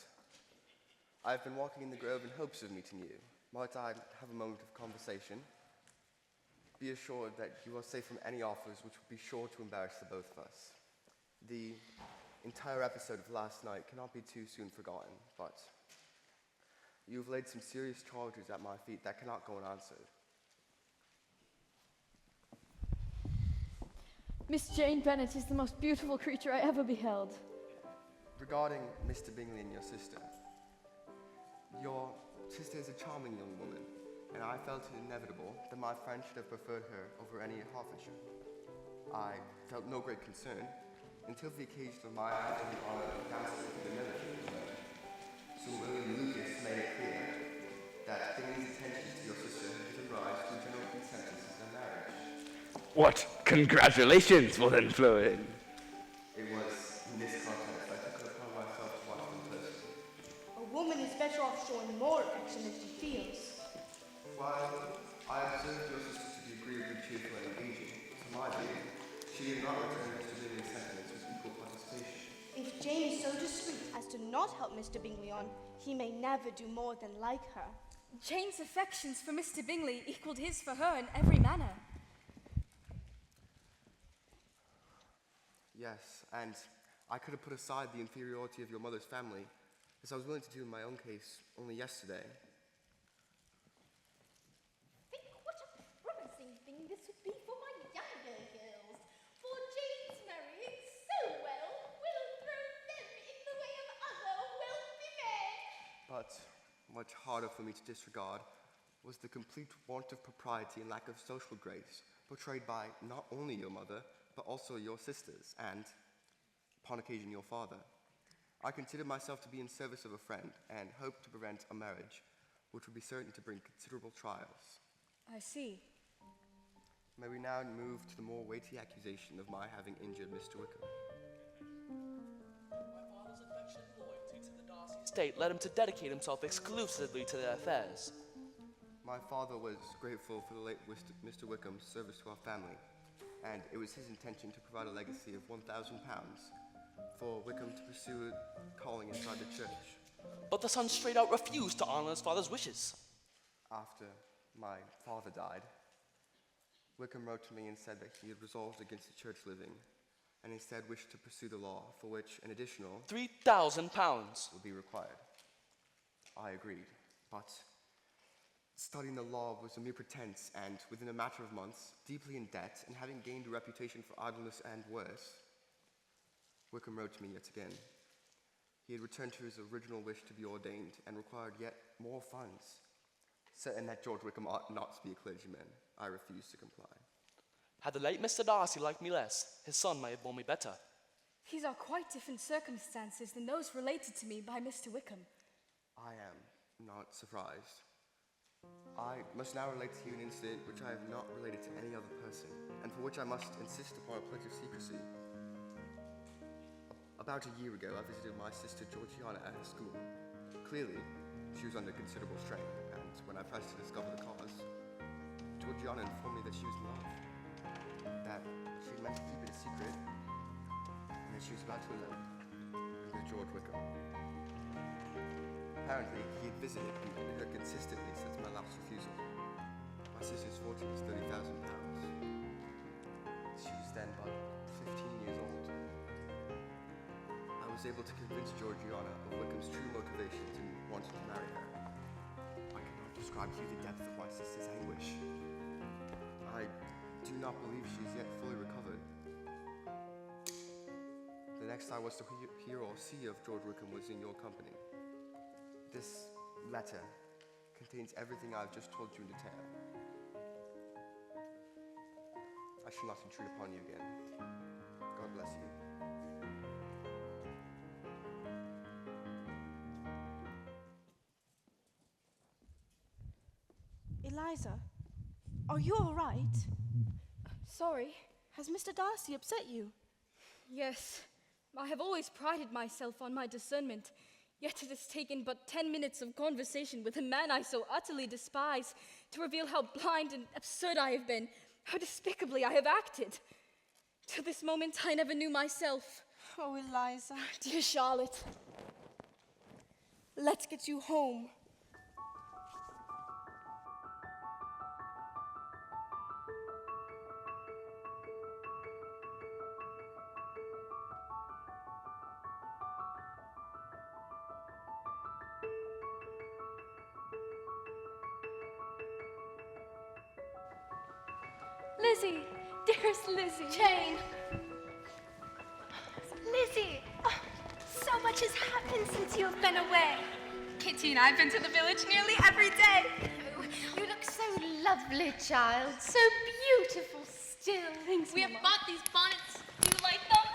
[SPEAKER 7] I've been walking in the grove in hopes of meeting you. Might I have a moment of conversation? Be assured that you are safe from any offers which would be sure to embarrass the both of us. The entire episode of last night cannot be too soon forgotten, but you've laid some serious charges at my feet that cannot go unanswered.
[SPEAKER 6] Miss Jane Bennet is the most beautiful creature I ever beheld.
[SPEAKER 7] Regarding Mr. Bingley and your sister is a charming young woman, and I felt it inevitable that my friend should have preferred her over any in Hertfordshire. I felt no great concern until the occasion of my having the honor of dancing with the military was Sir William Lucas made it clear that Bingley's attentions to your sister had given rise to a general consensus of their marriage.
[SPEAKER 10] What congratulations will then flow in?
[SPEAKER 7] It was in this context I took it upon myself to watch them closely.
[SPEAKER 8] A woman is better off showing more affection than she feels.
[SPEAKER 7] While I observed your sister to be agreeably cheerful and engaging, to my view, she did not return Mr. Bingley's sentiments with equal participation.
[SPEAKER 8] If Jane is so discreet as to not help Mr. Bingley on, he may never do more than like her.
[SPEAKER 4] Jane's affections for Mr. Bingley equaled his for her in every manner.
[SPEAKER 7] Yes, and I could have put aside the inferiority of your mother's family, as I was willing to do in my own case only yesterday.
[SPEAKER 2] Think what a promising thing this would be for my younger girls. For Jane's marrying so well will throw them in the way of other wealthy men.
[SPEAKER 7] But much harder for me to disregard was the complete want of propriety and lack of social grace portrayed by not only your mother, but also your sisters, and, upon occasion, your father. I considered myself to be in service of a friend, and hoped to prevent a marriage which would be certain to bring considerable trials.
[SPEAKER 4] I see.
[SPEAKER 7] May we now move to the more weighty accusation of my having injured Mr. Wickham.
[SPEAKER 12] My father's affection and loyalty to the Darcy estate led him to dedicate himself exclusively to their affairs.
[SPEAKER 7] My father was grateful for the late Mr. Wickham's service to our family, and it was his intention to provide a legacy of £1,000 for Wickham to pursue a calling inside the church.
[SPEAKER 12] But the son straight out refused to honor his father's wishes.
[SPEAKER 7] After my father died, Wickham wrote to me and said that he had resolved against the church living, and instead wished to pursue the law, for which an additional
[SPEAKER 12] £3,000
[SPEAKER 7] would be required. I agreed, but studying the law was a mere pretense, and within a matter of months, deeply in debt, and having gained a reputation for idleness and worse, Wickham wrote to me yet again. He had returned to his original wish to be ordained, and required yet more funds. Certain that George Wickham ought not to be a clergyman, I refused to comply.
[SPEAKER 12] Had the late Mr. Darcy liked me less, his son may have borne me better.
[SPEAKER 6] These are quite different circumstances than those related to me by Mr. Wickham.
[SPEAKER 7] I am not surprised. I must now relate to you an incident which I have not related to any other person, and for which I must insist upon a pledge of secrecy. About a year ago, I visited my sister Georgiana at her school. Clearly, she was under considerable strain, and when I pressed to discover the cause, Georgiana informed me that she was in love, that she had meant to keep it a secret, and that she was about to elope with George Wickham. Apparently, he had visited and met her consistently since my last refusal. My sister's fortune was £30,000. She was then but 15 years old. I was able to convince Georgiana of Wickham's true motivations in wanting to marry her. I cannot describe to you the depth of my sister's anguish. I do not believe she is yet fully recovered. The next I was to hear or see of George Wickham was in your company. This letter contains everything I've just told you in detail. I shall not intrude upon you again. God bless you.
[SPEAKER 8] Eliza, are you all right?
[SPEAKER 6] Sorry.
[SPEAKER 8] Has Mr. Darcy upset you?
[SPEAKER 6] Yes, I have always prided myself on my discernment, yet it has taken but 10 minutes of conversation with a man I so utterly despise to reveal how blind and absurd I have been, how despicably I have acted. Till this moment, I never knew myself.
[SPEAKER 8] Oh, Eliza.
[SPEAKER 6] Dear Charlotte.
[SPEAKER 8] Let's get you home.
[SPEAKER 4] Lizzie, dearest Lizzie.
[SPEAKER 11] Jane. Lizzie, oh, so much has happened since you have been away. Kitty and I have been to the village nearly every day.
[SPEAKER 2] Oh, you look so lovely, child. So beautiful still.
[SPEAKER 4] Thanks,
[SPEAKER 11] We have
[SPEAKER 4] Mama.
[SPEAKER 11] bought these bonnets. Do you like them?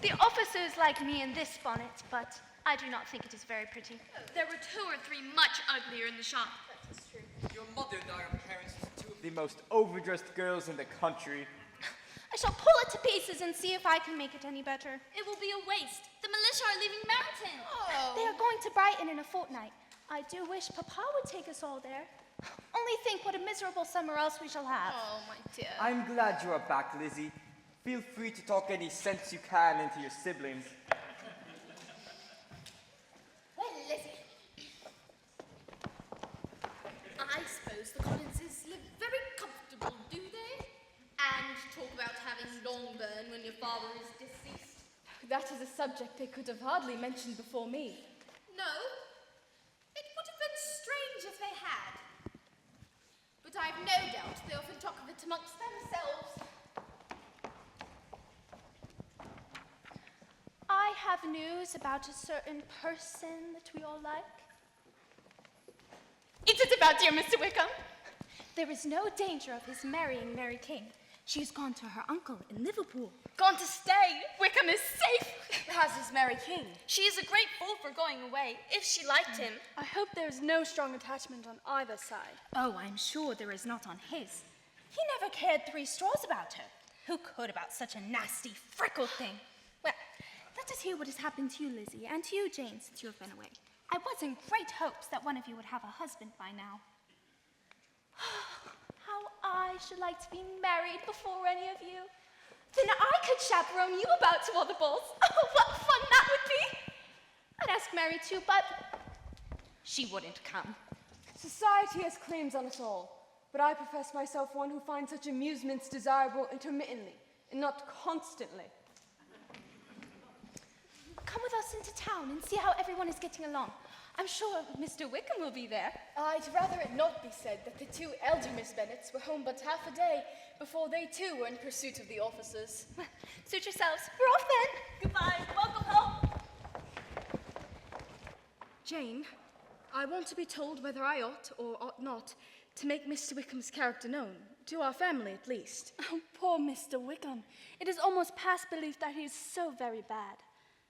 [SPEAKER 11] The officers like me in this bonnet, but I do not think it is very pretty.
[SPEAKER 5] There were 2 or 3 much uglier in the shop.
[SPEAKER 2] That is true.
[SPEAKER 3] Your mother and I are parents to 2 of the most overdressed girls in the country.
[SPEAKER 11] I shall pull it to pieces and see if I can make it any better.
[SPEAKER 5] It will be a waste. The militia are leaving Mountain.
[SPEAKER 2] Oh.
[SPEAKER 11] They are going to Brighton in a fortnight. I do wish Papa would take us all there. Only think what a miserable summer else we shall have.
[SPEAKER 2] Oh, my dear.
[SPEAKER 3] I'm glad you are back, Lizzie. Feel free to talk any sense you can into your siblings.
[SPEAKER 2] Well, Lizzie, I suppose the Collinses live very comfortable, do they? And talk about having Longbourn when your father is deceased.
[SPEAKER 6] That is a subject they could have hardly mentioned before me.
[SPEAKER 2] No, it would have been strange if they had. But I've no doubt they often talk of it amongst themselves.
[SPEAKER 11] I have news about a certain person that we all like.
[SPEAKER 5] It is about dear Mr. Wickham.
[SPEAKER 11] There is no danger of his marrying Mary King. She has gone to her uncle in Liverpool.
[SPEAKER 5] Gone to stay. Wickham is safe.
[SPEAKER 8] As is Mary King.
[SPEAKER 5] She is a great fool for going away, if she liked him.
[SPEAKER 4] I hope there is no strong attachment on either side.
[SPEAKER 11] Oh, I'm sure there is not on his. He never cared 3 straws about her. Who could about such a nasty, freckled thing? Well, let us hear what has happened to you, Lizzie, and to you, Jane, since you have been away. I was in great hopes that one of you would have a husband by now. How I should like to be married before any of you. Then I could chaperone you about to all the balls. Oh, what fun that would be! I'd ask Mary too, but she wouldn't come.
[SPEAKER 14] Society has claims on us all, but I profess myself one who finds such amusements desirable intermittently, and not constantly.
[SPEAKER 11] Come with us into town and see how everyone is getting along. I'm sure Mr. Wickham will be there.
[SPEAKER 9] I'd rather it not be said that the two elder Miss Bennets were home but half a day before they too were in pursuit of the officers.
[SPEAKER 11] Suit yourselves. We're off then. Goodbye. Welcome home.
[SPEAKER 14] Jane, I want to be told whether I ought or ought not to make Mr. Wickham's character known, to our family at least.
[SPEAKER 4] Oh, poor Mr. Wickham. It is almost past belief that he is so very bad.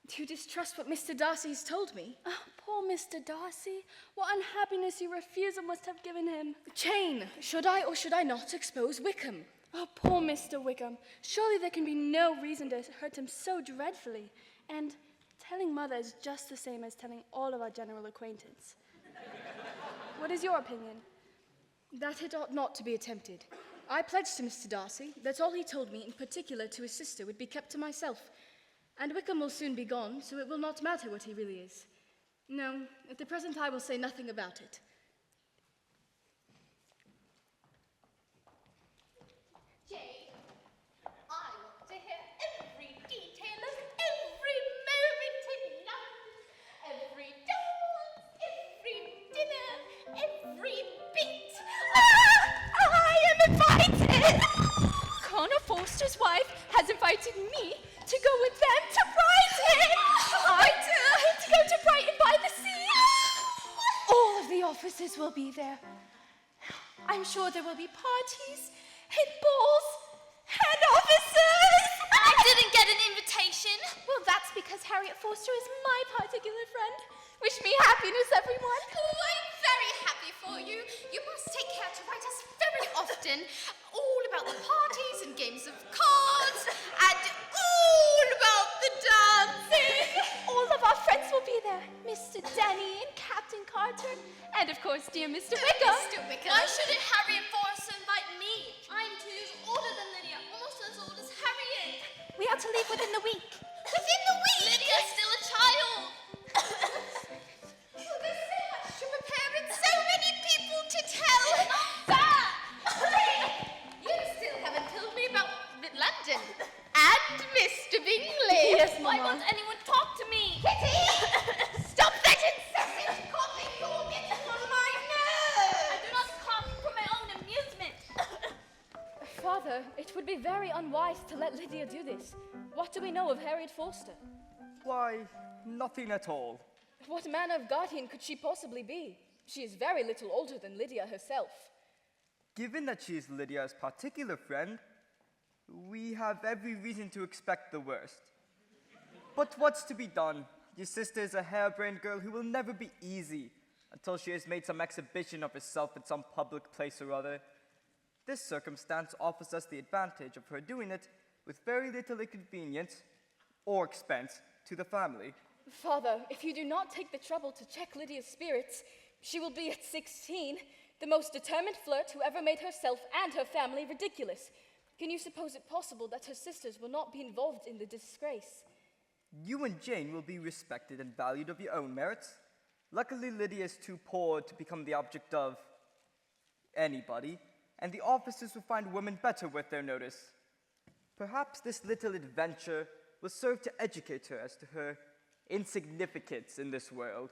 [SPEAKER 14] Do you distrust what Mr. Darcy has told me?
[SPEAKER 4] Oh, poor Mr. Darcy. What unhappiness your refusal must have given him.
[SPEAKER 14] Jane, should I or should I not expose Wickham?
[SPEAKER 4] Oh, poor Mr. Wickham. Surely there can be no reason to hurt him so dreadfully. And telling Mother is just the same as telling all of our general acquaintance. What is your opinion?
[SPEAKER 14] That it ought not to be attempted. I pledged to Mr. Darcy that all he told me in particular to his sister would be kept to myself. And Wickham will soon be gone, so it will not matter what he really is. No, at the present I will say nothing about it.
[SPEAKER 2] Jane, I want to hear every detail of every moment in London, every dance, every dinner, every beat.
[SPEAKER 11] I am invited! Connor Forster's wife has invited me to go with them to Brighton! I'm to go to Brighton by the sea! All of the officers will be there. I'm sure there will be parties and balls and officers!
[SPEAKER 2] I didn't get an invitation.
[SPEAKER 11] Well, that's because Harriet Forster is my particular friend. Wish me happiness, everyone.
[SPEAKER 2] Oh, I'm very happy for you. You must take care to write us very often, all about the parties and games of cards, and all about the dancing.
[SPEAKER 11] All of our friends will be there. Mr. Denny and Captain Carter, and of course, dear Mr. Wickham.
[SPEAKER 2] Mr. Wickham. Why shouldn't Harriet Forster invite me? I'm 2 years older than Lydia, almost as old as Harriet.
[SPEAKER 11] We are to leave within the week.
[SPEAKER 2] Within the week? Lydia's still a child. Oh, there's so much to prepare and so many people to tell. You still haven't told me about London and Mr. Bingley.
[SPEAKER 4] Yes,
[SPEAKER 2] Why
[SPEAKER 4] Mama.
[SPEAKER 2] won't anyone talk to me? Kitty! Stop that incessant coughing. You're getting on my nerves. I do not cough for my own amusement.
[SPEAKER 14] Father, it would be very unwise to let Lydia do this. What do we know of Harriet Forster?
[SPEAKER 3] Why, nothing at all.
[SPEAKER 14] What manner of guardian could she possibly be? She is very little older than Lydia herself.
[SPEAKER 3] Given that she is Lydia's particular friend, we have every reason to expect the worst. But what's to be done? Your sister is a harebrained girl who will never be easy until she has made some exhibition of herself at some public place or other. This circumstance offers us the advantage of her doing it with very little inconvenience or expense to the family.
[SPEAKER 14] Father, if you do not take the trouble to check Lydia's spirits, she will be at 16, the most determined flirt who ever made herself and her family ridiculous. Can you suppose it possible that her sisters will not be involved in the disgrace?
[SPEAKER 3] You and Jane will be respected and valued of your own merits. Luckily, Lydia is too poor to become the object of anybody, and the officers will find women better worth their notice. Perhaps this little adventure will serve to educate her as to her insignificance in this world.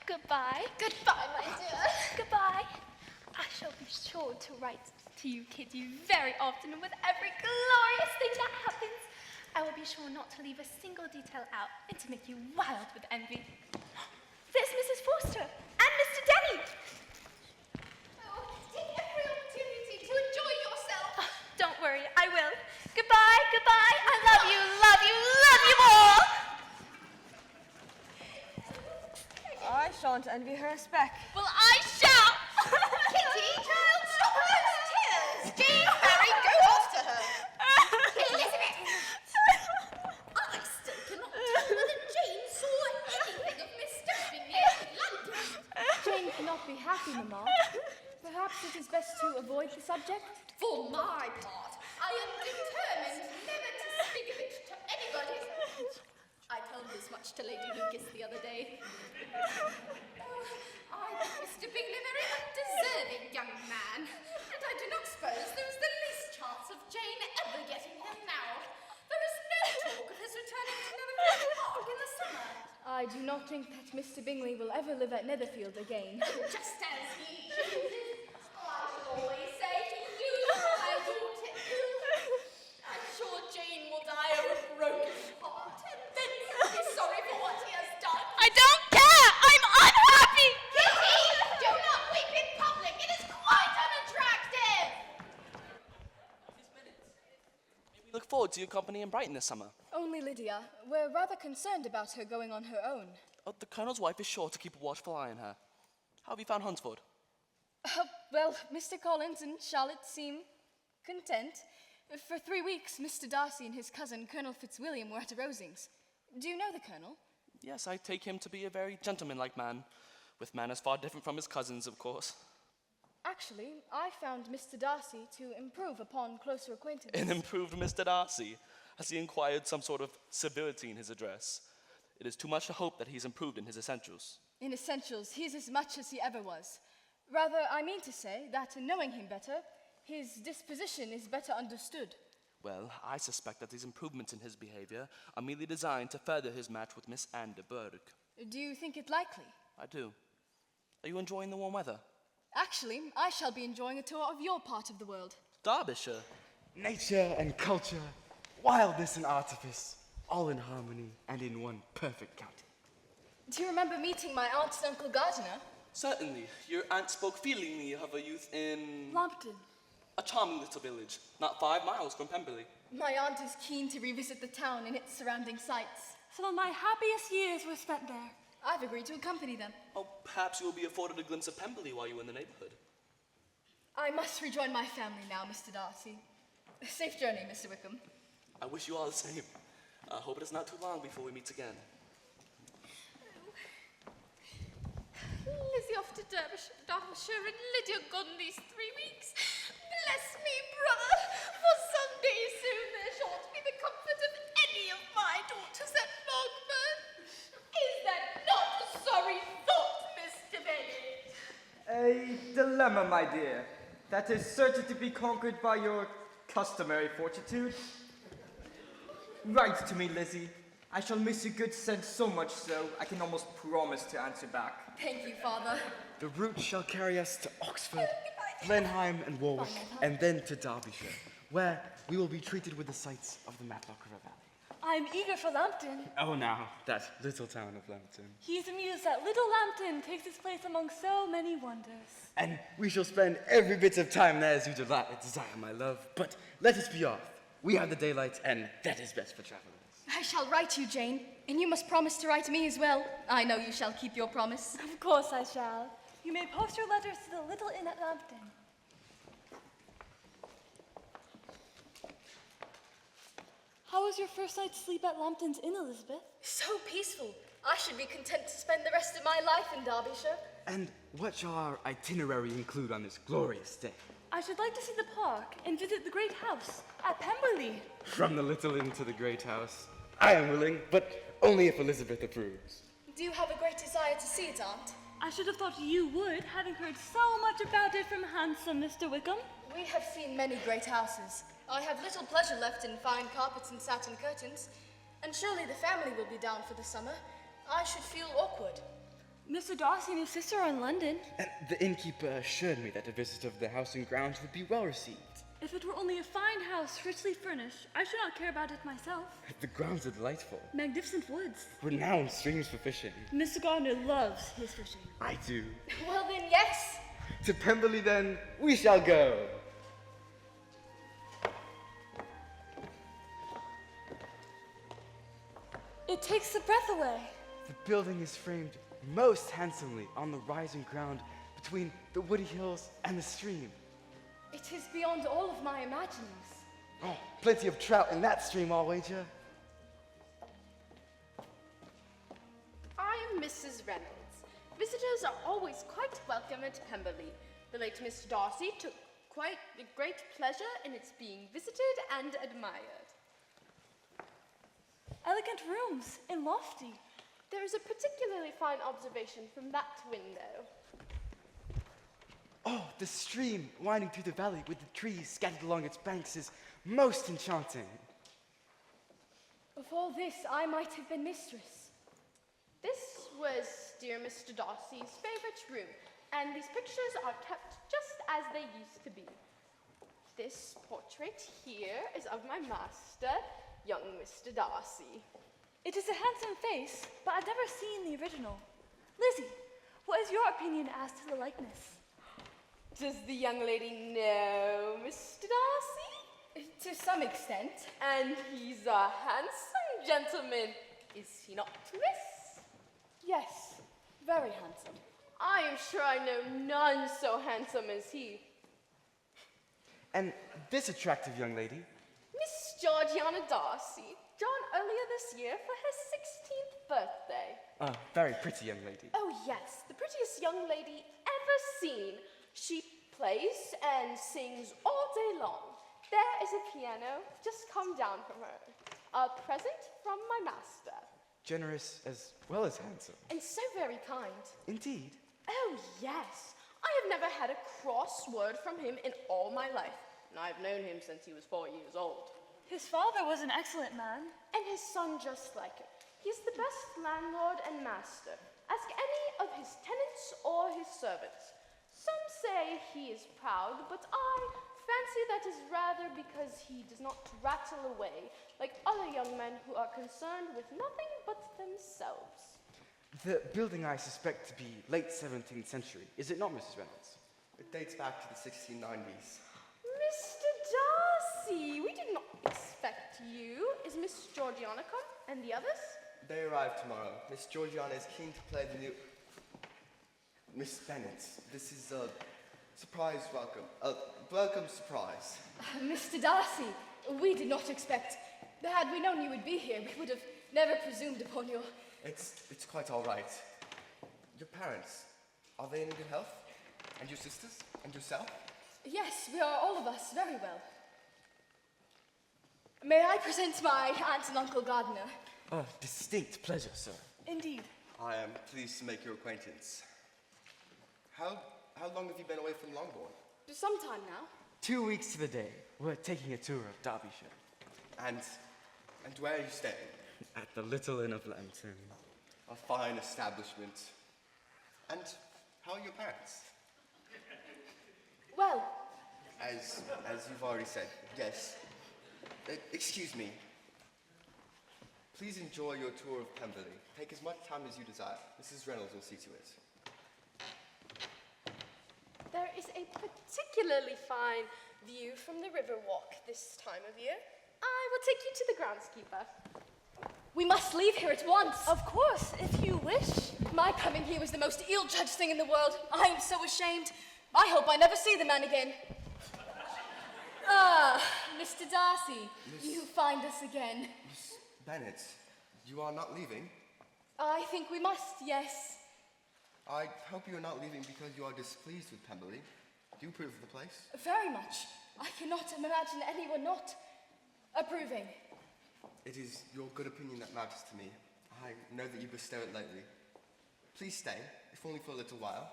[SPEAKER 11] Goodbye.
[SPEAKER 2] Goodbye, my dear.
[SPEAKER 11] Goodbye. I shall be sure to write to you, Kitty, very often, and with every glorious thing that happens. I will be sure not to leave a single detail out and to make you wild with envy. There's Mrs. Forster and Mr. Denny.
[SPEAKER 2] Oh, take every opportunity to enjoy yourself.
[SPEAKER 11] Oh, don't worry, I will.
[SPEAKER 14] shan't envy her a speck.
[SPEAKER 2] Well, I shall! Kitty, child, stop those tears! Jane, Harry, go after her! Elizabeth! I still cannot tell whether Jane saw anything of Mr. Bingley in London.
[SPEAKER 6] Jane cannot be happy, Mamma. Perhaps it is best to avoid the subject?
[SPEAKER 2] For my part, I am determined never to speak of it to anybody. I told this much to Lady Lucas the other day. I think Mr. Bingley a very undeserving young man, and I do not suppose there is the least chance of Jane ever getting him now. There is no talk of his returning to Netherfield Park in the summer.
[SPEAKER 6] I do not think that Mr. Bingley will ever live at Netherfield again.
[SPEAKER 2] Just as he chooses. I shall always say he used my daughter ill. I'm sure Jane will die of a broken heart, and then he'll be sorry for what he has done.
[SPEAKER 11] I don't care! I'm unhappy!
[SPEAKER 2] Kitty, do not weep in public. It is quite unattractive.
[SPEAKER 12] We look forward to your company in Brighton this summer.
[SPEAKER 14] Only Lydia. We're rather concerned about her going on her own.
[SPEAKER 12] Oh, the Colonel's wife is sure to keep a watchful eye on her. How have you found Hunsford?
[SPEAKER 14] Well, Mr. Collins and Charlotte seem content. For 3 weeks, Mr. Darcy and his cousin, Colonel Fitzwilliam, were at Rosings. Do you know the Colonel?
[SPEAKER 12] Yes, I take him to be a very gentlemanlike man, with manners far different from his cousins, of course.
[SPEAKER 14] Actually, I found Mr. Darcy to improve upon closer acquaintance.
[SPEAKER 12] An improved Mr. Darcy. Has he inquired some sort of civility in his address? It is too much to hope that he's improved in his essentials.
[SPEAKER 14] In essentials, he's as much as he ever was. Rather, I mean to say that in knowing him better, his disposition is better understood.
[SPEAKER 12] Well, I suspect that these improvements in his behavior are merely designed to further his match with Miss Anne de Bourgh.
[SPEAKER 14] Do you think it likely?
[SPEAKER 12] I do. Are you enjoying the warm weather?
[SPEAKER 14] Actually, I shall be enjoying a tour of your part of the world.
[SPEAKER 12] Derbyshire.
[SPEAKER 10] Nature and culture, wildness and artifice, all in harmony and in one perfect county.
[SPEAKER 14] Do you remember meeting my aunt and Uncle Gardiner?
[SPEAKER 12] Certainly. Your aunt spoke feelingly of her youth in...
[SPEAKER 14] Lambton.
[SPEAKER 12] A charming little village, not 5 miles from Pemberley.
[SPEAKER 14] My aunt is keen to revisit the town and its surrounding sites.
[SPEAKER 4] Some of my happiest years were spent there.
[SPEAKER 14] I've agreed to accompany them.
[SPEAKER 12] Oh, perhaps you will be afforded a glimpse of Pemberley while you are in the neighborhood.
[SPEAKER 14] I must rejoin my family now, Mr. Darcy. Safe journey, Mr. Wickham.
[SPEAKER 12] I wish you all the same. I hope it is not too long before we meet again.
[SPEAKER 2] Lizzie off to Derbyshire and Lydia gone these 3 weeks. Bless me, brother, for some days soon there shan't be the comfort of any of my daughters at Longbourn. Is that not a sorry thought, Mr. Bennet?
[SPEAKER 3] A dilemma, my dear, that is certain to be conquered by your customary fortitude. Write to me, Lizzie. I shall miss your good sense so much so, I can almost promise to answer back.
[SPEAKER 14] Thank you, Father.
[SPEAKER 10] The route shall carry us to Oxford, Blenheim and Warwick, and then to Derbyshire, where we will be treated with the sights of the Matlock River Valley.
[SPEAKER 4] I'm eager for Lambton.
[SPEAKER 10] Oh, now, that little town of Lambton.
[SPEAKER 4] He's amused that little Lambton takes its place among so many wonders.
[SPEAKER 10] And we shall spend every bit of time there as you desire, my love. But let us be off. We have the daylight, and that is best for travelers.
[SPEAKER 14] I shall write you, Jane, and you must promise to write me as well. I know you shall keep your promise.
[SPEAKER 4] Of course I shall. You may post your letters to the little inn at Lambton. How was your first night's sleep at Lambton's Inn, Elizabeth?
[SPEAKER 14] So peaceful. I should be content to spend the rest of my life in Derbyshire.
[SPEAKER 10] And what shall our itinerary include on this glorious day?
[SPEAKER 4] I should like to see the park and visit the great house at Pemberley.
[SPEAKER 10] From the little inn to the great house. I am willing, but only if Elizabeth approves.
[SPEAKER 14] Do you have a great desire to see it, Aunt?
[SPEAKER 4] I should have thought you would, having heard so much about it from handsome Mr. Wickham.
[SPEAKER 14] We have seen many great houses. I have little pleasure left in fine carpets and satin curtains, and surely the family will be down for the summer. I should feel awkward.
[SPEAKER 4] Mr. Darcy and his sister are in London.
[SPEAKER 10] And the innkeeper assured me that a visit of the house and grounds would be well received.
[SPEAKER 4] If it were only a fine house, richly furnished, I should not care about it myself.
[SPEAKER 10] The grounds are delightful.
[SPEAKER 4] Magnificent woods.
[SPEAKER 10] Renowned streams for fishing.
[SPEAKER 4] Mr. Gardner loves his fishing.
[SPEAKER 10] I do.
[SPEAKER 14] Well then, yes.
[SPEAKER 10] To Pemberley then, we shall go.
[SPEAKER 4] It takes the breath away.
[SPEAKER 10] The building is framed most handsomely on the rising ground between the woody hills and the stream.
[SPEAKER 14] It is beyond all of my imaginings.
[SPEAKER 10] Oh, plenty of trout in that stream, I'll wager.
[SPEAKER 9] I am Mrs. Reynolds. Visitors are always quite welcome at Pemberley. The late Mr. Darcy took quite a great pleasure in its being visited and admired.
[SPEAKER 4] Elegant rooms and lofty.
[SPEAKER 9] There is a particularly fine observation from that window.
[SPEAKER 10] Oh, the stream winding through the valley with the trees scattered along its banks is most enchanting.
[SPEAKER 14] Of all this, I might have been mistress.
[SPEAKER 9] This was dear Mr. Darcy's favourite room, and these pictures are kept just as they used to be. This portrait here is of my master, young Mr. Darcy.
[SPEAKER 4] It is a handsome face, but I've never seen the original. Lizzie, what is your opinion as to the likeness?
[SPEAKER 9] Does the young lady know Mr. Darcy?
[SPEAKER 14] To some extent.
[SPEAKER 9] And he's a handsome gentleman, is he not, miss?
[SPEAKER 14] Yes, very handsome.
[SPEAKER 9] I am sure I know none so handsome as he.
[SPEAKER 10] And this attractive young lady?
[SPEAKER 9] Miss Georgiana Darcy, drawn earlier this year for her 16th birthday.
[SPEAKER 10] A very pretty young lady.
[SPEAKER 9] Oh yes, the prettiest young lady ever seen. She plays and sings all day long. There is a piano just come down from her. A present from my master.
[SPEAKER 10] Generous as well as handsome.
[SPEAKER 9] And so very kind.
[SPEAKER 10] Indeed.
[SPEAKER 9] Oh yes, I have never had a cross word from him in all my life. And I've known him since he was 4 years old.
[SPEAKER 4] His father was an excellent man.
[SPEAKER 9] And his son just like him. He's the best landlord and master. Ask any of his tenants or his servants. Some say he is proud, but I fancy that is rather because he does not rattle away like other young men who are concerned with nothing but themselves.
[SPEAKER 10] The building I suspect to be late 17th century, is it not, Mrs. Reynolds?
[SPEAKER 7] It dates back to the 1690s.
[SPEAKER 9] Mr. Darcy, we did not expect you. Is Miss Georgiana come? And the others?
[SPEAKER 7] They arrive tomorrow. Miss Georgiana is keen to play the new... Miss Bennet, this is a surprise welcome. A welcome surprise.
[SPEAKER 14] Mr. Darcy, we did not expect. Had we known you would be here, we would have never presumed upon your...
[SPEAKER 7] It's quite all right. Your parents, are they in good health? And your sisters? And yourself?
[SPEAKER 14] Yes, we are all of us very well. May I present my aunt and uncle Gardiner?
[SPEAKER 10] A distinct pleasure, sir.
[SPEAKER 4] Indeed.
[SPEAKER 7] I am pleased to make your acquaintance. How long have you been away from Longbourn?
[SPEAKER 9] Some time now.
[SPEAKER 10] 2 weeks to the day, we're taking a tour of Derbyshire.
[SPEAKER 7] And where are you staying?
[SPEAKER 10] At the Little Inn of Lambton.
[SPEAKER 7] A fine establishment. And how are your parents?
[SPEAKER 9] Well,
[SPEAKER 7] As you've already said, yes. Excuse me. Please enjoy your tour of Pemberley. Take as much time as you desire. Mrs. Reynolds will see to it.
[SPEAKER 9] there is a particularly fine view from the river walk this time of year. I will take you to the groundskeeper.
[SPEAKER 14] We must leave here at once.
[SPEAKER 4] Of course, if you wish.
[SPEAKER 14] My coming here was the most ill-judged thing in the world. I am so ashamed. I hope I never see the man again. Ah, Mr. Darcy, you find us again.
[SPEAKER 7] Miss Bennet, you are not leaving?
[SPEAKER 14] I think we must, yes.
[SPEAKER 7] I hope you are not leaving because you are displeased with Pemberley. Do you approve of the place?
[SPEAKER 14] Very much. I cannot imagine anyone not approving.
[SPEAKER 7] It is your good opinion that matters to me. I know that you bestow it lightly. Please stay, if only for a little while.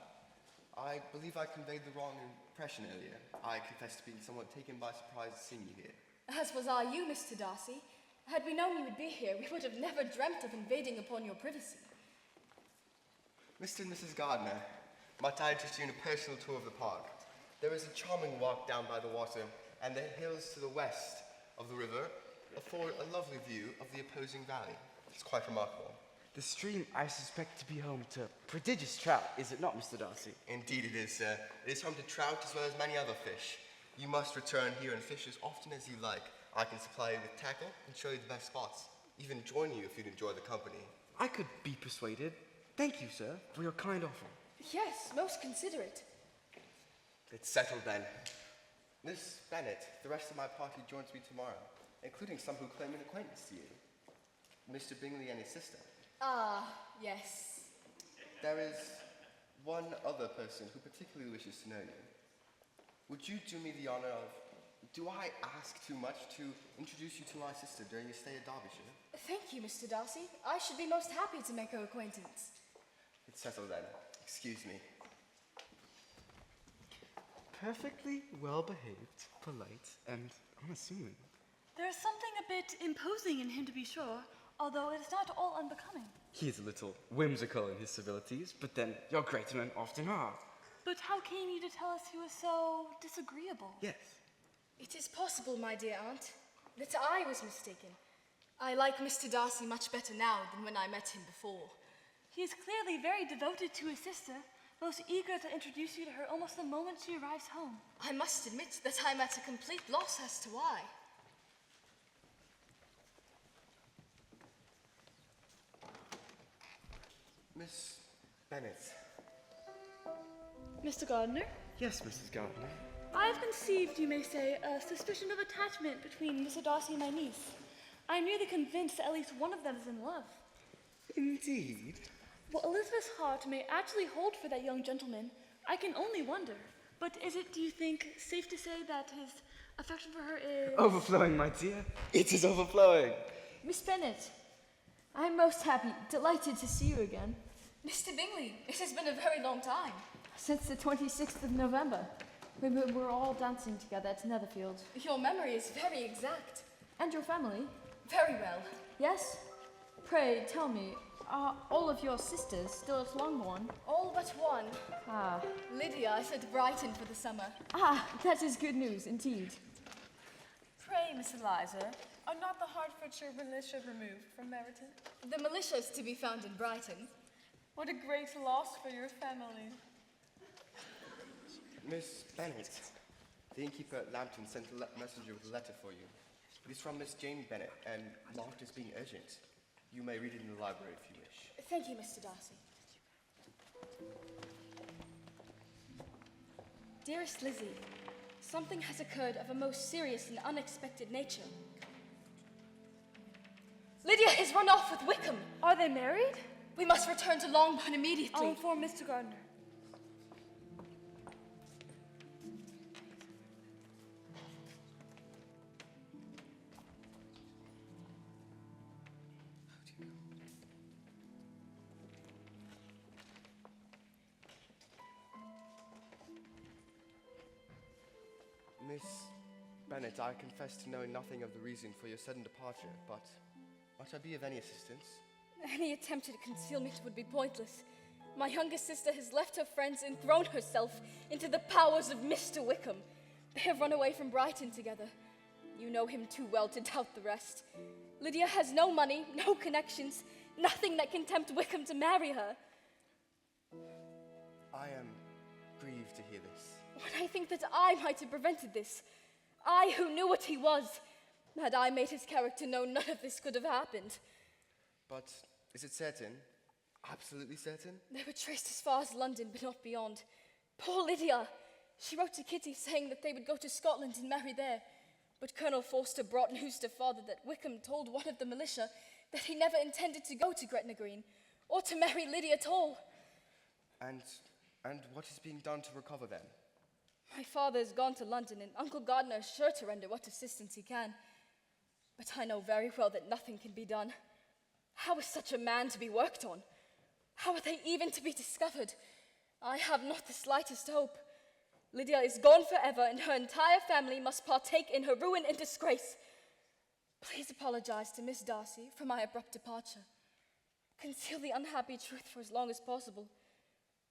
[SPEAKER 7] I believe I conveyed the wrong impression earlier. I confess to being somewhat taken by surprise seeing you here.
[SPEAKER 14] As was I you, Mr. Darcy. Had we known you would be here, we would have never dreamt of invading upon your privacy.
[SPEAKER 7] Mr. and Mrs. Gardiner, might I interest you in a personal tour of the park? There is a charming walk down by the water, and the hills to the west of the river afford a lovely view of the opposing valley. It's quite remarkable.
[SPEAKER 10] The stream I suspect to be home to prodigious trout, is it not, Mr. Darcy?
[SPEAKER 7] Indeed it is, sir. It is home to trout as well as many other fish. You must return here and fish as often as you like. I can supply you with tackle and show you the best spots. Even join you if you'd enjoy the company.
[SPEAKER 10] I could be persuaded, Thank you, sir, for your kind offer.
[SPEAKER 14] Yes, most considerate.
[SPEAKER 7] It's settled then. Miss Bennet, the rest of my party joins me tomorrow, including some who claim an acquaintance to you. Mr. Bingley and his sister.
[SPEAKER 5] Ah, yes.
[SPEAKER 7] There is one other person who particularly wishes to know you. Would you do me the honor of... Do I ask too much to introduce you to my sister during your stay at Derbyshire?
[SPEAKER 14] Thank you, Mr. Darcy. I should be most happy to make her acquaintance.
[SPEAKER 7] It's settled then. Excuse me.
[SPEAKER 10] Perfectly well-behaved, polite, and unassuming.
[SPEAKER 6] There is something a bit imposing in him, to be sure, although it is not all unbecoming.
[SPEAKER 10] He is a little whimsical in his civilities, but then your great men often are.
[SPEAKER 6] But how came you to tell us he was so disagreeable?
[SPEAKER 10] Yes.
[SPEAKER 14] It is possible, my dear aunt, that I was mistaken. I like Mr. Darcy much better now than when I met him before.
[SPEAKER 6] He is clearly very devoted to his sister, most eager to introduce you to her almost the moment she arrives home.
[SPEAKER 14] I must admit that I'm at a complete loss as to why.
[SPEAKER 7] Miss Bennet.
[SPEAKER 6] Mr. Gardiner?
[SPEAKER 10] Yes, Mrs. Gardiner.
[SPEAKER 6] I have conceived, you may say, a suspicion of attachment between Mr. Darcy and my niece. I am nearly convinced that at least one of them is in love.
[SPEAKER 10] Indeed.
[SPEAKER 6] What Elizabeth's heart may actually hold for that young gentleman, I can only wonder. But is it, do you think, safe to say that his affection for her is...
[SPEAKER 10] Overflowing, my dear. It is overflowing.
[SPEAKER 6] Miss Bennet, I'm most happy, delighted to see you again.
[SPEAKER 14] Mr. Bingley, it has been a very long time.
[SPEAKER 6] Since the 26th of November. We were all dancing together at Netherfield.
[SPEAKER 14] Your memory is very exact.
[SPEAKER 6] And your family?
[SPEAKER 14] Very well.
[SPEAKER 6] Yes? Pray, tell me, are all of your sisters still at Longbourn?
[SPEAKER 14] All but one.
[SPEAKER 6] Ah.
[SPEAKER 14] Lydia is at Brighton for the summer.
[SPEAKER 6] Ah, that is good news, indeed.
[SPEAKER 9] Pray, Miss Eliza, are not the Hertfordshire militia removed from Meryton?
[SPEAKER 14] The militia is to be found in Brighton.
[SPEAKER 9] What a great loss for your family.
[SPEAKER 7] Miss Bennet, the innkeeper at Lambton sent a messenger with a letter for you. It is from Miss Jane Bennet and marked as being urgent. You may read it in the library if you wish.
[SPEAKER 14] Thank you, Mr. Darcy. Dearest Lizzie, something has occurred of a most serious and unexpected nature. Lydia has run off with Wickham.
[SPEAKER 6] Are they married?
[SPEAKER 14] We must return to Longbourn immediately.
[SPEAKER 6] I'll inform Mr. Gardiner.
[SPEAKER 7] Miss Bennet, I confess to knowing nothing of the reason for your sudden departure, but might I be of any assistance?
[SPEAKER 14] Any attempt at concealment would be pointless. My youngest sister has left her friends and thrown herself into the powers of Mr. Wickham. They have run away from Brighton together. You know him too well to doubt the rest. Lydia has no money, no connections, nothing that can tempt Wickham to marry her.
[SPEAKER 7] I am grieved to hear this.
[SPEAKER 14] When I think that I might have prevented this, I who knew what he was, had I made his character known, none of this could have happened.
[SPEAKER 7] But is it certain? Absolutely certain?
[SPEAKER 14] They were traced as far as London, but not beyond. Poor Lydia! She wrote to Kitty saying that they would go to Scotland and marry there. But Colonel Forster brought news to father that Wickham told one of the militia that he never intended to go to Gretna Green, or to marry Lydia at all.
[SPEAKER 7] And what is being done to recover them?
[SPEAKER 14] My father has gone to London, and Uncle Gardiner is sure to render what assistance he can. But I know very well that nothing can be done. How is such a man to be worked on? How are they even to be discovered? I have not the slightest hope. Lydia is gone forever, and her entire family must partake in her ruin and disgrace. Please apologize to Miss Darcy for my abrupt departure. Conceal the unhappy truth for as long as possible.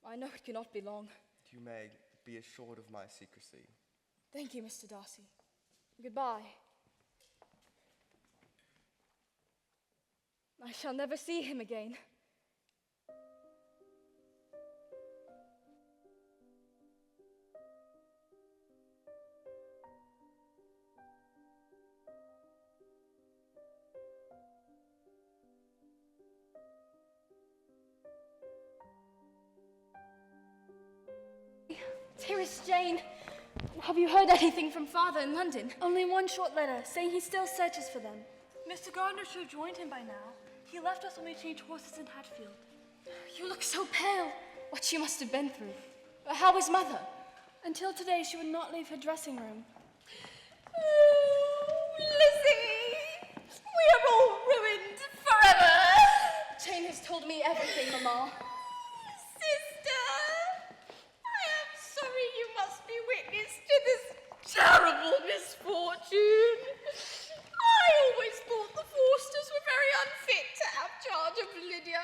[SPEAKER 14] I know it cannot be long.
[SPEAKER 7] You may be assured of my secrecy.
[SPEAKER 14] Thank you, Mr. Darcy. Goodbye. I shall never see him again.
[SPEAKER 4] Dearest Jane, have you heard anything from Father in London? Only one short letter, saying he still searches for them.
[SPEAKER 14] Mr. Gardner should have joined him by now. He left us when we changed horses in Hatfield.
[SPEAKER 4] You look so pale. What she must have been through. How is Mother? Until today, she would not leave her dressing room.
[SPEAKER 2] Oh, Lizzie! We are all ruined forever!
[SPEAKER 4] Jane has told me everything, Mamma.
[SPEAKER 2] Sister! I am sorry you must be witness to this terrible misfortune. I always thought the Forsters were very unfit to have charge of Lydia,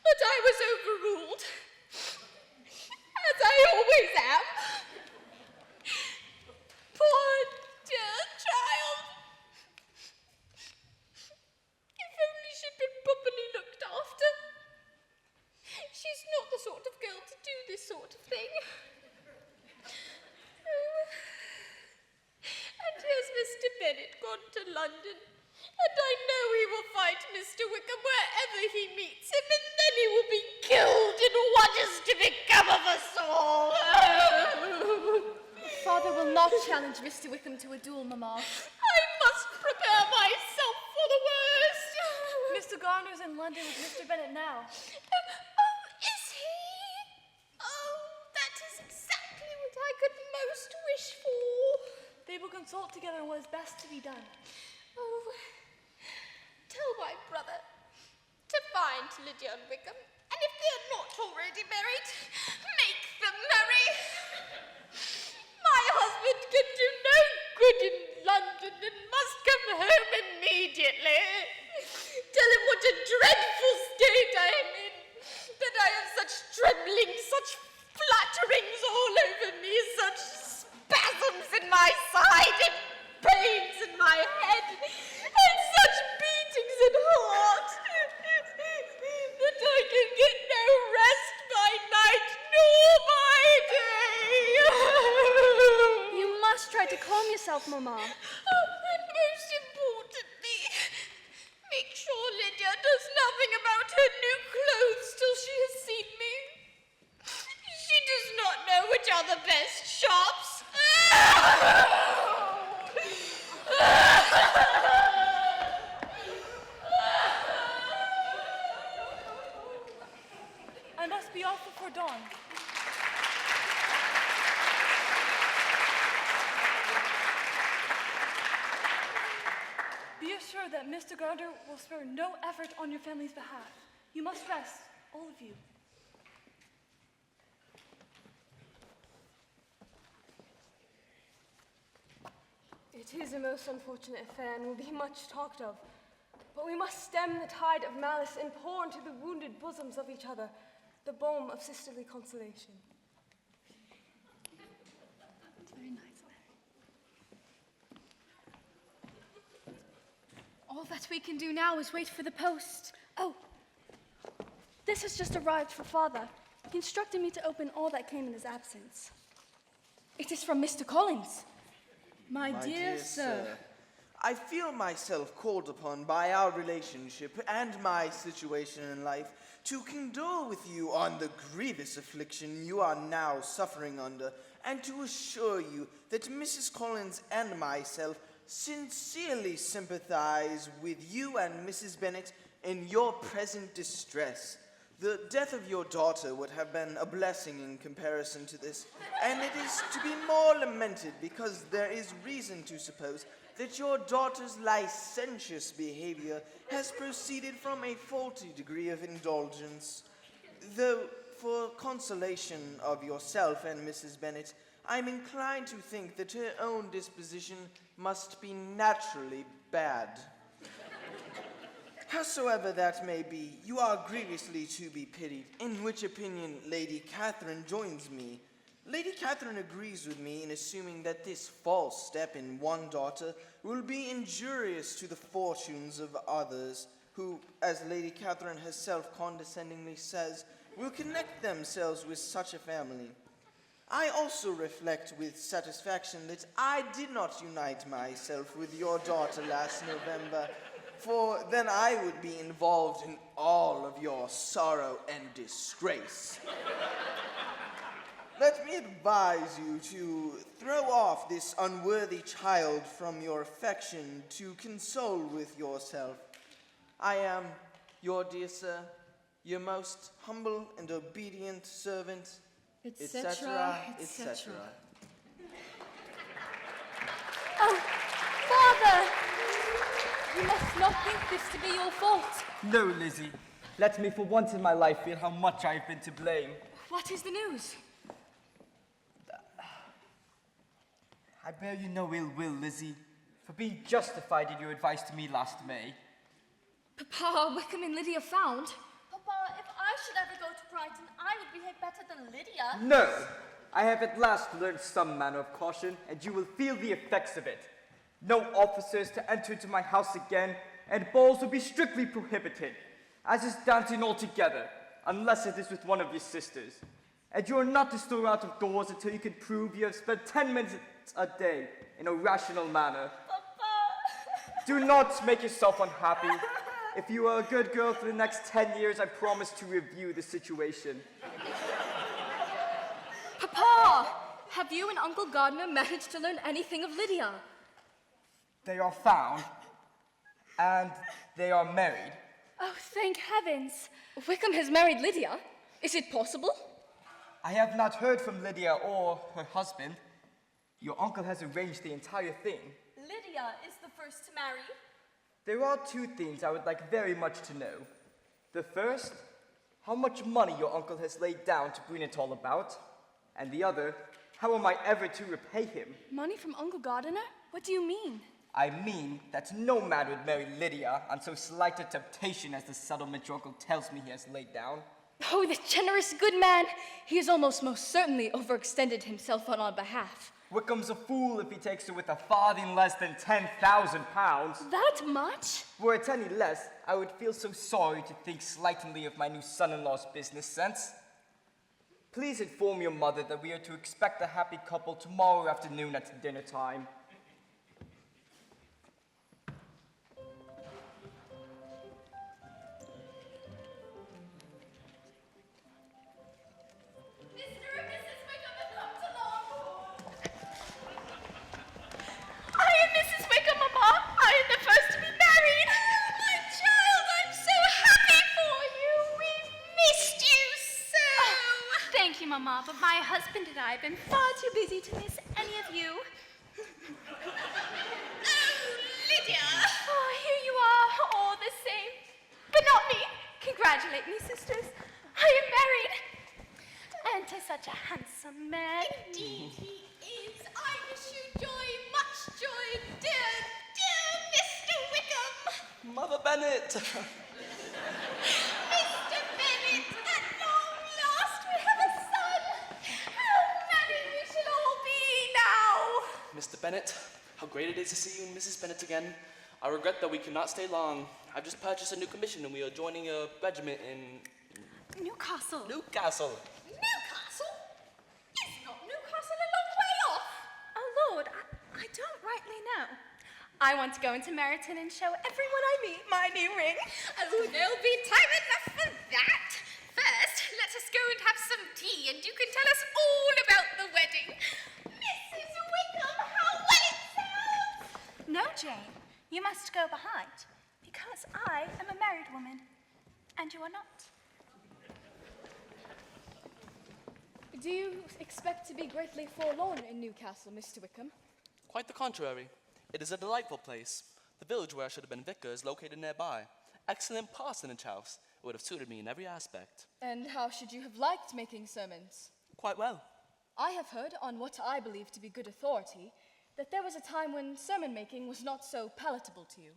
[SPEAKER 2] but I was overruled. As I always am. Poor dear child. If only she'd been properly looked after. She's not the sort of girl to do this sort of thing. Oh. And here's Mr. Bennet gone to London. And I know he will find Mr. Wickham wherever he meets him, and then he will be killed, and what is to become of us all?
[SPEAKER 4] Father will not challenge Mr. Wickham to a duel, Mamma.
[SPEAKER 2] I must prepare myself for the worst.
[SPEAKER 14] Mr. Gardner's in London with Mr. Bennet now.
[SPEAKER 2] Oh, is he? Oh, that is exactly what I could most wish for.
[SPEAKER 14] They will consult together on what is best to be done.
[SPEAKER 2] Oh, tell my brother to find Lydia and Wickham, and if they are not already married, make them marry. My husband can do no good in London and must come home immediately. Tell him what a dreadful state I am in, that I have such trembling, such flutterings all over me, such spasms in my side and pains in my head, and such beatings at heart, that I can get no rest by night nor by day.
[SPEAKER 4] You must try to calm yourself, Mamma.
[SPEAKER 2] Oh, and most importantly, make sure Lydia does nothing about her new clothes till she has seen me. She does not know which are the best shops.
[SPEAKER 14] I must be off before dawn. Be assured that Mr. Gardner will spare no effort on your family's behalf. You must rest, all of you.
[SPEAKER 9] It is a most unfortunate affair and will be much talked of. But we must stem the tide of malice and pour into the wounded bosoms of each other the balm of sisterly consolation.
[SPEAKER 4] It's very nice, Mary. All that we can do now is wait for the post. Oh, this has just arrived for Father. He instructed me to open all that came in his absence. It is from Mr. Collins.
[SPEAKER 1] My dear sir, I feel myself called upon by our relationship and my situation in life to condole with you on the grievous affliction you are now suffering under, and to assure you that Mrs. Collins and myself sincerely sympathize with you and Mrs. Bennet in your present distress. The death of your daughter would have been a blessing in comparison to this, and it is to be more lamented because there is reason to suppose that your daughter's licentious behavior has proceeded from a faulty degree of indulgence. Though, for consolation of yourself and Mrs. Bennet, I'm inclined to think that her own disposition must be naturally bad. Howsoever that may be, you are grievously to be pitied, in which opinion Lady Catherine joins me. Lady Catherine agrees with me in assuming that this false step in one daughter will be injurious to the fortunes of others, who, as Lady Catherine herself condescendingly says, will connect themselves with such a family. I also reflect with satisfaction that I did not unite myself with your daughter last November, for then I would be involved in all of your sorrow and disgrace. let me advise you to throw off this unworthy child from your affection to console with yourself. I am, your dear sir, your most humble and obedient servant, etc., etc.
[SPEAKER 5] Oh, Father! You must not think this to be your fault.
[SPEAKER 3] No, Lizzie. Let me for once in my life feel how much I have been to blame.
[SPEAKER 14] What is the news?
[SPEAKER 3] I bear you no ill will, Lizzie, for being justified in your advice to me last May.
[SPEAKER 14] Papa, Wickham and Lydia found.
[SPEAKER 5] Papa, if I should ever go to Brighton, I would behave better than Lydia.
[SPEAKER 3] No! I have at last learned some manner of caution, and you will feel the effects of it. No officers to enter into my house again, and balls will be strictly prohibited, as is dancing altogether, unless it is with one of your sisters. And you are not to stir out of doors until you can prove you have spent 10 minutes a day in a rational manner.
[SPEAKER 5] Papa!
[SPEAKER 3] Do not make yourself unhappy. If you are a good girl for the next 10 years, I promise to review the situation.
[SPEAKER 14] Papa! Have you and Uncle Gardner managed to learn anything of Lydia?
[SPEAKER 3] They are found, and they are married.
[SPEAKER 14] Oh, thank heavens. Wickham has married Lydia. Is it possible?
[SPEAKER 3] I have not heard from Lydia or her husband. Your uncle has arranged the entire thing.
[SPEAKER 5] Lydia is the first to marry.
[SPEAKER 3] There are two things I would like very much to know. The first, how much money your uncle has laid down to bring it all about. And the other, how am I ever to repay him?
[SPEAKER 14] Money from Uncle Gardner? What do you mean?
[SPEAKER 3] I mean that no man would marry Lydia on so slight a temptation as the settlement your uncle tells me he has laid down.
[SPEAKER 14] Oh, the generous good man! He has almost most certainly overextended himself on our behalf.
[SPEAKER 3] Wickham's a fool if he takes her with a farthing less than £10,000.
[SPEAKER 14] That much?
[SPEAKER 3] Were it any less, I would feel so sorry to think slightingly of my new son-in-law's business sense. Please inform your mother that we are to expect a happy couple tomorrow afternoon at dinner time.
[SPEAKER 11] Mama, but my husband and I have been far too busy to miss any of you.
[SPEAKER 2] Oh, Lydia!
[SPEAKER 11] Oh, here you are, all the same. But not me. Congratulate me, sisters. I am married. And to such a handsome man.
[SPEAKER 2] Indeed he is. I wish you joy, much joy, dear, dear Mr. Wickham.
[SPEAKER 12] Mother Bennet!
[SPEAKER 2] Mr. Bennet, at long last we have a son. How merry we shall all be now.
[SPEAKER 12] Mr. Bennet, how great it is to see you and Mrs. Bennet again. I regret that we cannot stay long. I've just purchased a new commission and we are joining a regiment in...
[SPEAKER 11] Newcastle.
[SPEAKER 12] Newcastle.
[SPEAKER 2] Newcastle? Is not Newcastle a long way off?
[SPEAKER 11] Oh, Lord, I don't rightly know. I want to go into Meryton and show everyone I meet my new ring.
[SPEAKER 2] Oh, there'll be time enough for that. First, let us go and have some tea, and you can tell us all about the wedding. Mrs. Wickham, how well it sounds!
[SPEAKER 11] No, Jane, you must go behind, because I am a married woman, and you are not.
[SPEAKER 14] Do you expect to be greatly forlorn in Newcastle, Mr. Wickham?
[SPEAKER 12] Quite the contrary. It is a delightful place. The village where I should have been vicar is located nearby. Excellent parsonage house. It would have suited me in every aspect.
[SPEAKER 14] And how should you have liked making sermons?
[SPEAKER 12] Quite well.
[SPEAKER 14] I have heard, on what I believe to be good authority, that there was a time when sermon making was not so palatable to you.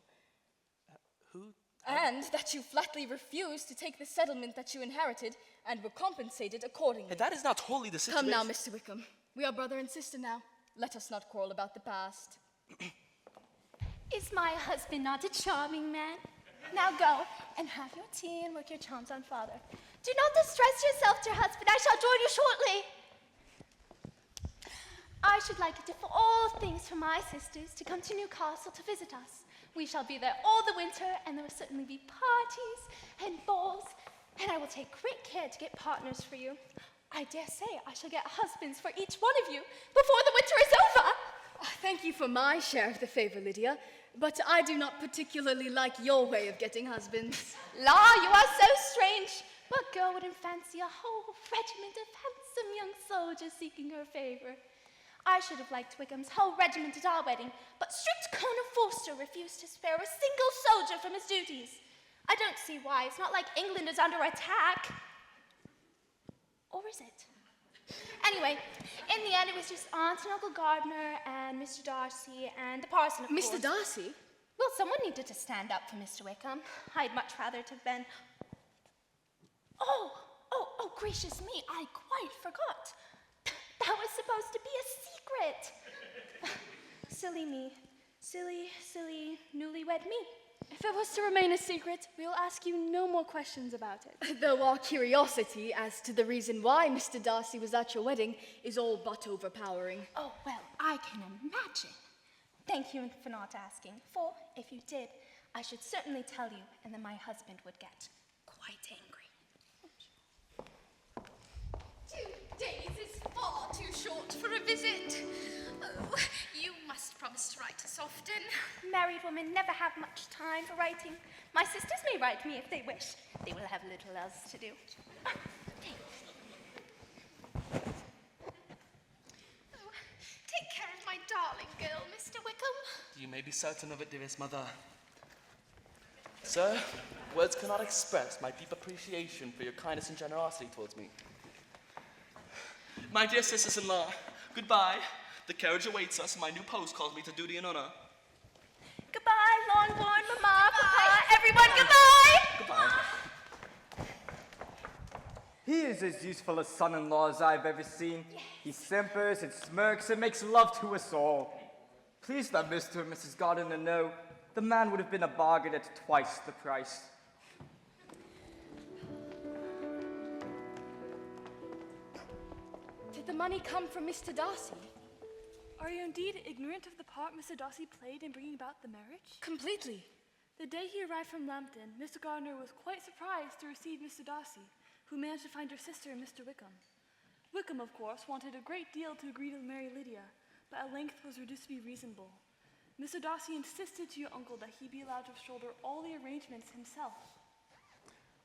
[SPEAKER 12] Who?
[SPEAKER 14] And that you flatly refused to take the settlement that you inherited and were compensated accordingly.
[SPEAKER 12] Hey, that is not wholly the situation.
[SPEAKER 14] Come now, Mr. Wickham. We are brother and sister now. Let us not quarrel about the past.
[SPEAKER 11] Is my husband not a charming man? Now go and have your tea and work your charms on father. Do not distress yourself, dear husband. I shall join you shortly. I should like it for all things for my sisters to come to Newcastle to visit us. We shall be there all the winter, and there will certainly be parties and balls, and I will take great care to get partners for you.
[SPEAKER 4] I dare say I shall get husbands for each one of you before the winter is over.
[SPEAKER 14] Thank you for my share of the favor, Lydia, but I do not particularly like your way of getting husbands.
[SPEAKER 11] La, you are so strange. What girl wouldn't fancy a whole regiment of handsome young soldiers seeking her favor? I should have liked Wickham's whole regiment at our wedding, but strict Colonel Forster refused to spare a single soldier from his duties. I don't see why. It's not like England is under attack. Or is it? Anyway, in the end, it was just Aunt and Uncle Gardner and Mr. Darcy and the parson, of course.
[SPEAKER 14] Mr. Darcy?
[SPEAKER 11] Well, someone needed to stand up for Mr. Wickham. I'd much rather it have been... Oh, gracious me, I quite forgot. That was supposed to be a secret. Silly me. Silly, newlywed me.
[SPEAKER 4] If it was to remain a secret, we'll ask you no more questions about it.
[SPEAKER 14] Though our curiosity as to the reason why Mr. Darcy was at your wedding is all but overpowering.
[SPEAKER 11] Oh, well, I can imagine. Thank you for not asking, for if you did, I should certainly tell you, and then my husband would get quite angry.
[SPEAKER 2] 2 days is far too short for a visit. Oh, you must promise to write us often.
[SPEAKER 11] Married women never have much time for writing. My sisters may write me if they wish. They will have little else to do.
[SPEAKER 2] Oh, take care of my darling girl, Mr. Wickham.
[SPEAKER 12] You may be certain of it, dearest mother. Sir, words cannot express my deep appreciation for your kindness and generosity towards me. My dear sisters-in-law, goodbye. The carriage awaits us, and my new post calls me to duty and honor.
[SPEAKER 11] Goodbye, Longbourn, Mama, Papa, everyone, goodbye!
[SPEAKER 12] Goodbye.
[SPEAKER 3] He is as useful a son-in-law as I've ever seen. He simpers and smirks and makes love to us all. Please let Mr. and Mrs. Gardiner know the man would have been a bargain at twice the price.
[SPEAKER 14] Did the money come from Mr. Darcy?
[SPEAKER 4] Are you indeed ignorant of the part Mr. Darcy played in bringing about the marriage?
[SPEAKER 14] Completely.
[SPEAKER 4] The day he arrived from Lambton, Mr. Gardner was quite surprised to receive Mr. Darcy, who managed to find your sister and Mr. Wickham. Wickham, of course, wanted a great deal to agree to marry Lydia, but at length was reduced to be reasonable. Mr. Darcy insisted to your uncle that he be allowed to shoulder all the arrangements himself.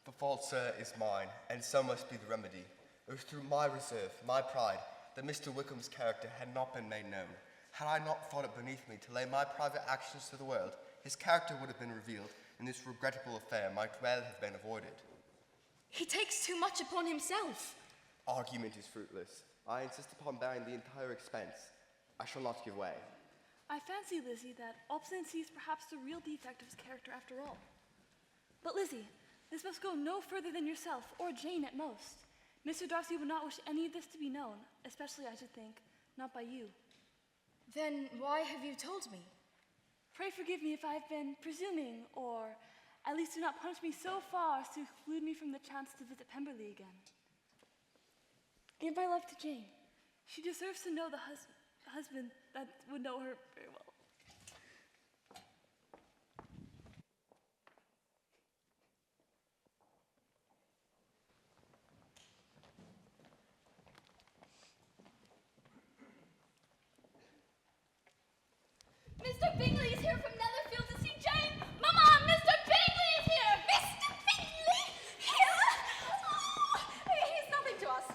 [SPEAKER 7] The fault, sir, is mine, and so must be the remedy. It was through my reserve, my pride, that Mr. Wickham's character had not been made known. Had I not thought it beneath me to lay my private actions to the world, his character would have been revealed, and this regrettable affair might well have been avoided.
[SPEAKER 14] He takes too much upon himself.
[SPEAKER 7] Argument is fruitless. I insist upon bearing the entire expense. I shall not give way.
[SPEAKER 4] I fancy, Lizzie, that obstinacy is perhaps the real defect of his character after all. But Lizzie, this must go no further than yourself, or Jane at most. Mr. Darcy would not wish any of this to be known, especially, I should think, not by you.
[SPEAKER 14] Then why have you told me?
[SPEAKER 4] Pray forgive me if I have been presuming, or at least do not punish me so far as to exclude me from the chance to visit Pemberley again. Give my love to Jane. She deserves to know the husband that would know her very well.
[SPEAKER 11] Mr. Bingley is here from Netherfield to see Jane. Mama, Mr. Bingley is here. Mr. Bingley? Here? Oh, he's nothing to us.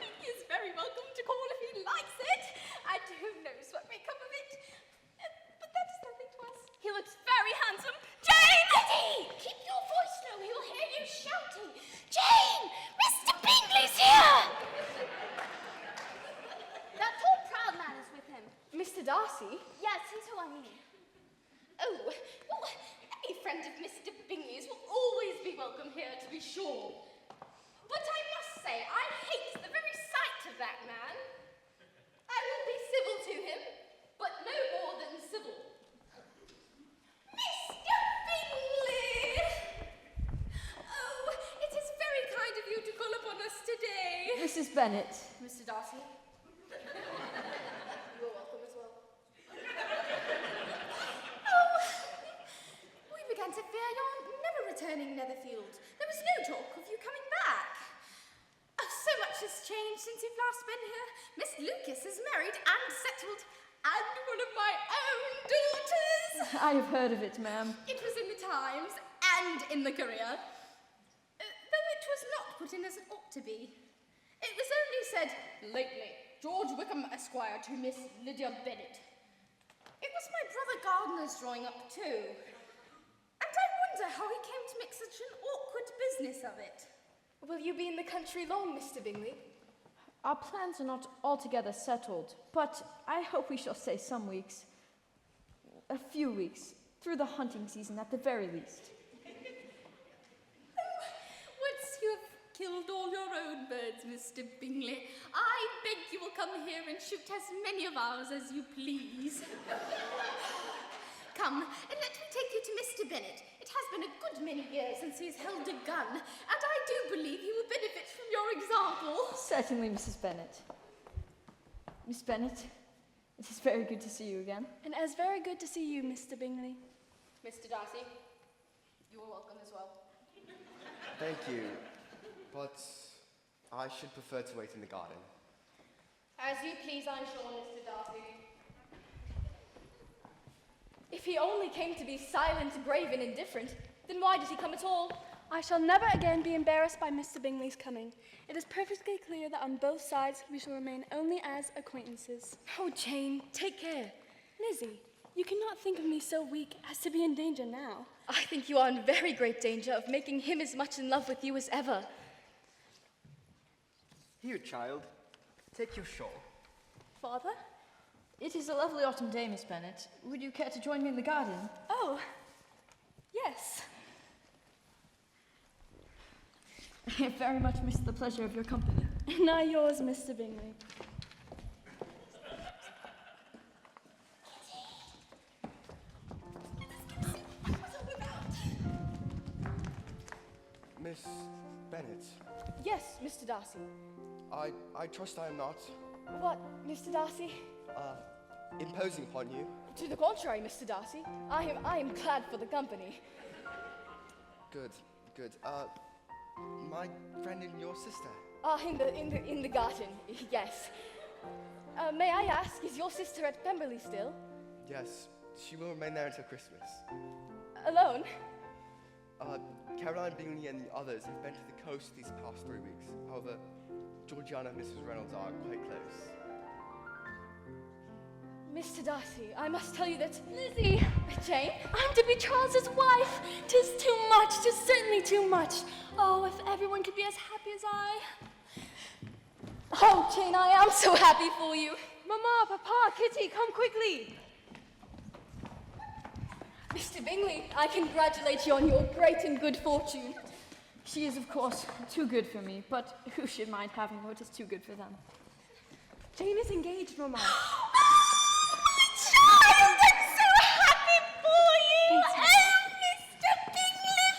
[SPEAKER 11] He is very welcome to call if he likes it. And who knows what may come of it. But that is nothing to us. He looks very handsome. Jane! Eddie! Keep your voice low. He will hear you shouting. Jane! Mr. Bingley's here! That tall, proud man is with him.
[SPEAKER 14] Mr. Darcy?
[SPEAKER 11] Yes, he's who I mean. Oh, well, any friend of Mr. Bingley's will always be welcome here, to be sure. But I must say, I hate the very sight of that man. I will be civil to him, but no more than civil. Mr. Bingley! Oh, it is very kind of you to call upon us today.
[SPEAKER 6] Mrs. Bennet.
[SPEAKER 11] Mr. Darcy. You're welcome as well. Oh, we began to fear you're never returning Netherfield. There was no talk of you coming back.
[SPEAKER 2] has changed since you've last been here. Miss Lucas is married and settled, and one of my own daughters.
[SPEAKER 6] I have heard of it, ma'am.
[SPEAKER 2] It was in the Times and in the Courier, though it was not put in as it ought to be. It was only said, lately, George Wickham Esquire to Miss Lydia Bennet. It was my brother Gardner's drawing up too. And I wonder how he came to make such an awkward business of it.
[SPEAKER 14] Will you be in the country long, Mr. Bingley?
[SPEAKER 6] Our plans are not altogether settled, but I hope we shall stay some weeks. A few weeks, through the hunting season at the very least.
[SPEAKER 2] Once you have killed all your own birds, Mr. Bingley, I beg you will come here and shoot as many of ours as you please. Come, and let me take you to Mr. Bennet. It has been a good many years since he has held a gun, and I do believe he will benefit from your example.
[SPEAKER 6] Certainly, Mrs. Bennet. Miss Bennet, it is very good to see you again.
[SPEAKER 4] And it's very good to see you, Mr. Bingley.
[SPEAKER 2] Mr. Darcy, you are welcome as well.
[SPEAKER 7] Thank you, but I should prefer to wait in the garden.
[SPEAKER 2] As you please, I'm sure, Mr. Darcy.
[SPEAKER 14] If he only came to be silent, grave, and indifferent, then why did he come at all?
[SPEAKER 4] I shall never again be embarrassed by Mr. Bingley's coming. It is perfectly clear that on both sides we shall remain only as acquaintances.
[SPEAKER 14] Oh, Jane, take care.
[SPEAKER 4] Lizzie, you cannot think of me so weak as to be in danger now.
[SPEAKER 14] I think you are in very great danger of making him as much in love with you as ever.
[SPEAKER 3] Here, child, take your shawl.
[SPEAKER 6] Father? It is a lovely autumn day, Miss Bennet. Would you care to join me in the garden?
[SPEAKER 4] Oh, yes.
[SPEAKER 6] I very much miss the pleasure of your company.
[SPEAKER 4] Now yours, Mr. Bingley.
[SPEAKER 7] Miss Bennet,
[SPEAKER 14] Yes, Mr. Darcy.
[SPEAKER 7] I trust I am not
[SPEAKER 14] What, Mr. Darcy?
[SPEAKER 7] imposing upon you.
[SPEAKER 14] To the contrary, Mr. Darcy. I am glad for the company.
[SPEAKER 7] Good. My friend and your sister.
[SPEAKER 14] In the garden, yes. May I ask, is your sister at Pemberley still?
[SPEAKER 7] Yes, she will remain there until Christmas.
[SPEAKER 14] Alone?
[SPEAKER 7] Caroline Bingley and the others have been to the coast these past 3 weeks. However, Georgiana and Mrs. Reynolds are quite close.
[SPEAKER 14] Mr. Darcy, I must tell you that...
[SPEAKER 4] Lizzie!
[SPEAKER 14] Jane?
[SPEAKER 4] I'm to be Charles's wife! 'Tis too much, 'tis certainly too much. Oh, if everyone could be as happy as I.
[SPEAKER 14] Oh, Jane, I am so happy for you.
[SPEAKER 6] Mama, Papa, Kitty, come quickly!
[SPEAKER 14] Mr. Bingley, I congratulate you on your great and good fortune.
[SPEAKER 6] She is, of course, too good for me, but who should mind having what is too good for them?
[SPEAKER 14] Jane is engaged, Mama.
[SPEAKER 2] Child, I'm so happy for you! Oh, Mr. Bingley!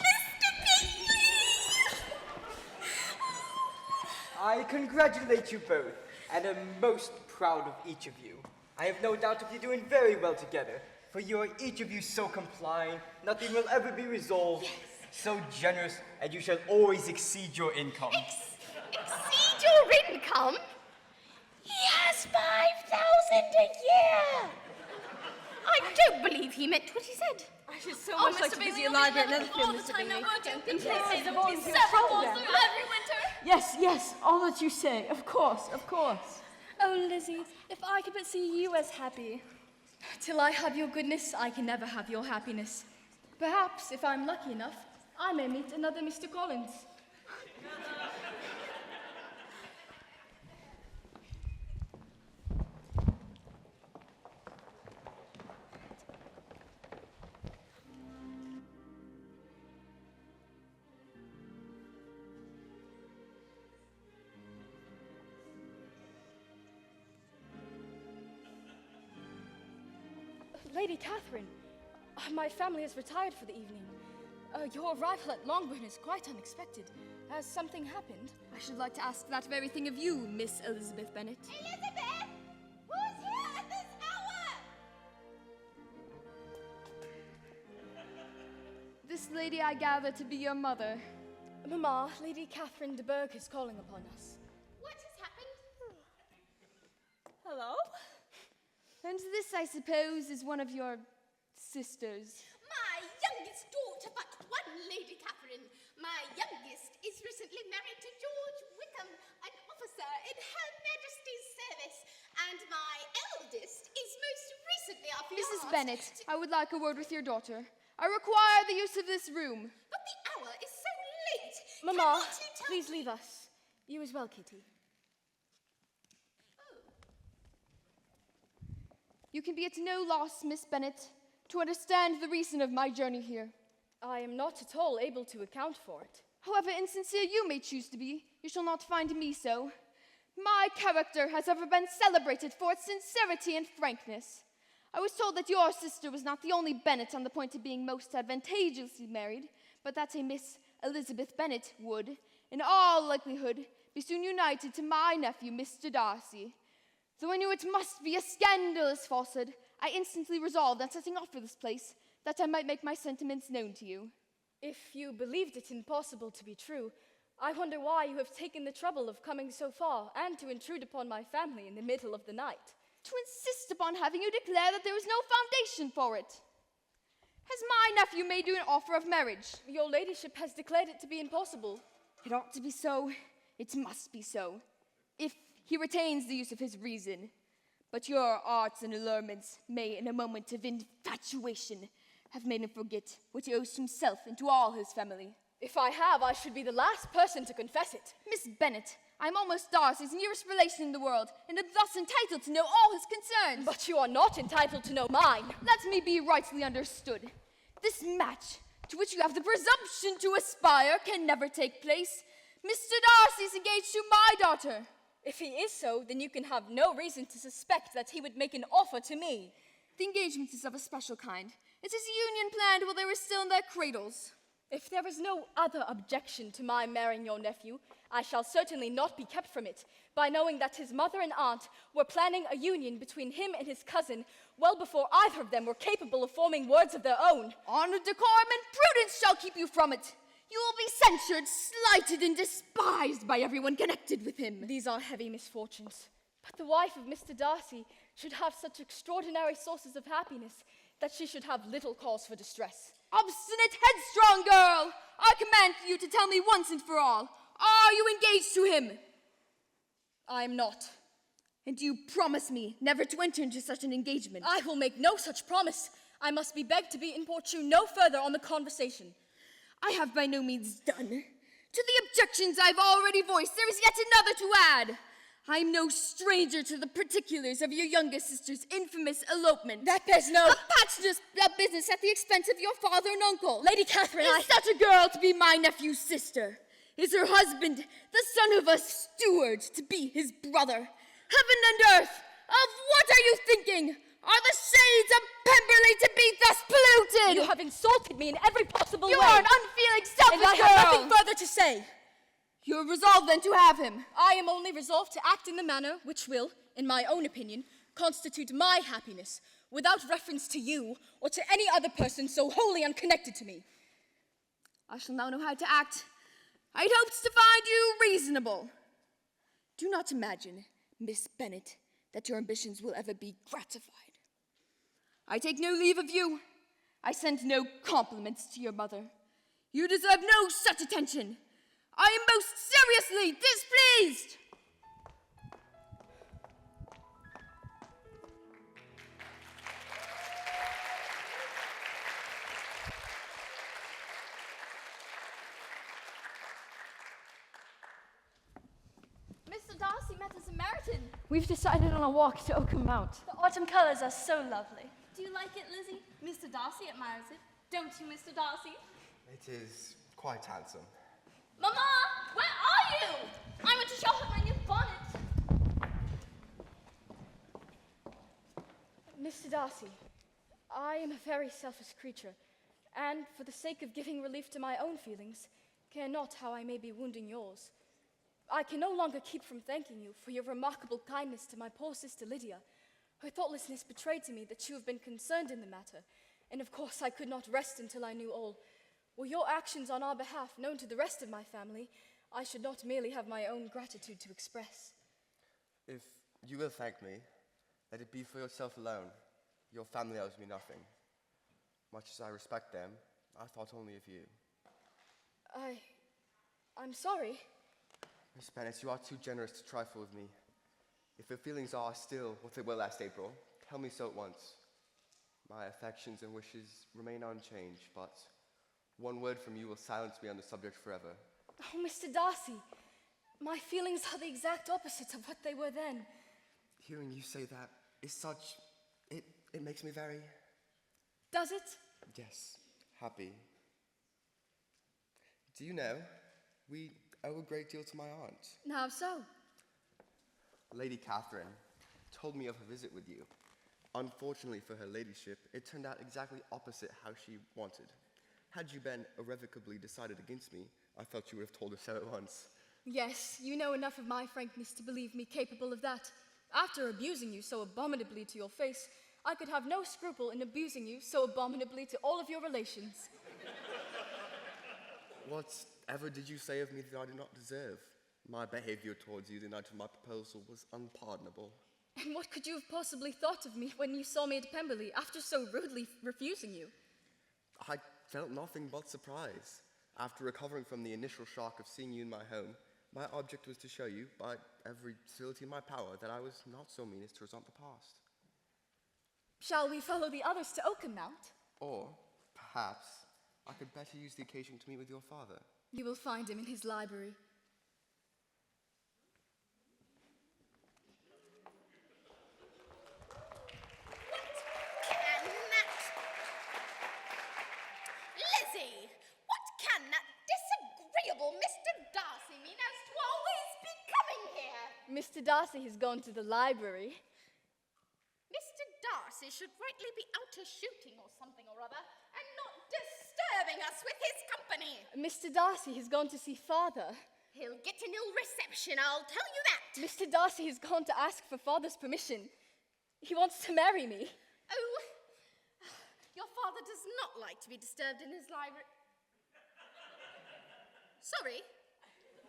[SPEAKER 3] I congratulate you both, and am most proud of each of you. I have no doubt of you doing very well together, for you are each of you so complying, nothing will ever be resolved, so generous, and you shall always exceed your income.
[SPEAKER 2] Exceed your income? He has 5,000 a year! I don't believe he meant what he said.
[SPEAKER 14] I should so much like to visit your library at Netherfield, Mr. Bingley.
[SPEAKER 2] Please
[SPEAKER 14] say the
[SPEAKER 2] several balls every winter.
[SPEAKER 6] Yes, all that you say, of course.
[SPEAKER 4] Oh, Lizzie, if I could but see you as happy.
[SPEAKER 14] Till I have your goodness, I can never have your happiness. Perhaps, if I'm lucky enough, I may meet another Mr. Collins. Lady Catherine, my family has retired for the evening. Your arrival at Longbourn is quite unexpected. Has something happened? I should like to ask that very thing of you, Miss Elizabeth Bennet.
[SPEAKER 2] Elizabeth! Who's here at this hour?
[SPEAKER 14] This lady I gather to be your mother. Mamma, Lady Catherine de Bourgh is calling upon us.
[SPEAKER 2] What
[SPEAKER 14] And this, I suppose, is one of your sisters.
[SPEAKER 2] My youngest daughter, but one, Lady Catherine. My youngest is recently married to George Wickham, an officer in Her Majesty's service. And my eldest is most recently affianced.
[SPEAKER 14] Mrs. Bennet, I would like a word with your daughter. I require the use of this room.
[SPEAKER 2] But the hour is so late.
[SPEAKER 14] Mamma,
[SPEAKER 2] Cannot you tell
[SPEAKER 14] please
[SPEAKER 2] me-
[SPEAKER 14] leave us. You as well, Kitty. You can be at no loss, Miss Bennet, to understand the reason of my journey here.
[SPEAKER 9] I am not at all able to account for it.
[SPEAKER 14] However insincere you may choose to be, you shall not find me so. My character has ever been celebrated for its sincerity and frankness. I was told that your sister was not the only Bennet on the point of being most advantageously married, but that a Miss Elizabeth Bennet would, in all likelihood, be soon united to my nephew, Mr. Darcy. Though I knew it must be a scandalous falsehood, I instantly resolved on setting off for this place, that I might make my sentiments known to you.
[SPEAKER 9] If you believed it impossible to be true, I wonder why you have taken the trouble of coming so far and to intrude upon my family in the middle of the night.
[SPEAKER 14] To insist upon having you declare that there is no foundation for it. Has my nephew made you an offer of marriage?
[SPEAKER 9] Your ladyship has declared it to be impossible.
[SPEAKER 14] It ought to be so. It must be so. If he retains the use of his reason. But your arts and allurements may, in a moment of infatuation, have made him forget what he owes to himself and to all his family.
[SPEAKER 9] If I have, I should be the last person to confess it.
[SPEAKER 14] Miss Bennet, I'm almost Darcy's nearest relation in the world, and am thus entitled to know all his concerns.
[SPEAKER 9] But you are not entitled to know mine.
[SPEAKER 14] Let me be rightly understood. This match, to which you have the presumption to aspire, can never take place. Mr. Darcy is engaged to my daughter.
[SPEAKER 9] If he is so, then you can have no reason to suspect that he would make an offer to me.
[SPEAKER 14] The engagement is of a special kind. It is a union planned while they were still in their cradles.
[SPEAKER 9] If there is no other objection to my marrying your nephew, I shall certainly not be kept from it by knowing that his mother and aunt were planning a union between him and his cousin well before either of them were capable of forming words of their own.
[SPEAKER 14] Honor, decorum, and prudence shall keep you from it. You will be censured, slighted, and despised by everyone connected with him.
[SPEAKER 9] These are heavy misfortunes. But the wife of Mr. Darcy should have such extraordinary sources of happiness that she should have little cause for distress.
[SPEAKER 14] Obstinate, headstrong girl! I command you to tell me once and for all, are you engaged to him?
[SPEAKER 9] I am not.
[SPEAKER 14] And you promise me never to enter into such an engagement?
[SPEAKER 9] I will make no such promise. I must be begged to be importuned no further on the conversation.
[SPEAKER 14] I have by no means done. To the objections I've already voiced, there is yet another to add. I'm no stranger to the particulars of your youngest sister's infamous elopement.
[SPEAKER 9] That bears no...
[SPEAKER 14] A patchless business at the expense of your father and uncle.
[SPEAKER 9] Lady Catherine,
[SPEAKER 14] Is such a girl to be my nephew's sister? Is her husband, the son of a steward, to be his brother? Heaven and earth, of what are you thinking? Are the shades of Pemberley to be thus polluted?
[SPEAKER 9] You have insulted me in every possible way.
[SPEAKER 14] You are an unfeeling, selfish
[SPEAKER 9] and I
[SPEAKER 14] girl.
[SPEAKER 9] have nothing further to say.
[SPEAKER 14] You're resolved then to have him.
[SPEAKER 9] I am only resolved to act in the manner which will, in my own opinion, constitute my happiness, without reference to you or to any other person so wholly unconnected to me.
[SPEAKER 14] I shall now know how to act. I'd hoped to find you reasonable. Do not imagine, Miss Bennet, that your ambitions will ever be gratified. I take no leave of you. I send no compliments to your mother. You deserve no such attention. I am most seriously displeased.
[SPEAKER 4] Mr. Darcy met us in Meryton.
[SPEAKER 6] We've decided on a walk to Oakham Mount.
[SPEAKER 4] The autumn colors are so lovely.
[SPEAKER 2] Do you like it, Lizzie? Mr. Darcy admires it. Don't you, Mr. Darcy?
[SPEAKER 7] It is quite handsome.
[SPEAKER 2] Mama, where are you? I want to show her my new bonnet.
[SPEAKER 9] Mr. Darcy, I am a very selfish creature, and for the sake of giving relief to my own feelings, care not how I may be wounding yours. I can no longer keep from thanking you for your remarkable kindness to my poor sister Lydia. Her thoughtlessness betrayed to me that you have been concerned in the matter, and of course I could not rest until I knew all. Were your actions on our behalf known to the rest of my family, I should not merely have my own gratitude to express.
[SPEAKER 7] If you will thank me, Let it be for yourself alone. Your family owes me nothing. Much as I respect them, I thought only of you.
[SPEAKER 14] I'm sorry.
[SPEAKER 7] Miss Bennet, you are too generous to trifle with me. If your feelings are still what they were last April, tell me so at once. My affections and wishes remain unchanged, but one word from you will silence me on the subject forever.
[SPEAKER 14] Oh, Mr. Darcy, my feelings are the exact opposite of what they were then.
[SPEAKER 7] Hearing you say that is such... It makes me very...
[SPEAKER 14] Does it?
[SPEAKER 7] Yes, happy. Do you know, we owe a great deal to my aunt.
[SPEAKER 14] How so?
[SPEAKER 7] Lady Catherine told me of her visit with you. Unfortunately for her ladyship, it turned out exactly opposite how she wanted. Had you been irrevocably decided against me, I felt you would have told her so at once.
[SPEAKER 14] Yes, you know enough of my frankness to believe me capable of that. After abusing you so abominably to your face, I could have no scruple in abusing you so abominably to all of your relations.
[SPEAKER 7] Whatever did you say of me that I did not deserve? My behavior towards you the night of my proposal was unpardonable.
[SPEAKER 14] And what could you have possibly thought of me when you saw me at Pemberley after so rudely refusing you?
[SPEAKER 7] I felt nothing but surprise. After recovering from the initial shock of seeing you in my home, my object was to show you, by every facility in my power, that I was not so mean as to resent the past.
[SPEAKER 14] Shall we follow the others to Oakham Mount?
[SPEAKER 7] Or, perhaps, I could better use the occasion to meet with your father.
[SPEAKER 14] You will find him in his library.
[SPEAKER 2] Lizzie, what can that disagreeable Mr. Darcy mean as to always be coming here?
[SPEAKER 14] Mr. Darcy has gone to the library.
[SPEAKER 2] Mr. Darcy should rightly be out a shooting or something or other, and not disturbing us with his company.
[SPEAKER 14] Mr. Darcy has gone to see Father.
[SPEAKER 2] He'll get an ill reception, I'll tell you that.
[SPEAKER 14] Mr. Darcy has gone to ask for Father's permission. He wants to marry me.
[SPEAKER 2] Oh, your father does not like to be disturbed in his library. Sorry?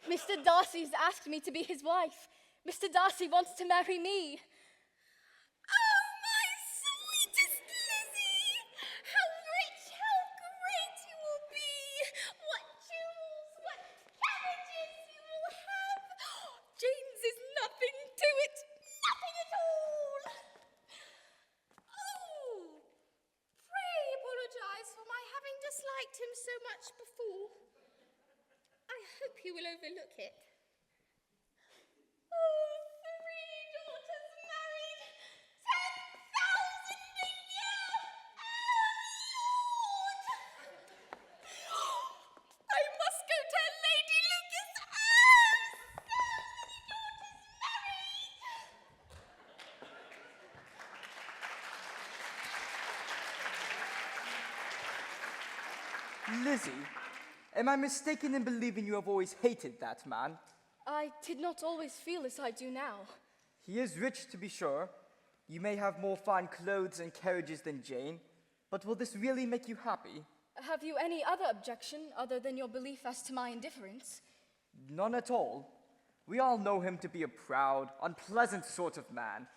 [SPEAKER 14] Mr. Darcy has asked me to be his wife. Mr. Darcy wants to marry me.
[SPEAKER 2] Oh, my sweetest Lizzie! How rich, how great you will be! What jewels, what carriages you will have! Jane's is nothing to it, nothing at all! Oh, pray apologize for my having disliked him so much before. I hope he will overlook it. Oh, 3 daughters married, 10,000 a year! Oh, Lord! I must go tell Lady Lucas. So many daughters married!
[SPEAKER 3] Lizzie, am I mistaken in believing you have always hated that man?
[SPEAKER 14] I did not always feel as I do now.
[SPEAKER 3] He is rich, to be sure. You may have more fine clothes and carriages than Jane, but will this really make you happy?
[SPEAKER 14] Have you any other objection other than your belief as to my indifference?
[SPEAKER 3] None at all. We all know him to be a proud, unpleasant sort of man.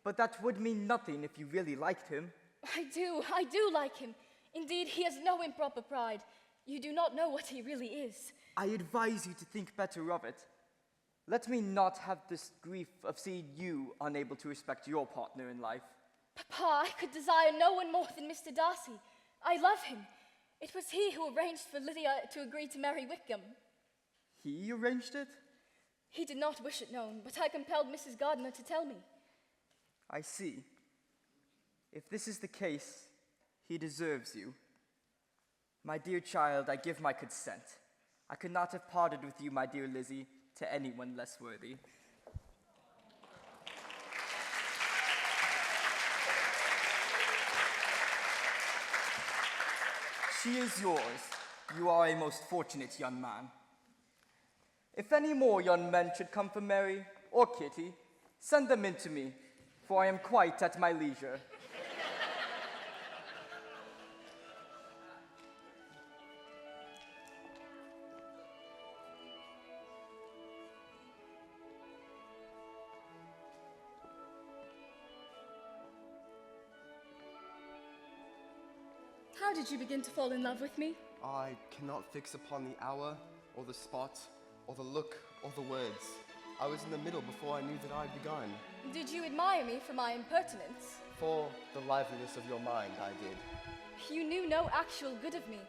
[SPEAKER 3] But that would mean nothing if you really liked him.
[SPEAKER 14] I do like him. Indeed, he has no improper pride. You do not know what he really is.
[SPEAKER 3] I advise you to think better of it. Let me not have this grief of seeing you unable to respect your partner in life.
[SPEAKER 14] Papa, I could desire no one more than Mr. Darcy. I love him. It was he who arranged for Lydia to agree to marry Wickham.
[SPEAKER 3] He arranged it?
[SPEAKER 14] He did not wish it known, but I compelled Mrs. Gardiner to tell me.
[SPEAKER 3] I see. If this is the case, he deserves you. My dear child, I give my consent. I could not have parted with you, my dear Lizzie, to anyone less worthy. She is yours. You are a most fortunate young man. If any more young men should come for Mary or Kitty, send them in to me, for I am quite at my leisure.
[SPEAKER 14] How did you begin to fall in love with me?
[SPEAKER 7] I cannot fix upon the hour, or the spot, or the look, or the words. I was in the middle before I knew that I'd begun.
[SPEAKER 14] Did you admire me for my impertinence?
[SPEAKER 7] For the liveliness of your mind, I did.
[SPEAKER 14] You knew no actual good of me,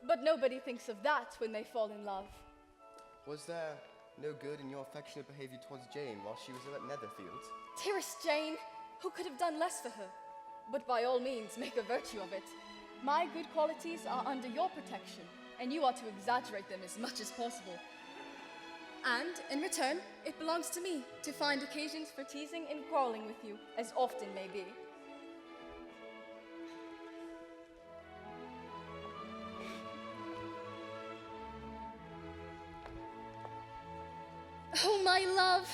[SPEAKER 14] but nobody thinks of that when they fall in love.
[SPEAKER 7] Was there no good in your affectionate behavior towards Jane while she was ill at Netherfield?
[SPEAKER 14] Dearest Jane, who could have done less for her? But by all means, make a virtue of it. My good qualities are under your protection, and you are to exaggerate them as much as possible. And, in return, it belongs to me to find occasions for teasing and quarreling with you, as often may be. Oh, my love!